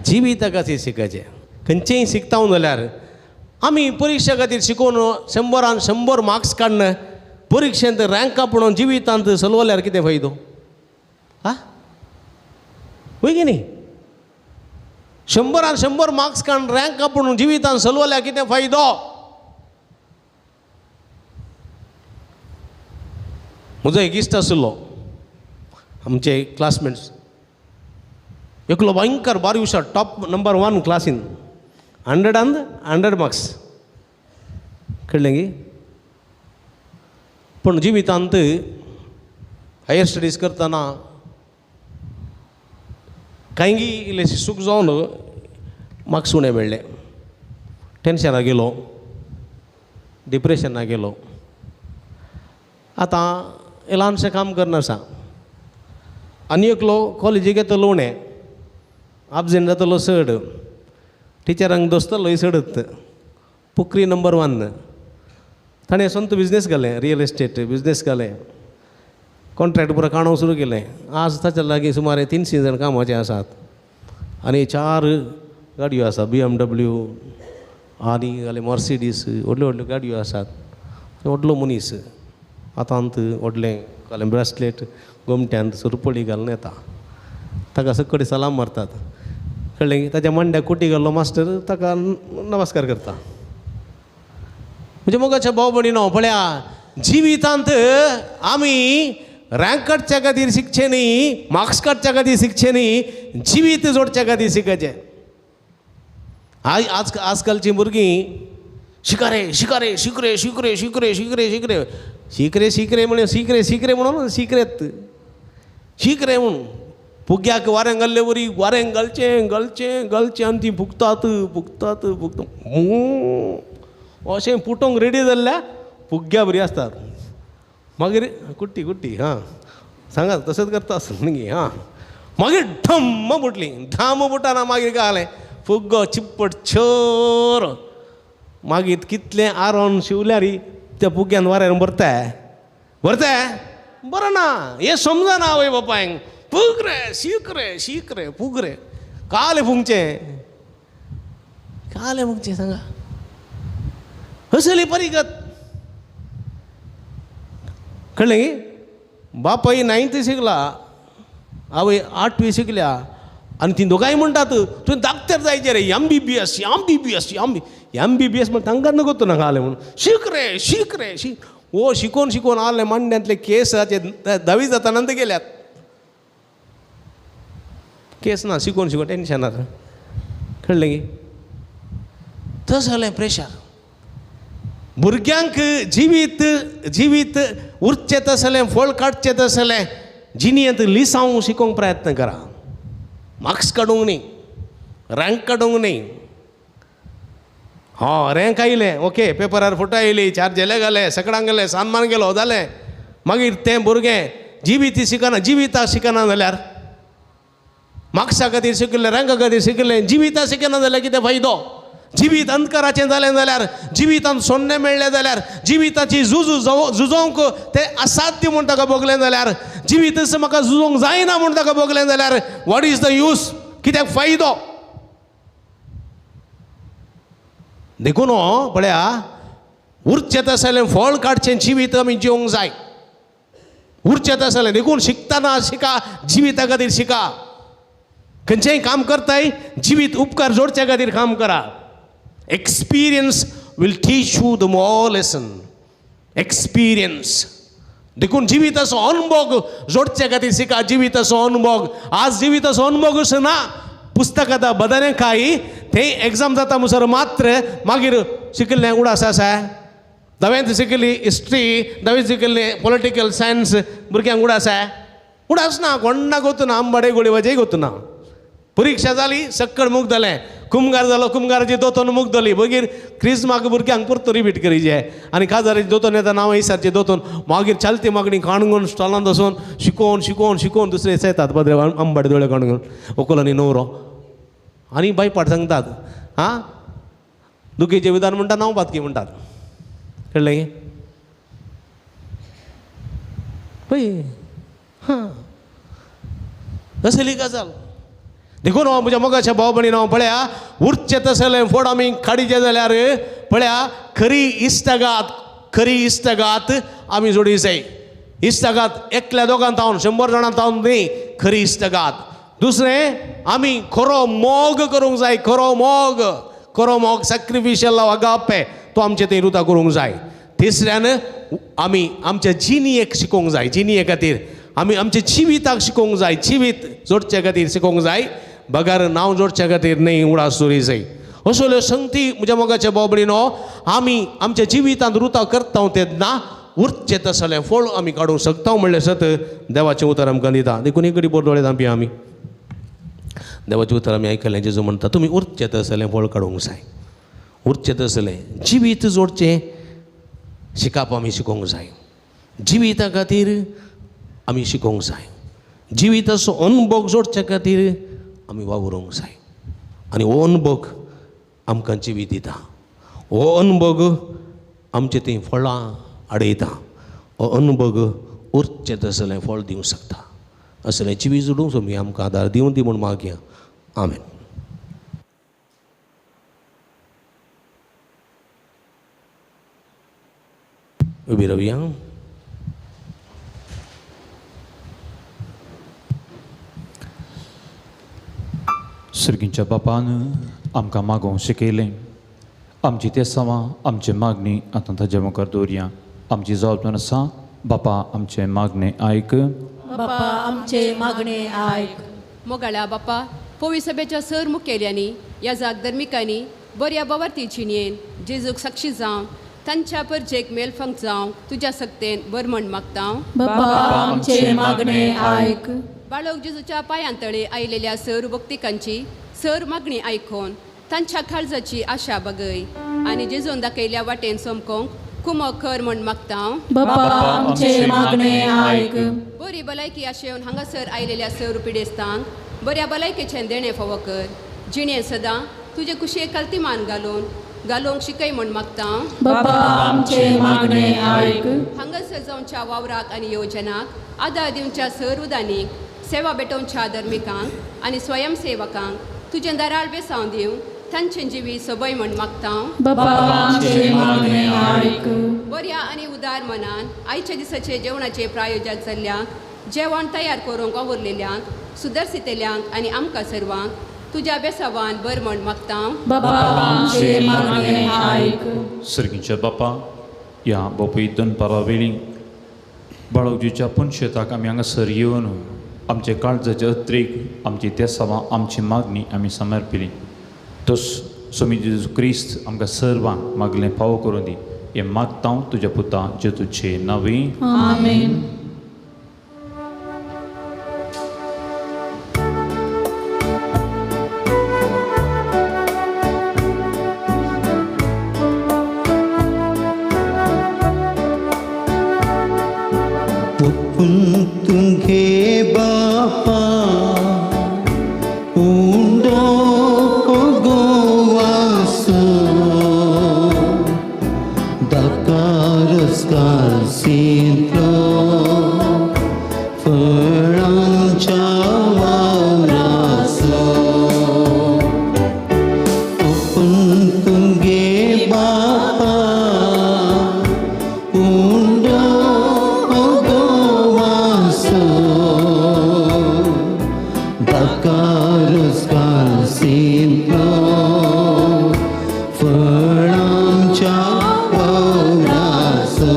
जिविता खातीर शिकचें. खंयचेंय शिकता जाल्यार आमी परिक्षा खातीर शिकून 100 100 मार्क्स काडन परिक्षेंत रँका पडून जिवितांत चलवल्यार कितें फायदो? हां वय की न्ही? 100 100 मार्क्स काडून रँका पडून जिवितांत चलवल्यार कितें फायदो? म्हजो एक इश्ट आशिल्लो, आमचे क्लासमेट्स. एकलो भयंकर बारी हुशार, टॉप नंबर 1 क्लासीन, 100 मार्क्स कळ्ळें की. पूण जिवितांत हायर स्टडीज करतना कांयगी इल्लेशें सूख जावन मार्क्स उणें मेळ्ळे. टेन्शनाक गेलो, डिप्रेशनाक गेलो. आतां ल्हानशें काम करना आसा. आनी एकलो कॉलेजीक येतलो उणें, एबसेंट जातलो चड, टिचरांक दोस्तलोय चडत, पुकरी नंबर 1. ताणें सोंत बिजनेस घालें, रियल एस्टेट बिजनेस घालें, कॉन्ट्रॅक्ट पुरो काणोव सुरू केलें. आज ताच्या लागीं सुमारे 300 जाण कामाचे आसात. आनी 4 गाडयो आसा, BMW आनी जाल्यार मर्सिडीस, व्हडल्यो व्हडल्यो गाडयो आसात. व्हडलो मनीस आतांत व्हडलें घालें ब्रेसलेट गोमट्यांत सुरपळी घालून येता. ताका सकडी सलाम मारतात. कळ्ळें की. ताच्या मांड्याक कुटी घाल्लो मास्टर ताका नमस्कार करता. म्हणजे मोगाच्या भाव भयणीनो पळया, जिवितांत आमी रँक काडच्या खातीर शिकचें न्ही, मार्क्स काडच्या खातीर शिकचें न्ही, जिवीत जोडच्या खातीर शिकचें. आजकालची भुरगीं शिकारे शिकारे शिकरे शिकरे शिकरे शिकरे शिकरे शिकरे शिकरे म्हणून शिकरे शिकरे म्हणून शिकरेत शिकरे म्हणून फुग्याक वारें घाल्ले वरी वारें घालचें घालचें घालचें आनी ती फुगतात फुगतात फुगतात. अशें फुटोंक रेडी जाल्ल्या फुग्या बरी आसतात. मागीर कुट्टी कुट्टी हां सांगात तसंच करता आसत न्ही. हां मागीर ढम्म फुटली. धाम फुटाना मागीर काय जालें, फुग्गो चिप्पट छोर. मागीर कितलें आरोन शिवल्यार त्या फुग्यान वाऱ्यार भरताय भरताय बरं ना. हें समजना आवय बापायक. फुग रे शीक रे शीक रे फुग रे. काले फुगचें काले फुगचें सांगा. असली परिगत. कळ्ळें की. बापाय 9th शिकला, आवय 8वी शिकल्या. आनी ती दोगांय म्हणटात तुवें धाकटेर जायचें रे, MBBS MBBS MBBS म्हण तांकां नगोतो नाका जालें म्हणून. शीक रे शीक रे शीक. ओ शिकोवन शिकोवन आले मांड्यांतले केसाचे 10वी जातानंत गेल्यात. केस ना, शिकोवन शिकोवन टेन्शनार. कळ्ळें की. तस जालें प्रेशर. भुरग्यांक जिवीत जिवीत उरचें तसलें फळ काडचें तसलें जिणेंत लिसांव शिकोवंक प्रयत्न करा. मार्क्स काडूंक न्ही, रँक काडूंक न्ही. रँक आयलें ओके, पेपरार फोटो आयली, 4 जेले घाले, सगळ्यांक गेले, सन्मान गेलो जालें. मागीर तें भुरगें जिवीत शिकना, जिविता शिकना जाल्यार, मार्क्सा खातीर शिकलें रँका खातीर शिकलें, जिविता शिकना जाल्यार कितें फायदो? जिवीत अंधकाराचें जालें जाल्यार, जिवितांत सोन्ने मेळ्ळें जाल्यार, जिविताची झुजोवंक तें असाध्य म्हूण ताका भोगलें जाल्यार, जिवीत म्हाका झुजोवंक जायना म्हूण ताका भोगलें जाल्यार वॉट इज द यूज? कित्याक फायदो? देखून पळया, उरचें तसलें फळ काडचें जिवीत आमी जिवंक जाय. उरचें तसलें देखून शिकतना शिका, जिविता खातीर शिका. खंयचेंय काम करताय जिवीत उपकार जोडचे खातीर काम करा. Experience will teach you the more lesson. Experience देखून जिविताचो अनुभव जोडचे खातीर शिका. जिविताचो अनुभव, आज जिविताचो अनुभव असो ना. पुस्तकांत बदलें काय थंय एग्जाम जाता म्हणसर मात्र मागीर शिकिल्लें उडास आसा. धवेंत शिकिल्ली हिस्ट्री, धवेंत शिकिल्लें पॉलिटिकल सायन्स भुरग्यांक उडास आसा? उडास ना. कोण्णा गोतूना, आंबाडे गोळी वजय गोतूना. परीक्षा जाली, सक्कड मूग जालें. कुमगार जालो, कुमगाराची दोतोन मूग जाली. मागीर क्रिस्माक भुरग्यांक परतो रिपीट करीचे आनी काजाराची दोतोन येता, नांव इसारचे दोतोन मागीर चालती मागणी काणगून स्टॉलांत वचून शिकोवन शिकोवन शिकोवन दुसरे येतात पदरे आंबाडे दोळे काणगून व्हंकल आनी न्हवरो आनी बायपाट सांगतात. हां, दुखीचें विधान म्हणटा, नांव बातकी म्हणटात. कळ्ळें? पळय, हां, असली गजाल. देखून म्हज्या मोगाच्या भाव भयणीन हांव पळया, उरचें तसलें फळ आमी काडीचे जाल्यार पळया, खरी इश्टगात आमी जोडी जाय. इश्टगात एकल्या दोगांत हांव 100 जाणांत हांव न्ही, खरी इश्टगात. दुसरें, आमी खरो मोग करूंक जाय. खरो मोग सॅक्रिफिशियल अगापे तो आमचे थंय रुता करूंक जाय. तिसऱ्यान, आमी आमच्या जिणयेक शिकोवंक जाय. जिणये खातीर आमी आमच्या जिविताक शिकोवंक जाय. जिवीत जोडचे खातीर शिकोवंक जाय. बगार नांव जोडचे खातीर न्ही, उडास जोडी जाय. असल्यो संगती म्हज्या मोगाच्या भाव भयणीनो आमी आमच्या जिवितांत रुता करता तेन्ना उरचें तसलें फळ आमी काडूंक शकता म्हणलें सत देवाचें उतर आमकां दिता. देखून एक घडी दोळे धांपया आमी. देवाचें उतर आमी आयकलें. जेजू म्हणटा, तुमी उरचें तसलें फळ काडूंक जाय. उरचें तसलें जिवीत जोडचें शिकप आमी शिकोवंक जाय. जिविता खातीर आमी शिकोवंक जाय. जिविताचो अनुभव जोडचे खातीर आमी वावरूंक जाय. आनी हो अनुभव आमकां जिवीत दिता. हो अनुभव आमचे थंय फळां आडयता. हो अनुभव उरचें तसलें फळ दिवंक शकता. असलें जिवीत जोडूंक तुमी आमकां आदार दिवं दी म्हूण मागया. आमेन. उबी रावया. सर्गींच्या बापान आमकां मागोवंक शिकयलें. आमची ते सवां आमची मागणी आतां ताजे मुखार दवरया. आमची जबाबदारी आसा, बापा आमचे मागणे आयक. बापा आमचे मागणे आयक. मोगाळा बापा, पवी सभेच्या सर मुखेल्यांनी ह्या जागधर्मिकांनी बऱ्या बवार्थी जिणेन जेजूक साक्षी जावं, तांच्या परजेक मेलफंक जावं तुज्या सक्तेन बर म्हण मागता. बापा आमचे मागणे आयक. बाळक जेजूच्या पांयांतळे आयलेल्या सर भक्तिकांची सर मागणी आयकून तांच्या काळजाची आशा बगय आनी जेजून दाखयल्या वाटेन सोमकोंक कुमो कर म्हण मागता. बापा आमचे मागणे आयक. बरी भलायकी आशेवन हांगासर आयलेल्या सर पिडेस्तांक बऱ्या भलायकेचें देणें फावो कर. जिणें सदां तुजे कुशेक कल्तिमान घालूंक शिकय म्हण मागता. बापा आमचे मागणे आयक. हांगासर जावच्या वावराक आनी येवजनाक आदार दिवच्या सर उदानीक सेवा भेटोवच्या धर्मिकांक आनी स्वयंसेवकांक तुजें दाराळ बेसांव दिवं तांचें जिवी सबय म्हण मागता. बापा आमचे मागणे आयक. बऱ्या आनी उदार मनान आयच्या दिसाचे जेवणाचे प्रायोजक जाल्ल्यांक जेवण तयार करूंक वावुरलेल्यांक सुदर्शितेल्यांक आनी आमकां सर्वांक तुज्या बेसावान बर म्हण मागता. बापा आमचे मागणे आयक. सर्गींच्या बापा, ह्या बापूय दनपारा वेळी बाळोजीच्या पुणशेताक आमी हांगासर येवन आमचे काळजाचे अत्रेक आमची त्या सवां आमची मागणी आमी समर्पिली. तोच स्वामी जेजू क्रिस्त आमकां सर्वांक मागलें फावो करून दी. हें मागता हांव तुज्या पुता जेजूचे नांवे. आमेन. तुंगे बापा उंडो गोवासो शिंतलो फळांच्या वावरासो ओपून तुमगे बापा उंडो गोवासो दाकारुस्कार शिंतलो फळांच्या वावरासो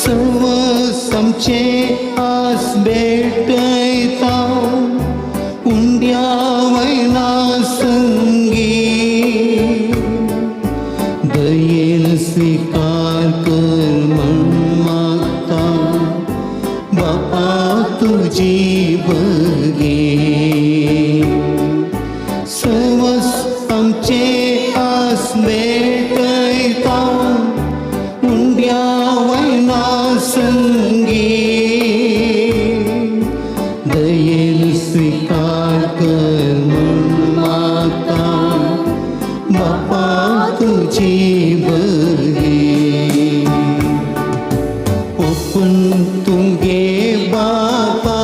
सर्व समचे आस भेटयता उंड्या वैना संगी दयेन स्वीकार कर म्हण मागता बापा तुझी भगे सर्व आमचे आस भेटयता उंड्या वैना संगी दयेन स्वीकार कर म्हण मागता बापा तुझी भगे ओपून तुमगे बापा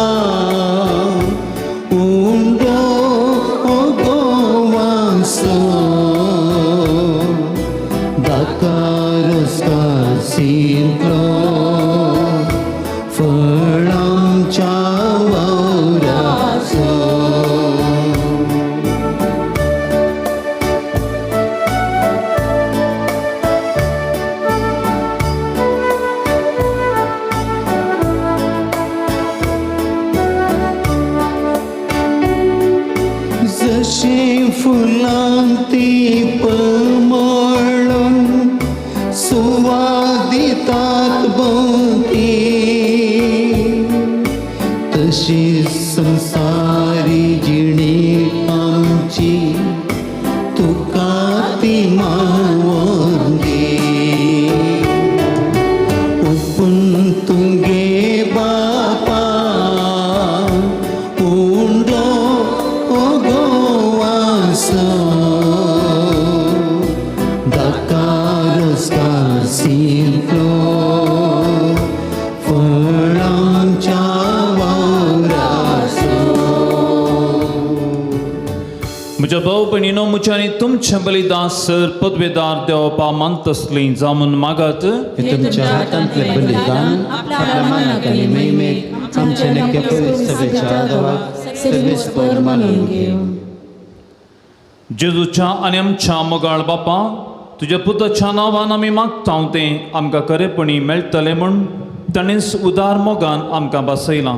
उंडो गोवासो दाकारुस्कार शिंतलो फळांच्या वावरासो जशी फुलांती पळमळून सुवादितात भोवती तशी संसारी जिणी आमची तुका ती मानवंदी ओपून तुमगे बापा उंडो गोवासो दाकारुस्कार शिंतलो फळांच्या वावरासो म्हज्या भाऊ भयणीनो म्हज्यानी तुमचें बलिदान सर पदवेदार देवपा मानतसलीं जावन मागात हे तुमच्या हातांतले बलिदान आपल्या मानाक आनी महिमेक आमचे नक्की पवित्र सभेच्या आदाराक सर्वेस्पर मानून घेव जेजूच्या आनी आमच्या मोगाळ बापा तुज्या पुताच्या नांवान आमी मागता तें आमकां खरेपणी मेळटलें म्हूण ताणेंच उदार मोगान आमकां बसयलां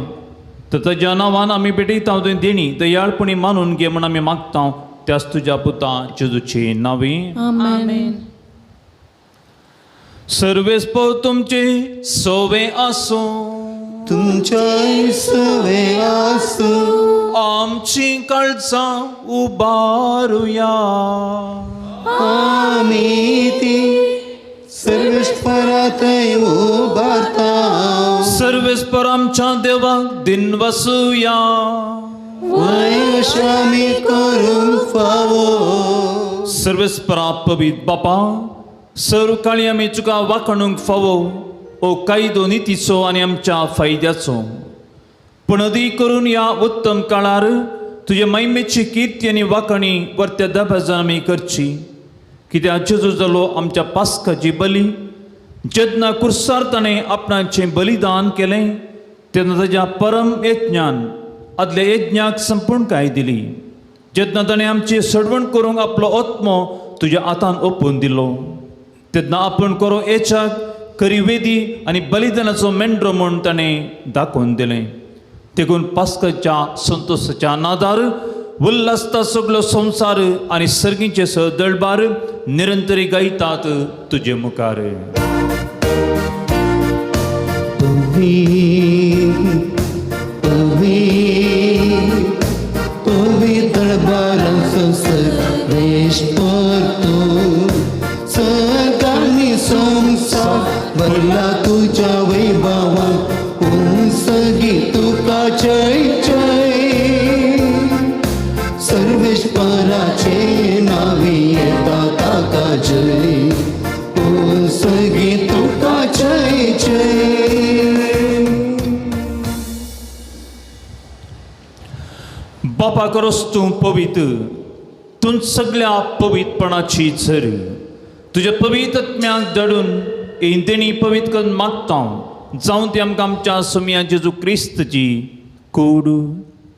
तर ताज्या नांवान आमी भेटयता तें देणी दयाळपणी मानून घे म्हूण आमी मागता त्याच तुज्या पुता जेजूची नांवी आमेन. सर्वेस्पर तुमचे सोवे आसूं तुमच्या सवे आसूं आमची काळजां उबारुया आमी ती सर्वेस्परांतय उबारता सर्वेस्पर आमच्या देवाक दिन वसूया वयश आमी करूंक फावो सर्वेस्परा पवित बापा सर काळी आमी तुका वाखणूंक फावो ओ कायदो नितीचो आनी आमच्या फायद्याचो पूण अदीक करून ह्या उत्तम काळार तुजे महिमेची कीर्ती आनी वाखणी वर्त्या दबाजान आमी करची कित्याक जेजू जालो आमच्या पास्काची बली जेन्ना कुर्सार ताणें आपणाचें बलिदान केलें तेन्ना ताच्या परम यज्ञान आदल्या यज्ञाक संपूर्णकाय दिली जेन्ना ताणें आमची सडवण करूंक आपलो आत्मो तुज्या हातान ओपून दिलो तेन्ना आपूण करो एचाक खरी वेदी आनी बलिदानाचो मेंढरो म्हूण ताणें दाखोवन दिलें देखून पास्काच्या संतोशाच्या नादार उल्हासता सगळो संवसार आनी सर्गीचे स दळबार निरंतरी गायतात तुजे मुखार भरला तुझ्या वैभवान जय जय सर्वेश्वराचे नावे येता ताका जय ओ सगळी तुका जय जय बापा करोस तूं पवित्र तूं सगळ्या पवित्रपणाची झर तुझ्या पवित्रत्म्याक दडून इंतेणी पवित्र करून मागता जावं ती आमकां आमच्या सुम्या जेजू क्रिस्तची कूड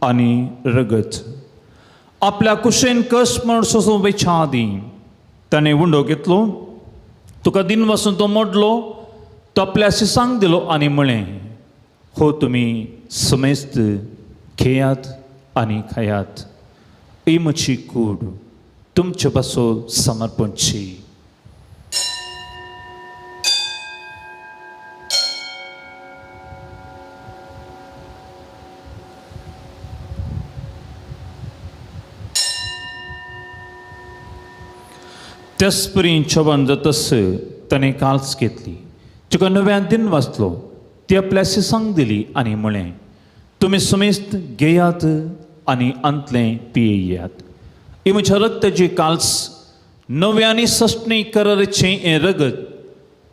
आनी रगत आपल्या कुशेन कस म्हण सोसूं वेच्या दी ताणें उंडो घेतलो तुका दिन वचून तो मोडलो तो आपल्या सिसांक दिलो आनी म्हळें हो तुमी समेस्त घेयात आनी खायात ही म्हजी कूड तुमचे पासो समर्पणची त्याच परी जेवण जातस ताणें काल्स घेतली तुका नव्यान दिन वाचलो ती आपल्या सिसांक दिली आनी म्हळें तुमी समेस्त घेयात आनी अंतलें पियेयात ही म्हज्या रक्ताची काल्स नव्यानी सश्णी कराराचें हें रगत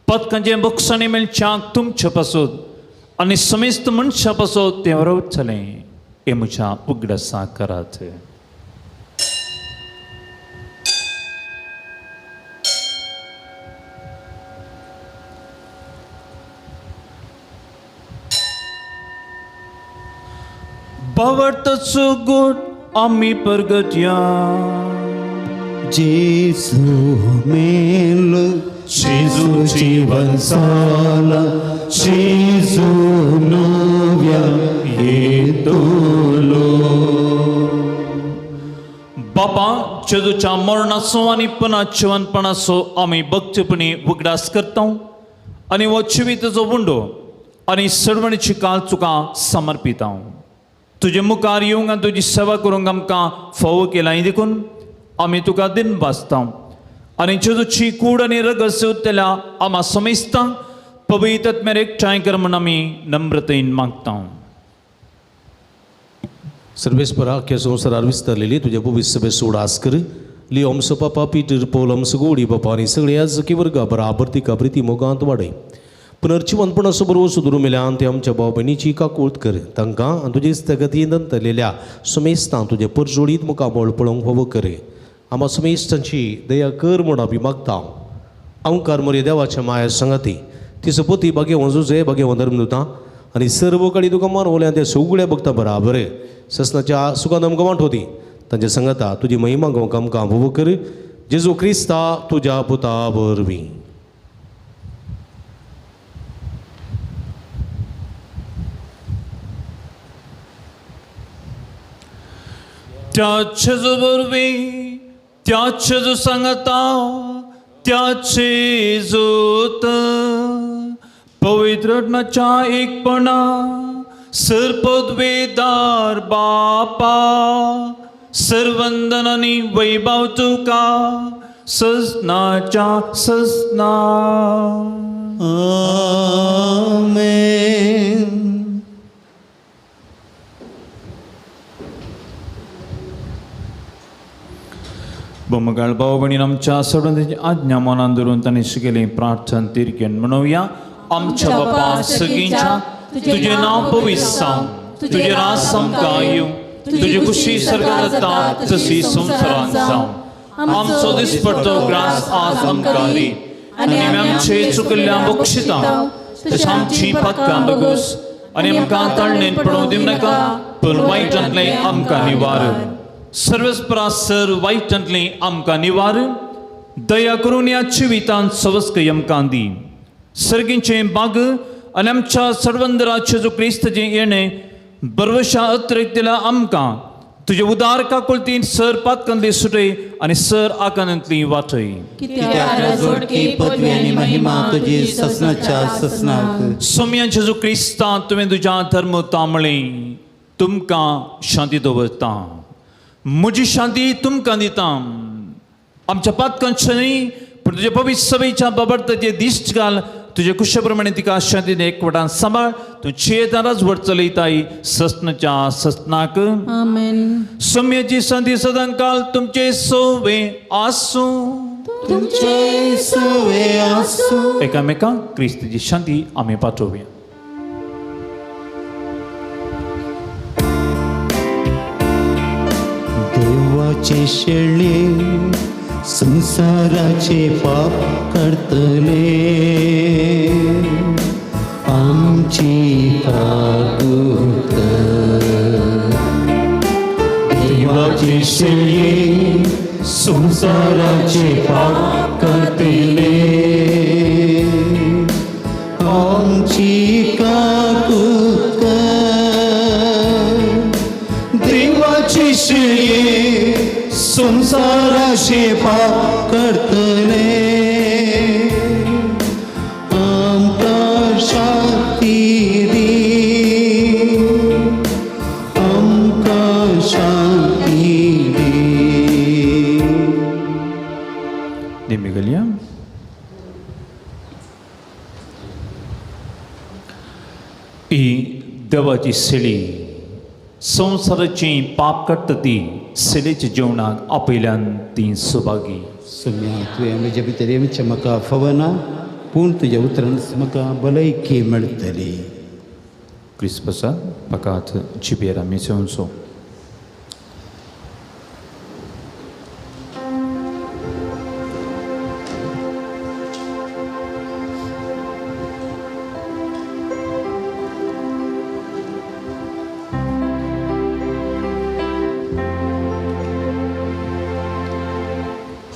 पदकांचें बक्षांनी मेळच्याक तुमचे पासत आनी समेस्त मनशां पासत तें वरवतलें हें म्हज्या उगडासा करात बावडताचो गोड आमी परगटया जेसू मेलो जेजू जीवन जाला जेजू नव्या येतलो बापा जेजूच्या मरणाचो आनी पुनर्जीवनपणाचो आमी भक्तीपणी उगडास करता आनी हो जिविताचो उंडो आनी सडवणीची काल तुका समर्पिता तुजे मुखार येवंक आनी तुजी सेवा करूंक आमकां फोव केला देखून आमी तुका दिन वाचता आनी जेजूची कूड आनी रगत सेवतल्या आमा समेस्तांक पवित्र आत्म्यार एकठांय कर म्हूण आमी नम्रतेन मागता सर्वेस्परा अख्ख्या संवसारार विस्तारलेली तुझ्या पवित्र सभेस उडास कर ली ओमसो पापा पीटर पौल ओमसो गोडी बापा आनी सगळे याजकी वर्गा बराबर तिका प्रिती मोगांत वाडय पुनर्जीवनपणाचो बरोबर सुदरू मेल्यान ते आमच्या भाव भयणीची काकूळट कर तांकां आनी तुजे स्थगतीन अंतरलेल्या समेस्तां तुजे परजोडीत मुखाबळ पळोवंक फावो कर आमा समेस्तांची दया कर म्हूण आमी मागता अवंकार मोरये देवाच्या माया संगती ती सपोती भाग्य वंजूचे भाग्य वंदरमृता आनी सर्व काळी तुका मानवल्या त्या सगळ्या भक्तां बराबर ससनाच्या सुखान आमकां वांटोती तांच्या संगता तुजी महिमा गोंक आमकां फावो कर जेजू क्रिस्ता तुज्या पुता वरवीं त्याचे जो बरवी त्याचे जो सांगता त्याचे जोत पवित्र आत्म्याच्या एकपणा सरपदवेदार बापा सर्वंदन आनी वैभव तुका ससनाच्या ससना आमेन बोमगाळ भाव भयणीन आमच्या सडवंताची आज्ञा मनान धरून ताणें शिकयलें प्रार्थना तिरकेन म्हणुया आमच्या बापा सगळींच्या तुजें नांव पवित्र जावं तुजें राज आमकां येवं तुजी खुशी सर्गांत जाता तशी संवसारांत जावं आमचो दिसपडटो ग्रास आज आमकां दी आनी आमी आमचे चुकल्ल्या बक्षिता तशी आमची पातकां बगूस आनी आमकां ताळणेन पडोवं दिवं नाका पूण वायटांतलें आमकां निवार सर्वस्परासर वायटांतलें आमकां निवार दया करून ह्या जिवितांत सवस्कय आमकां दी सर्गींचें बाग आनी आमच्या सर्वंदराचे जो क्रिस्ताचें येणें बरवशा अतिरिक्त दिला आमकां तुजे उदार काकुळतीन सर पातकांतली सुटय आनी सर आकांतांतली वाटय कित्याक जोडकी पदवी आनी महिमा तुजी ससनाच्या ससनाक सोम्या जेजू क्रिस्ता तुवें तुज्या धर्म तांबळें तुमकां शांती दवरता म्हजी शांती तुमकां दिता आमच्या पातकांच्या न्ही पूण तुज्या पवित्र सभेच्या बाबडताचे दिश्ट घाल तुझे कुशप्रमाणे तिका शांतीने एकवटान सांबाळ तू चेतानाच वर चलयताय सस्तनाच्या सस्तनाक आमेन. सौम्याची संधी सदांकाल तुमचे सोवे आसू. तुमचे सवे आसू. एकामेकांक क्रिस्ताची शांती आम्ही पाठवूया. देवाचे शेळे संसाराचे पाप करतले आमची काकूत. देवाचे शेळे संसाराचे पाप करतले आमची काकूत. देवाचे शेळे संसाराचे पाप करतले आमकां शांती दी. आमकां शांती दी. नेहमी गेल्या ही देवाची सेळी संसाराची पाप करता ती सेलेच्या जेवणाक आपयल्यान ती सुभागी. सुम्या तुवें म्हजे भितर आमच्या म्हाका फवना पूण तुज्या उतरान म्हाका भलायकी मेळटली. क्रिस्पसाक फकात जिबेर आमी सेवनसो.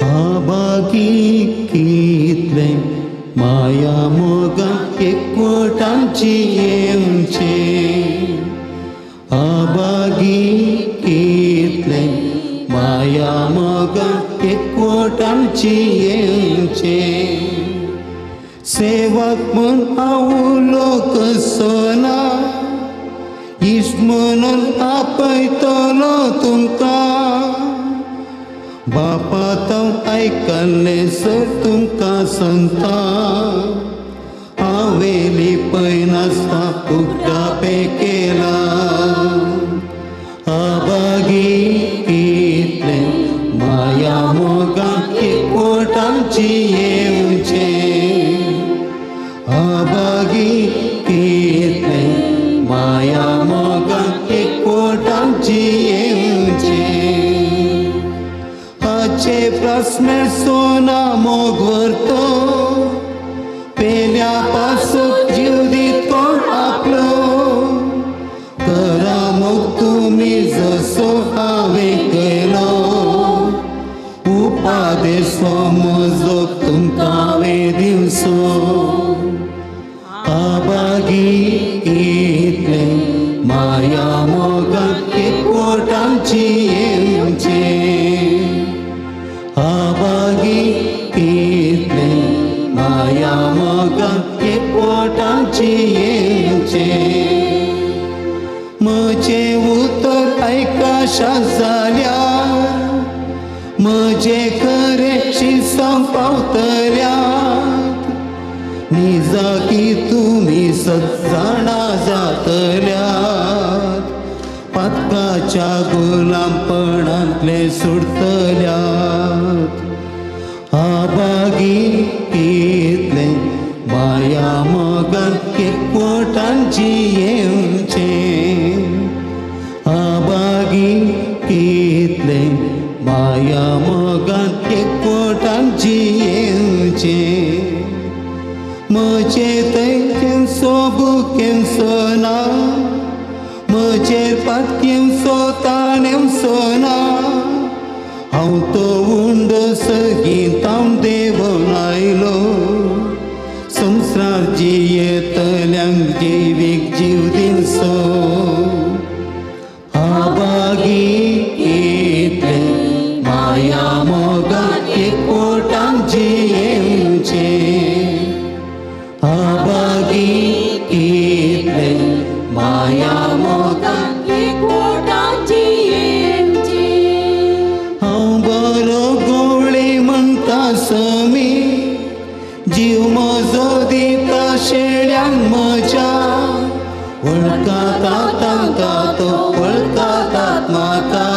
आबागी कितले माया मोगा एकवटांची येवचे. आबागी कितले माया मोगा एकवटांची येवचे. सेवक म्हूण हांव लोक सोना इश्ट म्हणून आपयतलो तुमकां. बापा तो आयकल्ले सर तुमकां सांगता हांवेली पळय नासता उगडापे केला. आबागी कितले माया मोगाक एकवटांची येवचे. आबागी कितले माया मोगाक एकवटांची येवचे. हाचे प्रस्न सोना मोग व्हरतो पेल्या पासून जीव दितो आपलो. करा मोग तुमी जसो हांवें केलो. उपादेसो म्हजो तुमकां हांवें दिवचो. आबागी कितले माया मोगाक एकवटांची येवचे. आबागी कितले माया मोगाक एकवटांची येवचे. म्हजे उतर आयकाशा जाल्या म्हजे खरेशी पावतल्यात. निजाकी तुमी सजाणा जातल्यात. पातकाच्या गुलामपणांतले सुटतल्यात. आबागी कितले माया मोगाक एकवटांची येवचे. आबागी कितले माया मोगाक एकवटांची येवचे. म्हजे थंय सोबुकें सोना म्हजेर पातकें सोतानें सोना. हांव तो उंडो सगीत हांव देवून आयलो. संवसार जियेतल्यांक जिवीक जीव दिवचो. आबागी कितले माया मोगाक एकवटांची येवचे. आबागी कितले माया मोगाक एकवटांची येवची. हांव बरो गवळी म्हणटा समी जीव म्हजो दिता शेड्यांक म्हज्या वळखातात तांकां तो वळखातात म्हाका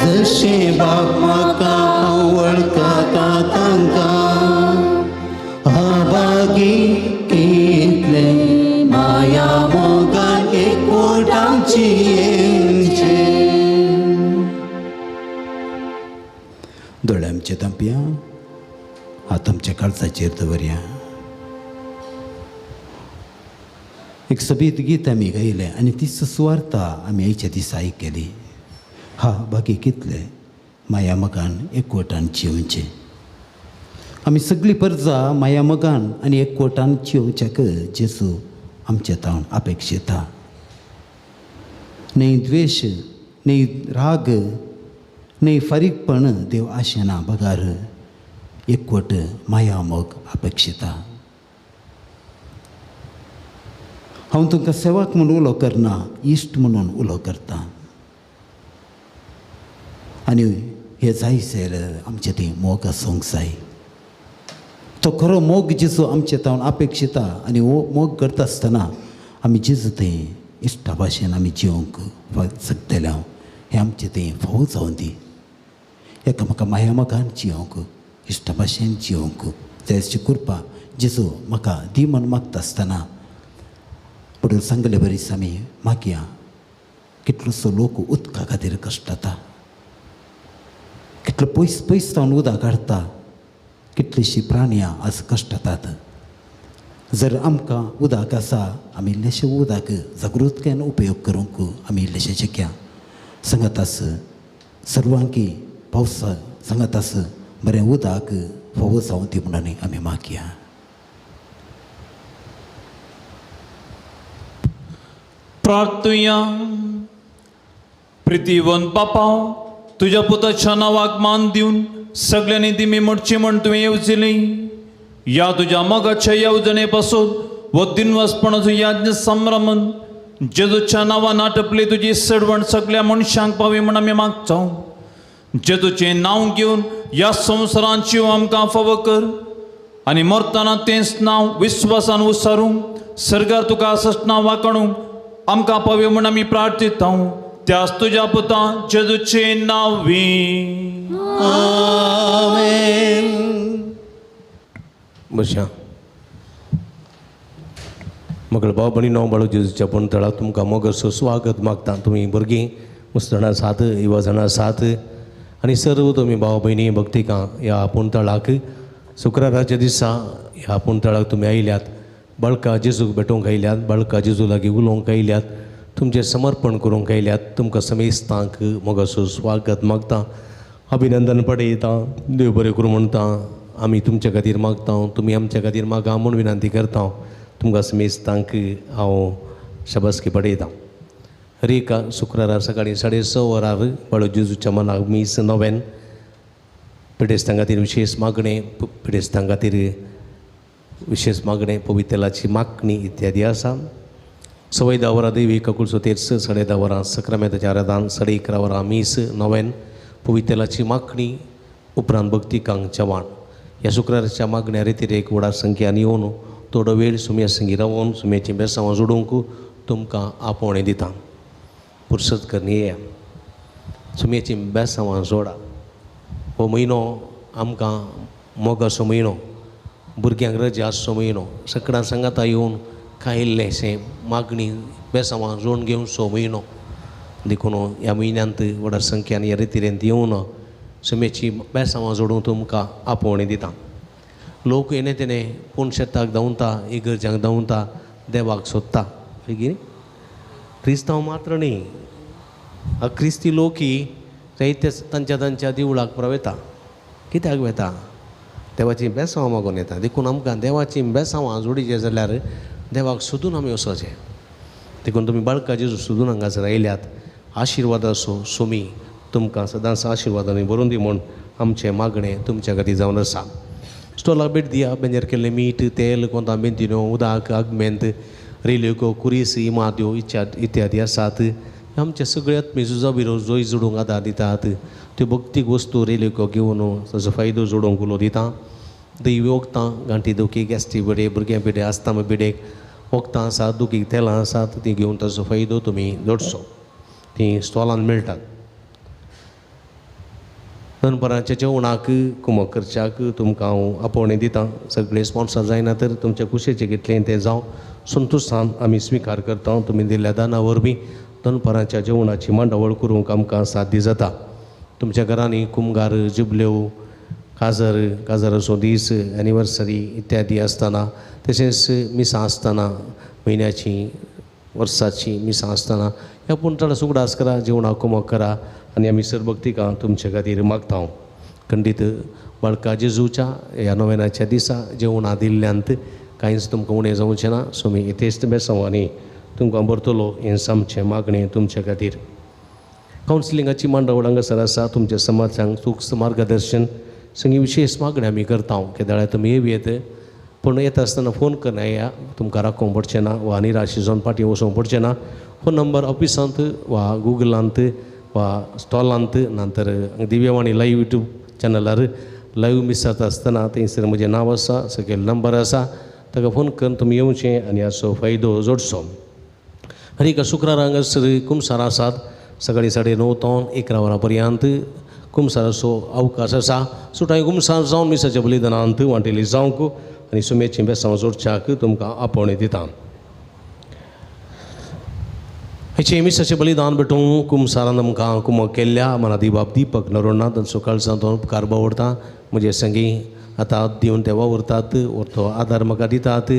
जशें बाप म्हाका हांव वळखता तांकां अभागी कितले माया मोगान एकवटांची येवचे दोळे आमचे तांपया हात आमच्या काळजाचेर दवरया एक सबीत गीत आमी गायलें आनी ती सुवार्ता आमी आयच्या दिसा आयकली हा बाकी कितले माया मोगान एकवटान जिवचे आमी सगळीं परजां माया मोगान आनी एकवटान जिवच्याक जेजू आमचे तावन अपेक्षिता न्ही द्वेश न्ही राग न्ही फारीकपण देव आशेना बगार एकवट माया मोग अपेक्षिता हांव तुमकां सेवक म्हणून उलो करना इश्ट म्हणून उलो करता आनी हे जायसर आमचे ती मोग आसूंक जाय तो खरो मोग जेजू आमचे तावन अपेक्षिता आनी हो मोग करता आसतना आमी जेजू थंय इश्टा भाशेन आमी जिवंक शकतले हें आमचें तें फावो जावन दी एकामेका माया मोगान जिवंक इश्टा भाशेन जिवंक जायची कृपा जेजू म्हाका दी म्हण मागता आसतना पुढे सांगले बरीच आमी मागया कितलोसो लोक उदका खातीर कश्टाता कितलो पयस पयस जावन उदक काडटा कितलींशीं प्राणयां आज कश्टातात जर आमकां उदक आसा आमी इल्लेशें उदक जागृतकेन उपयोग करूंक आमी इल्लेशें शिकया सांगात आस सर्वांकी पावस सांगात आस बरें उदक फावो जावन दी म्हणून आमी मागया प्रार्थुया प्रितीवन बापा तुझ्या पुताच्या नावाक मान दिवन सगळ्यांनी दिमी म्हणची म्हण तुवें येवजिली या तुझ्या मोगाच्या येवजणे पासून व दिनवासपणाचो याज्ञ संभ्रमन जेजूच्या नांवान आटपली तुजी सडवण सगळ्या मनशांक पावी म्हण आमी मागता जेजूचें नांव घेवन ह्या संवसारांची आमकां फावो कर आनी मरतना तेंच नांव विस्वासान उसारूंक सरकार तुका आसतना वाकणूंक आमकां पावी म्हण आमी प्रार्थिता त्याच तुज्या पुता जेजूचें नांवी आमेन बशा मगळ भाव भयणीनो बाळू जेजूच्या पंतळाक तुमकां मोगसो स्वागत मागता तुमी भुरगीं मस्त जाणां आसात युवा जाणां आसात आनी सर्व तुमी भाव भयणी भक्तिकां ह्या पंतळाक शुक्राराच्या दिसा ह्या पंतळाक तुमी आयल्यात बाळका जेजूक भेटोवंक आयल्यात बाळका जेजू लागीं उलोवंक आयल्यात तुमचें समर्पण करूंक आयल्यात तुमकां समेस्तांक मोगसो स्वागत मागता अभिनंदन पडयता देव बरें करूं म्हणटा आमी तुमचे खातीर मागता तुमी आमच्या खातीर मागा म्हूण विनंती करता तुमकां समेस्तांक हांव शबासकी पडयता हर एका शुक्रारा सकाळीं 6:30 वरार बाळू जेजूच्या मनाक मीस नव्यान पिडेस्तां खातीर विशेश मागणें पिडेस्तां खातीर विशेष मागणें पवित्राची मागणी इत्यादी आसा 10:15 वरां देवी ककुलचो तेर्स 10:30 वरां सक्रामेंताचें आराधन 11:30 वरां मीस नव्यान पवित्राची मागणी उपरांत भक्तिकांक जेवण ह्या शुक्राराच्या मागण्या रितीर एक व्हडा संख्यान येवन थोडो वेळ सुमया संगी रावन सुमयाचीं बेसांवां जोडूंक तुमकां आपोवणें दिता फुर्सत करून येया सुमयाचीं बेसांवां जोडा हो म्हयनो आमकां मोगाचो म्हयनो भुरग्यांक रजा आसचो म्हयनो सकाळां सांगाता येवन कांय इल्लेशें मागणी बेसांवां जोडून घेवचो म्हयनो देखून ह्या म्हयन्यांत व्हडा संख्यान ह्या रितीरेंत येवन सुमयाची बेसांवां जोडूंक तुमकां आपोवणें दिता लोक येणे तेणे पूण शेताक धांवता इगर्जांक धांवता देवाक सोदता बेगीन क्रिस्तांव मात्र न्ही अक्रिस्ती लोकी जायते तांच्या देवळाक प्रवेता कित्याक वेता देवाची बेसांवां मागून येता देखून आमकां देवाची बेसांवां जोडिचें जाल्यार देवाक सोदून आमी वचचें देखून तुमी बाळका जेजू सोदून हांगासर आयल्यात आशिर्वाद असो सोमी तुमकां सदांच आशिर्वादांनी भरून दी म्हूण आमचें मागणें तुमच्या खातीर जावन आसा स्टॉलाक भेट दिया बेंजेर केल्लें मीठ तेल कोंतां बेंतिनो उदक आगमेंत रेल्यो कुरीस इमाद्यो इत्यादी आसात आमचे सगळे आत्मी झुजा बिरो जोय जोडूंक आदार दितात त्यो भक्तीक वस्तू रेल्यो घेवन ताचो फायदो जोडूंक उलो दिता दैवी वखदां गांठी दुखी गॅस्ट्री बिडे भुरग्यां बिडे आसतामा बिडेक वखदां आसात दुखीक तेलां आसात ती घेवन ताचो फायदो तुमी जोडचो ती स्टॉलान मेळटात दनपरांच्या जेवणाक कुमक करच्याक तुमकां हांव आपोवणें दितां सगळे स्पॉन्सर जायना तर तुमच्या कुशेचें कितलें तें जावं संतुश्टान आमी स्विकार करता तुमी दिल्ल्या दाना वरवीं दनपरांच्या जेवणाची मांडावळ करूंक आमकां साध्य जाता तुमच्या घरांनी कुमगार जुबल्यो काजराचो दीस एनिवर्सरी इत्यादी आसतना तशेंच मिसां आसतना म्हयन्याची वर्साची मिसां आसतना ह्या पुंतळ सुगडास करा जेवणाक कुमक करा आनी आमी सरभक्तिकां तुमचे खातीर मागता खंडीत बाळका जेजूच्या ह्या नोवेनाच्या दिसा जेवणां दिल्ल्यांत कांयच तुमकां उणें जावचें ना सो मी इथेच बेसांव आनी तुमकां बरतलो हें सामचें मागणें तुमचे खातीर कावन्सिलिंगाची मांडावळ हांगासर आसा तुमच्या समाजांक सूक्ष्म मार्गदर्शन सगळी विशेष मागणी आमी करता केदाळ्या तुमी येवयेत पूण येता आसतना फोन करना या तुमकां राखोवंक पडचें ना वा निराशें जावन फाटीं वचोंक पडचें ना फोन नंबर ऑफिसांत वा गुगलांत वा स्टॉलांत नंतर दिव्यवाणी लायव्ह यूट्यूब चॅनलार लायव्ह मिस जाता आसतना थंयसर म्हजें नांव आसा सकयल नंबर आसा ताका फोन करून तुमी येवचें आनी हाचो फायदो जोडचो हर एका शुक्रार हांगासर कुमसार आसात सकाळीं 9:30 तो 11 वरां पर्यंत कुमसाराचो अवकाश आसा सुटाय कुमसार जावन मिसाच्या बलिदानांत वांटेली जावंक आनी सुमेचीं बेसांव जोडच्याक तुमकां आपोवणें दिता हेचें मिसाचें बलिदान भेटूंक कुमसारान आमकां कुमक केल्ल्या मनादी बाब दीपक नरोडना तांचो काळजांत उपकार बावडटा म्हजे संगी आतां दिवन ते वावरतात तो आदार म्हाका दितात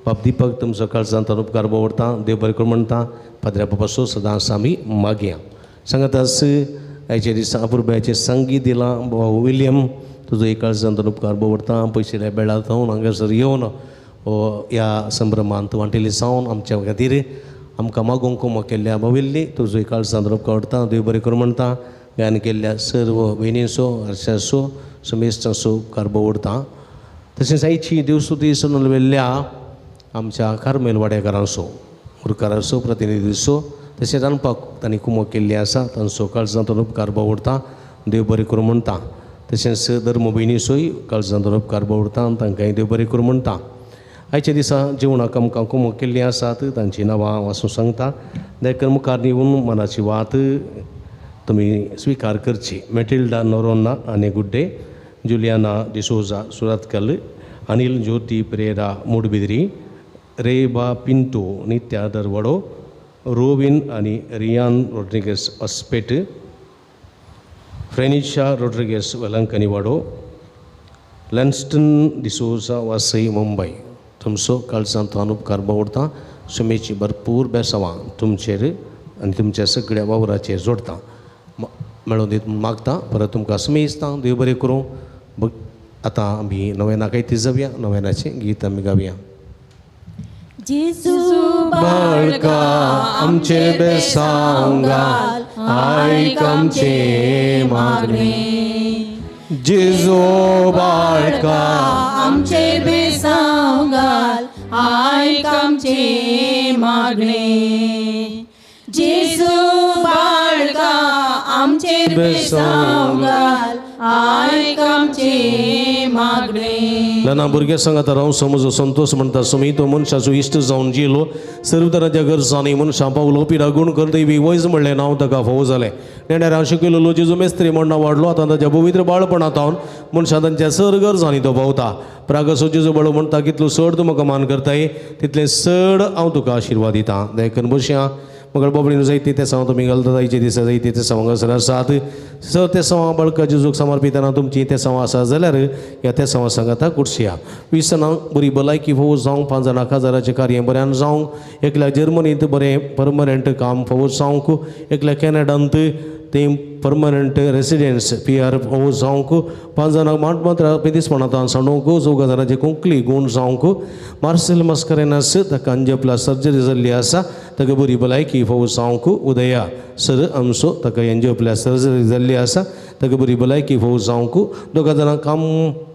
बाब दीपक तुमचो काळजांत उपकार बावडटा देव बरें करूं म्हणटा पाद्र्या बापाचो सदांच आमी मागया सांगातास हेचे दिसा अपुरब्याचें संगीत दिलां भाऊ विलियम तुजो एक काळजांत उपकार बावडटा पयशिल्ल्या बेळार जावन हांगासर येवन ह्या संभ्रमांत वांटेली जावन आमच्या खातीर आमकां मागोवंक कुमक केल्ल्या बाविल्ली तुजो एक काळजांत उपकार बावडटा देव बरें करूं म्हणटा गायन केल्ल्या सर्व भयणींचो हर्शाचो समेस्तांचो उपकार बावडटा तशेंच आयची देवस्तुती सुनून वेल्ल्या आमच्या कार्मेल वाड्याकारांचो उरकाराचो प्रतिनिधीचो तशेंच रांदपाक तांणी कुमक केल्ली आसा तांचो काळजांत उपकार बावडटा देव बरें करूं म्हणटा तशेंच धर्म भयणीचोय काळजांत उपकार बावडटा तांकांय देव बरें करूं म्हणटा आयच्या दिसा जेवणाक आमकां कुमक केल्ली आसात तांची नांवां वाचूंक सांगता देखून मुखार निवून मनाची वात तुमी स्विकार करची मेटिल्डा नोरोना आनी गुड्डे जुलियाना डिसोजा सुरातकल अनिल ज्योती पेरेरा मूडबिद्री रेबा पिंटो नित्या दरवडो रोविन आनी रियान रोड्रिगेस अस्पेट फ्रेनिशा रोड्रिगेस वेलंकनीवाडो लॅन्स्टन डिसोजा वासई मुंबय तुमचो काळजांत उपकार बावडटा सुमेची भरपूर बेसांवां तुमचेर आनी तुमच्या सगळ्या वावराचेर जोडटा मेळून दीत मागता परत तुमकां सुमेजता देव बरें करूं आतां आमी नोवेनाक ती जावया नोवेनाचें गीत आमी गावया जेजू बाळका आमचे बेसांव घाल आयक आमचे मागणे जेजू बाळका आमचे बेसांव घाल आयक आमचे मागणे जेजू बाळका आमचे बेसांव घाल आयक आमचे मागणे ल्हान भुरगे सांगाता हांव समजो संतोष म्हणटा सुमी तो मनशाचो इश्ट जावन जिलो सर्व तरांच्या गरजांनी मनशां पावलो पिडा गूण कर देवी वयज म्हणलें नांव ताका फावो जालें नेण्यार हांव शिकयलो जेजू मेस्त्री म्हणना वाडलो आतां ताच्या पवित्र बाळपणांत हांव मनशां तांच्या सर गरजांनी तो पावता प्रागसो जेजू बाळो म्हणटा कितलो चड तूं म्हाका मान करताय तितलें चड हांव तुका आशिर्वाद दितां देखून बसया मगर बाबडीन जायती ते सांग तुमी घालता जायचे दिसा जायती ते सांग हांगासर आसात सर ते सांग बाळका जेजूक समर्पितना तुमची ते सांग आसा जाल्यार ह्या ते सांग सांगाता कुडशया 20 जाणांक बरी भलायकी फावो जावंक 5 जाणां खाजाराचें कार्य बऱ्यान जावंक एकल्या जर्मनींत बरें परमनंट काम फावो जावंक एकल्या कॅनडांत तें परमनंट रेसिडेंट्स PR फावो जावंक 5 जाणांक मात पेदिसपणांत सांडोवंक 14 जाणांचे कोंकणी गूण जावंक मार्सेल मस्करेनास ताका अंजपला सर्जरी जाल्ली आसा ताका बरी भलायकी फावो जावंक उदया सर आमचो ताका अंजपल्या सर्जरी जाल्ली आसा ताका बरी भलायकी फावो जावंक 2 जाणांक काम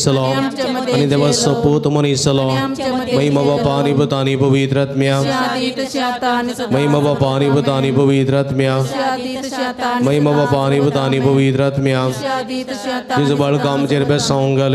मनीसलो आणि देवाचो पूत मनीसलो महिमा बापा आणि पुता आणि पवित्र आत्म्या महिमा बापा आणि पुता आणि पवित्र आत्म्या महिमा बापा आणि पुता आणि पवित्र आत्म्या जिजो बाळका आमचेर बेसावंक घाल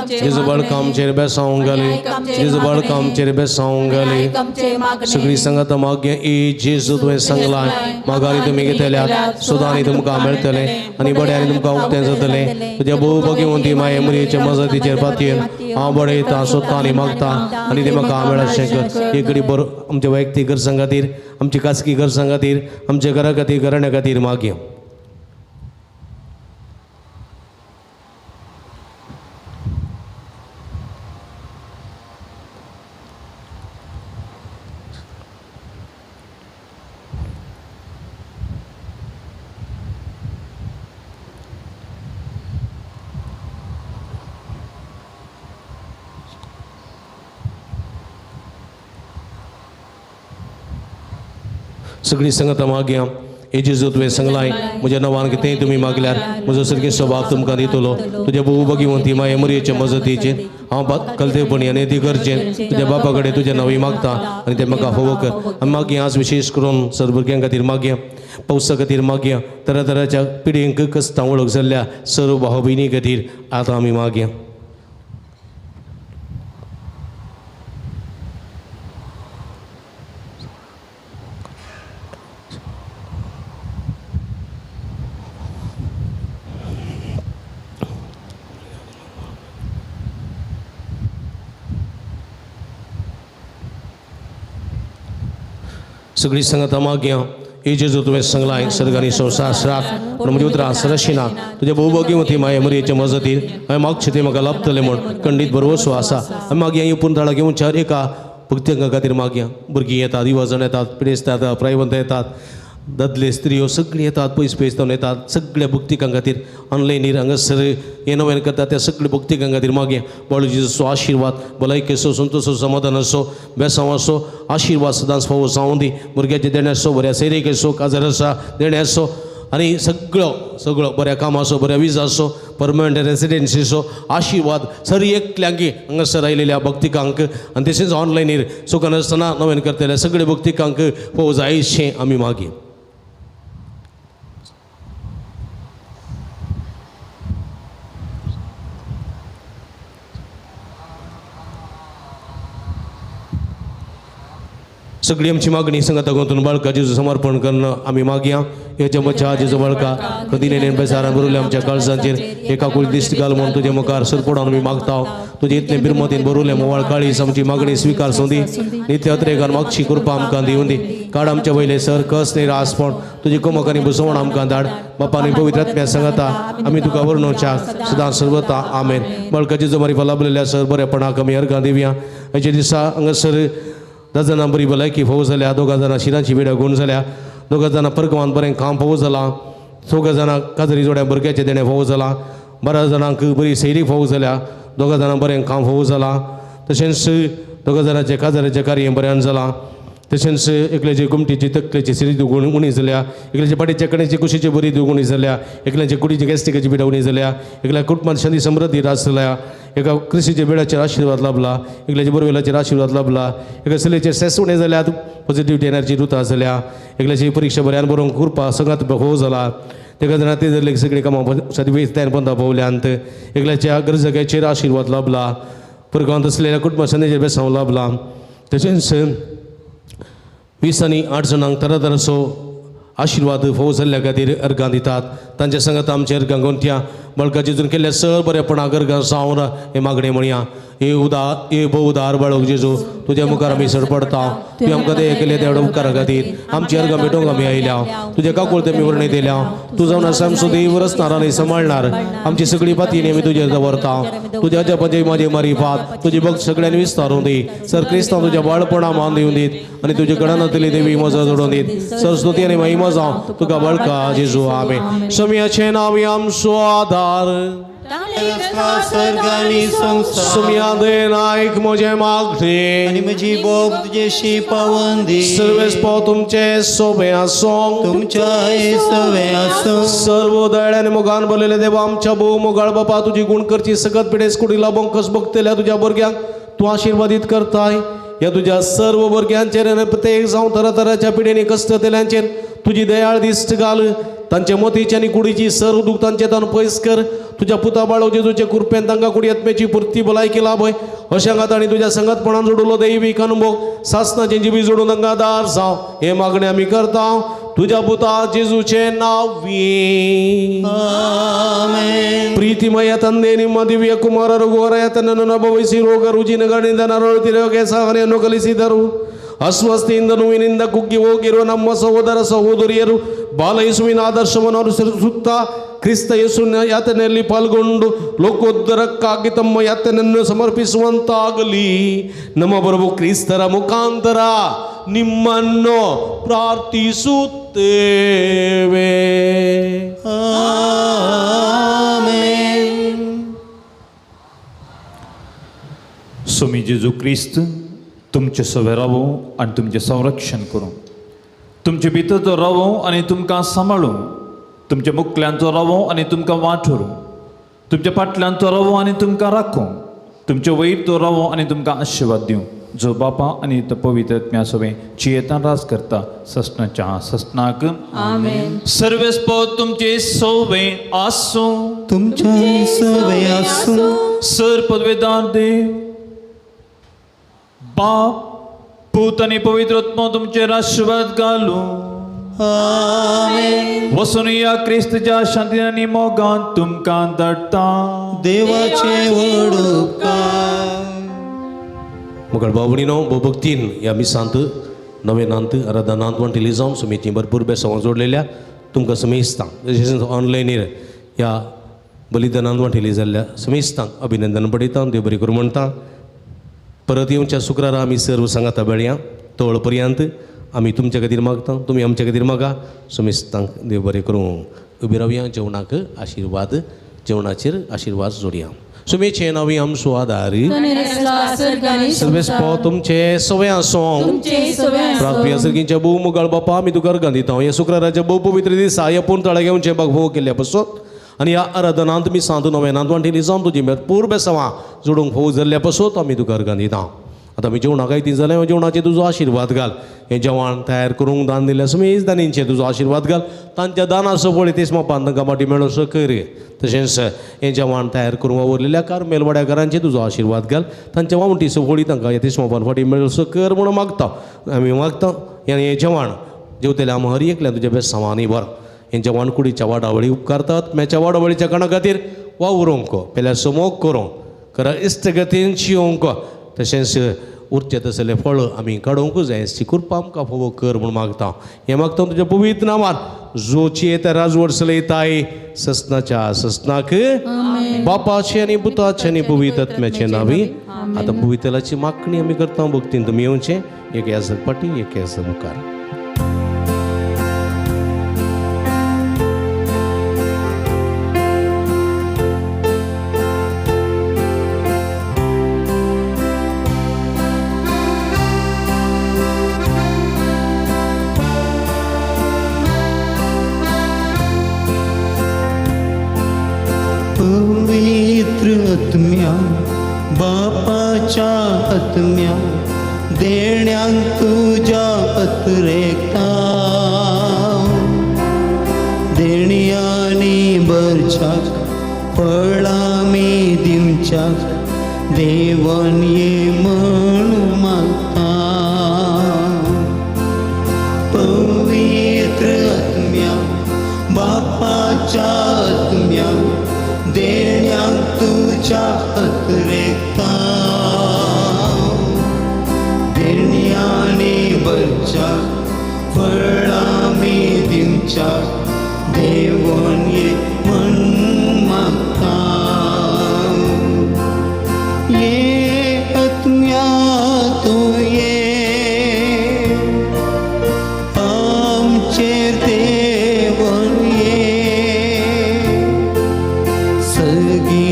जिजो बाळका आमचेर बेसावंक घाल जिजो बाळका आमचेर बेसावंक घाल सगळी संगत मागे ए जेजू तुवें सांगलां मागारी तुमी घेतल्यात सुदांनी तुमकां मेळटले आनी बड्यांनी तुमकां उक्तें जातलें तुज्या भोव भगिवंती माये मरयेच्या मजतीचेर पातयेन हांव बडयतां सोदतां आनी मागतां आनी तें म्हाका मेळचें कर एक घडी बरो आमच्या वैयक्तीक गरजां खातीर आमची खासगी गरजां खातीर आमच्या घरा खातीर घराण्या खातीर मागया सगळी संगत मागया हे जेजू तुवें सांगलां म्हज्या नांवान कितेंय तुमी मागल्यार म्हजो सर्गी स्वभाव तुमकां दितलो तुज्या भोव भगिवंती माये मरयेच्या मजतीचेर हांव कलतेपणी आनी ती गरजेन तुज्या बापा कडेन तुजें नांवय मागतां आनी तें म्हाका फोव कर आमी मागया आज विशेश करून भुरग्यां खातीर मागया पावसा खातीर मागया तरातराच्या पिडींक कस्तां वळख जाल्ल्या सर्व भाव भयणी खातीर आतां आमी मागया सगळी संगत मागया हे जेजू तुवें सांगलां सर्गानी संवसार श्राप पूण म्हज्या उतरां सरशिना तुज्या भोव भगिवंती माये मरयेच्या मजतीर हांवें मागचें तें म्हाका लाभतलें म्हूण खंडीत बरोवसो आसा आमी मागया ही पुनताळा घेवन चार एका भक्तींका खातीर मागया भुरगीं येतात युवजण येतात पिडेस्त येतात प्रायवंत येतात ददले स्त्रियो सगळीं येतात पयस पयसतावन येतात सगळ्या भक्तिकां खातीर ऑनलायनीर हांगासर हें नवें करतात त्या सगळ्या भक्तिकां खातीर मागया बाळू जेजूचो आशिर्वाद भलायकी असो संतोश असो समाधान असो बेसांव असो आशिर्वाद सदांच फावो जावं दी भुरग्याचे देणे असो बऱ्या सैरीक असो काजार आसा देणे असो आनी सगळो बऱ्या कामां असो बऱ्या विजा असो परमनंट रेसिडेन्सी असो आशिर्वाद सरी एकल्यांकी हांगासर आयलेल्या भक्तिकांक आनी तशेंच ऑनलायनीर सुखान आसतना नवें करतल्या सगळ्या भक्तिकांक फावो जायशें आमी मागया सगळी आमची मागणी संगता गोंतून बाळका जेजू समर्पण करणं आमी मागया हेच्या मच्छा जेजू बाळका कधी नेन बेसारान बरोवल्या आमच्या काळजांचेर एकाकूल दिश्ट घाल म्हणून तुजे मुखार सरपडोन आमी मागता तुजे इतलें बिरमतीन बरोवलें मोवाळ काळीस आमची मागणी स्विकार सोदी नित्य अत्रेकार मागची कृपा आमकां दिवून दी काड आमच्या वयले सर कस निरासपण तुजी कुमक आनी बुसवण आमकां धाड बापा आनी पवित्र आत्म्या सांगता आमी तुका वर्णोवच्या सदां सर्वता आमेन बाळका जेजू मारी लाभलेल्या सर बरेपणाक आमी अर्घां दिवया हेच्या दिसा हांगासर 10 जाणां बरी भलायकी फावो जाल्या 2 जाणां शिरांची वेडा गुण जाल्या 2 जाणां परकवान बरें काम फावो जालां 4 जाणां काजरी जोड्या भुरग्याचे देणे फावो जालां 12 जाणांक बरी सैरी फावो जाल्या 2 जाणां बरें काम फावो जालां तशेंच 2 जाणांचे काजाराचें कार्य बऱ्यान जालां तशेंच एकल्याची गुमटीची तकलेची सिरी दुगूण उणी जाल्या एकल्याच्या पाटीच्या कणेची कुशीची बरी दुगुणी जाल्या एकल्याच्या कुडीची गॅस्ट्रिकाची पिडा उणी जाल्या एकल्या कुटुंबात शांती समृद्धी रास जाल्या एका कृषीच्या बेडाचेर आशिर्वाद लाभला एकल्याच्या बोरवेलाचेर आशिर्वाद लाभला एका चलयेचेर सेस उणें जाल्यात पॉझिटिव्हिटी एनर्जी रुता जाल्या एकल्याची परीक्षा बऱ्यान बरोवंक कुरपा सगळ्यांत फावो जाला तेका जाणां ते धरले सगळीं कामां सदवेतान पंदा पावल्यांत एकल्याच्या गरजग्याचेर आशिर्वाद लाभला परगांत असलेल्या कुटुंबा संदेचेर बेसांव लाभला तशेंच 20 आनी 8 जाणांक तरातराचो आशिर्वाद फावो जाल्ल्या खातीर अर्घां दितात तांच्या सांगात आमचे अर्घां गोंथ्या बाळका जेजून केल्ल्या सर बरेपणाक अर्घां सावन हे मागणे म्हणया हे भोव उदार बाळक जेजू तुज्या मुखार आमी सडपडता तुवें आमकां ते केले त्या उपकारा खातीर आमची अर्घां भेटोवंक आमी आयल्या तुज्या काकूळ आमी वर्णी दिल्या तूं जावन आसा आमचो देव रचणार आनी सांबाळणार आमची सगळी पाती आमी तुजेर दवरता तुज्या जपाचे म्हाजी मारिफात तुजी भक्त सगळ्यांनी विस्तारून दी सर क्रिस्तांव तुज्या बाळपणा मान दिवन दीत आनी तुजे गणांतली देवी मजा जोडून दीत सर स्तुती आनी महिमा जावं तुका बाळका जेजू आमेन शमयाचें नांव आमचो आदार स्वर्ग आणि संसार सुमियादे नायक म्हजे मागणे आणि म्हजी बोग तुजेशी पावंदी सर्वेस पाव तुमचे सोबे आसोंग तुमच्या सवे असो सर्व दयाळ्याने मुगान बोललेले देवा आमच्या भोव मुगाळ बापा तुझी गुण करची सगत पिडेस कुडीला बोंकस बघतेल्या तुझ्या भुरग्यांक तू आशीर्वादित करताय या तुझ्या सर्व भुरग्यांचेर आनी प्रत्येक जावं तरातराच्या पिढीने कष्ट केल्यांचेर तुझी दयाळ दिश्ट घाल तांचे मोतीची आनी कुडीची सर्व दुख तांचे तान पयस कर तुझ्या पुता बाळो जेजूचे कृपेन तांकां कुडी आत्म्याची पुर्ती भलायकी लाभय अशांगात आनी तुझ्या संगतपणान जोडलो दैवीक अनुभव सासनाचे जिबी जोडून तांकां आदार जाव हे मागणे आमी करता तुझ्या पुता जेजूचे नावी आमेन ಪ್ರೀತಿಮಯ ತಂದೆ ನಿಮ್ಮ ದಿವ್ಯ ಕುಮಾರರು ಘೋರಯತನನ್ನು ಅನುಭವಿಸಿ ರೋಗ ರುಜಿನಗಳಿಂದ ನರಳುತ್ತಿರುವ ಸಹನೆಯನ್ನು ಕಲಿಸಿದರು ಅಸ್ವಸ್ಥೆಯಿಂದ ನೋವಿನಿಂದ ಕುಗ್ಗಿ ಹೋಗಿರುವ ನಮ್ಮ ಸಹೋದರ ಸಹೋದರಿಯರು ಬಾಲಯೇಸುವಿನ ಆದರ್ಶವನ್ನು ಅನುಸರಿಸುತ್ತಾ ಕ್ರಿಸ್ತ ಯೇಸುವಿನ ಯಾತನೆಯಲ್ಲಿ ಪಾಲ್ಗೊಂಡು ಲೋಕೋದ್ಧಾರಕ್ಕಾಗಿ ತಮ್ಮ ಯಾತನೆಯನ್ನು ಸಮರ್ಪಿಸುವಂತಾಗಲಿ ನಮ್ಮ ಪ್ರಭು ಕ್ರಿಸ್ತರ ಮುಖಾಂತರ ನಿಮ್ಮನ್ನು ಪ್ರಾರ್ಥಿಸುತ್ತೇವೆ आमेन स्वामी जेजू क्रिस्त तुमचे सवे रावो आनी तुमचें संरक्षण करूं तुमचे भितर रावो आनी तुमकां सांबाळूं तुमच्या मुखल्यांचो रावो आनी तुमकां वाठोरूं तुमच्या फाटल्यांचो रावो आनी तुमकां राखूं तुमचे वयर तो रावो आनी तुमकां आशिर्वाद दिवं जो बापा आनी तो पवित्र आत्म्या सवे चियेतान रास करता ससनाच्या ससनाक आमेन सर्वेस्पो तुमचे सवे आसूं तुमच्या सवे असो सर पदवेदार देव बाप पूत आनी पवित्र आत्मा तुमचेर आशिर्वाद घालूं आमेन वसून या क्रिस्तच्या शांतीन आनी मोगान तुमकां धाडटा देवाचे व्हड उपकार मुखार बावडीनो भोभक्तीन ह्या मिसांत नवेनांत आराधनांत वंटिली जावन सुमेची भरपूर बेसांवां जोडलेल्या तुमकां समेस्तांक तशेंच ऑनलायनीर ह्या बलिदानांत वंटिली जाल्ल्या समेस्तांक अभिनंदन पडयता देव बरें करूं म्हणटा परत येवच्या शुक्रारा आमी सर्व सांगाता बेळ्या तोळ पर्यंत आमी तुमच्या खातीर मागता तुमी आमच्या खातीर मागा समेस्तांक देव बरें करूं उबी रावया जेवणाक आशिर्वाद जेवणाचेर आशिर्वाद जोडया सुमेचे नावी आमचो आदार सर्वेस पाव तुमचे सवे आसों प्रार्थना सर्गीच्या भोव मुगाळ बापा आमी तुका अर्घां दिता ह्या शुक्राराच्या भोव पवित्र दिसा ह्या पुणतळा घेवचे भोव केल्ल्या पासत आनी ह्या आराधनांत मी सांत नवेनांत वांटिली जावन तुजी भरपूर बेसांवां जोडूंक फोव जाल्ल्या पासत आमी तुका अर्घां दिता आतां आमी जेवणाक ती जाल्यार जेवणाचेर तुजो आशिर्वाद घाल हें जेवण तयार करूंक दान दिल्या समेज दानींचेर तुजो आशिर्वाद घाल तांच्या दानाचो फळ तेच मोपान तांकां माटी मेळोसो कर तशेंच हें जेवण तयार करूंक वावरलेल्या कार्मेल वाड्याकारांचेर तुजो आशिर्वाद घाल तांच्या वावणटीचो फळी तांकां तेच मोपान फाटी मेळोसो कर म्हणून मागता आमी मागता हें जेवण जेवतले आमी हर एकल्या तुज्या बेसांवांनी भर हें जेवण कुडीच्या वाडावळी उपकारतात मेच्या वाडावळीच्या काणा खातीर वावरूंक पेल्या समोग करूंक खरा इश्टगतीन जियोंक तशेंच उरचे तसले फळ आमी काडूंक जाय ती कृपा आमकां फोव कर म्हूण मागता हें मागता तुज्या पवित्र नांवान जोची येता राजवट चलयताय ससनाच्या ससनाक बापाचे आनी पुताचे आनी पवित्र आत्म्याचे नावी आतां पवित्राची मागणी आमी करता भक्तीन तुमी येवचें एक ह्या पाटी एक ह्या मुखार पवित्र आत्म्या बापाच्या आत्म्या देण्यांक तुझ्या अतिरेकता देणयांनी बरच्याक फळांमी दिवच्याक देवन ये म्हण मागता पवित्र आत्म्या बापाच्या आत्म्या देण्यांक तुझ्या अतिरेकता देण्यांनी बरच्याक फळांमी दिवच्याक देवन ये म्हण मागता ये आत्म्या तूं ये आमचेर देवन ये सगळी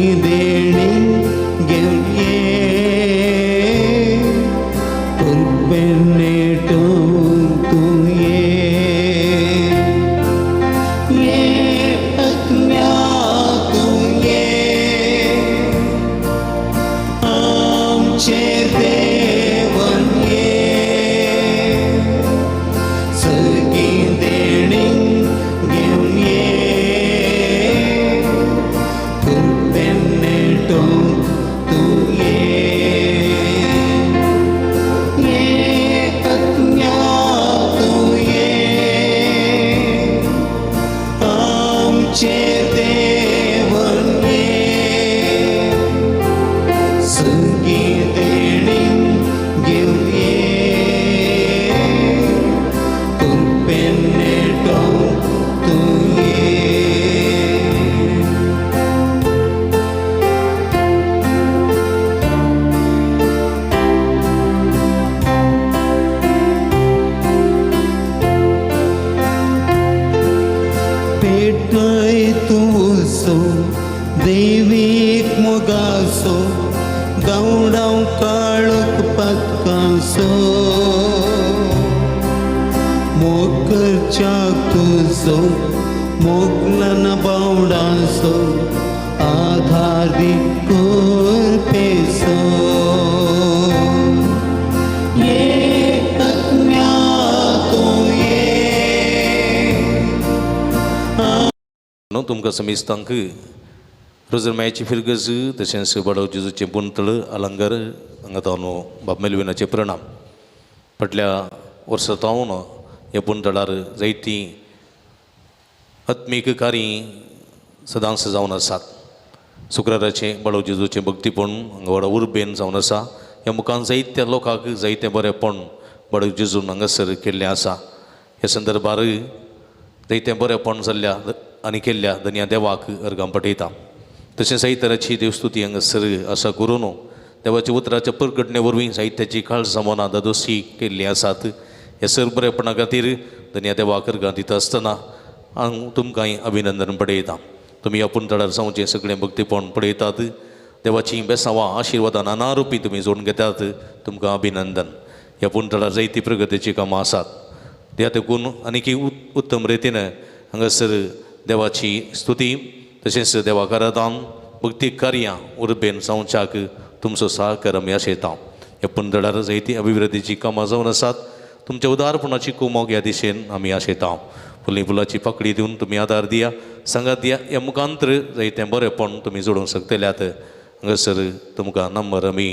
काय तूसो दैवीक मोगासो गावडाव काळोख पातकासो मोकरच्या तुझो मोगलन बावडासो आधारी कोर पेसो ये तत्म्या तो ये नो तुमकां समेस्तांक रोजरमायाची फिरगज तशेंच बडव जेजूचे बुंतळ अलंगर हांगा तावन बाब मेलविनाचे प्रणाम. फाटल्या वर्सा तावन ह्या बुंतळार जायतीं आत्मीक कार्य सदांच जावन आसात. शुक्राराचे बडव जेजूचे भक्तीपण हांगा व्हडा उर्बेन जावन आसा. ह्या मुखार जायत्या लोकांक जायतें बरेंपण बडव जेजून हांगासर केल्लें आसा. ह्या संदर्भार जायतें बरेंपण जाल्ल्या आनी केल्ल्या धन्या देवाक अर्गां पठयता. तशेंच जायतराची देवस्तुती हांगासर आसा करून देवाच्या उतराच्या प्रकटणे वरवीं साहित्याची काळजां मनां दादोशी केल्लीं आसात. ह्या सर बरेपणा खातीर धन्या देवाक अर्गां दिता आसतना हांव तुमकांय अभिनंदन पळयतां. तुमी ह्या पुंतळार जावचें सगळें भक्तीपण पळयतात. देवाची बेसांवां आशिर्वादां नानारुपी तुमी जोडून घेतात. तुमकां अभिनंदन. ह्या पुंतळार जायतीं प्रगतीची कामां आसात. त्या देखून आनीक उत्तम रितीन हांगासर देवाची स्तुती तशेंच देवाक आराधन भक्ती कार्यां उर्बेन जावच्याक तुमचो सहकार आमी आशेता. ह्या पुंतळार जायतीं अभिवृद्धीची कामां जावन आसात. तुमच्या उदारपणाची कुमोग ह्या दिशेन आमी आशेता. फुली फुलाची पकडी दिवन तुमी आदार दिया, सांगात दिया. ह्या मुखांतर जायतें बरेंपण तुमी जोडूंक शकतल्यात. हांगासर तुमकां नंबर आमी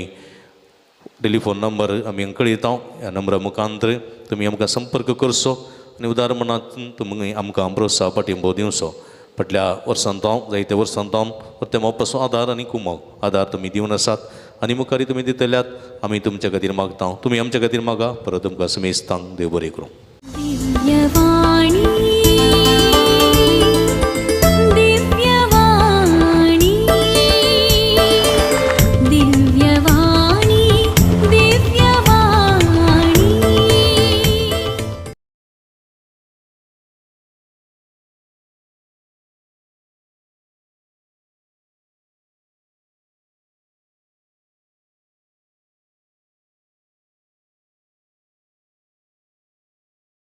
टेलिफोन नंबर आमी कळयता. ह्या नंबरा मुखांतर तुमी आमकां संपर्क करचो आनी उदारपणांतून तुमी आमकां प्रोत्साह पाठिंबो दिवचो. फाटल्या वर्सांत जायत्या वर्सांत ते मोपाचो आदार आनी कुमोग आदार तुमी दिवन आसात आनी मुखारी तुमी दितल्यात. आमी तुमच्या खातीर मागता. तुमी आमच्या खातीर मागा. परत तुमकां समेस्तांक देव बरें करूं. दिव्यवाणी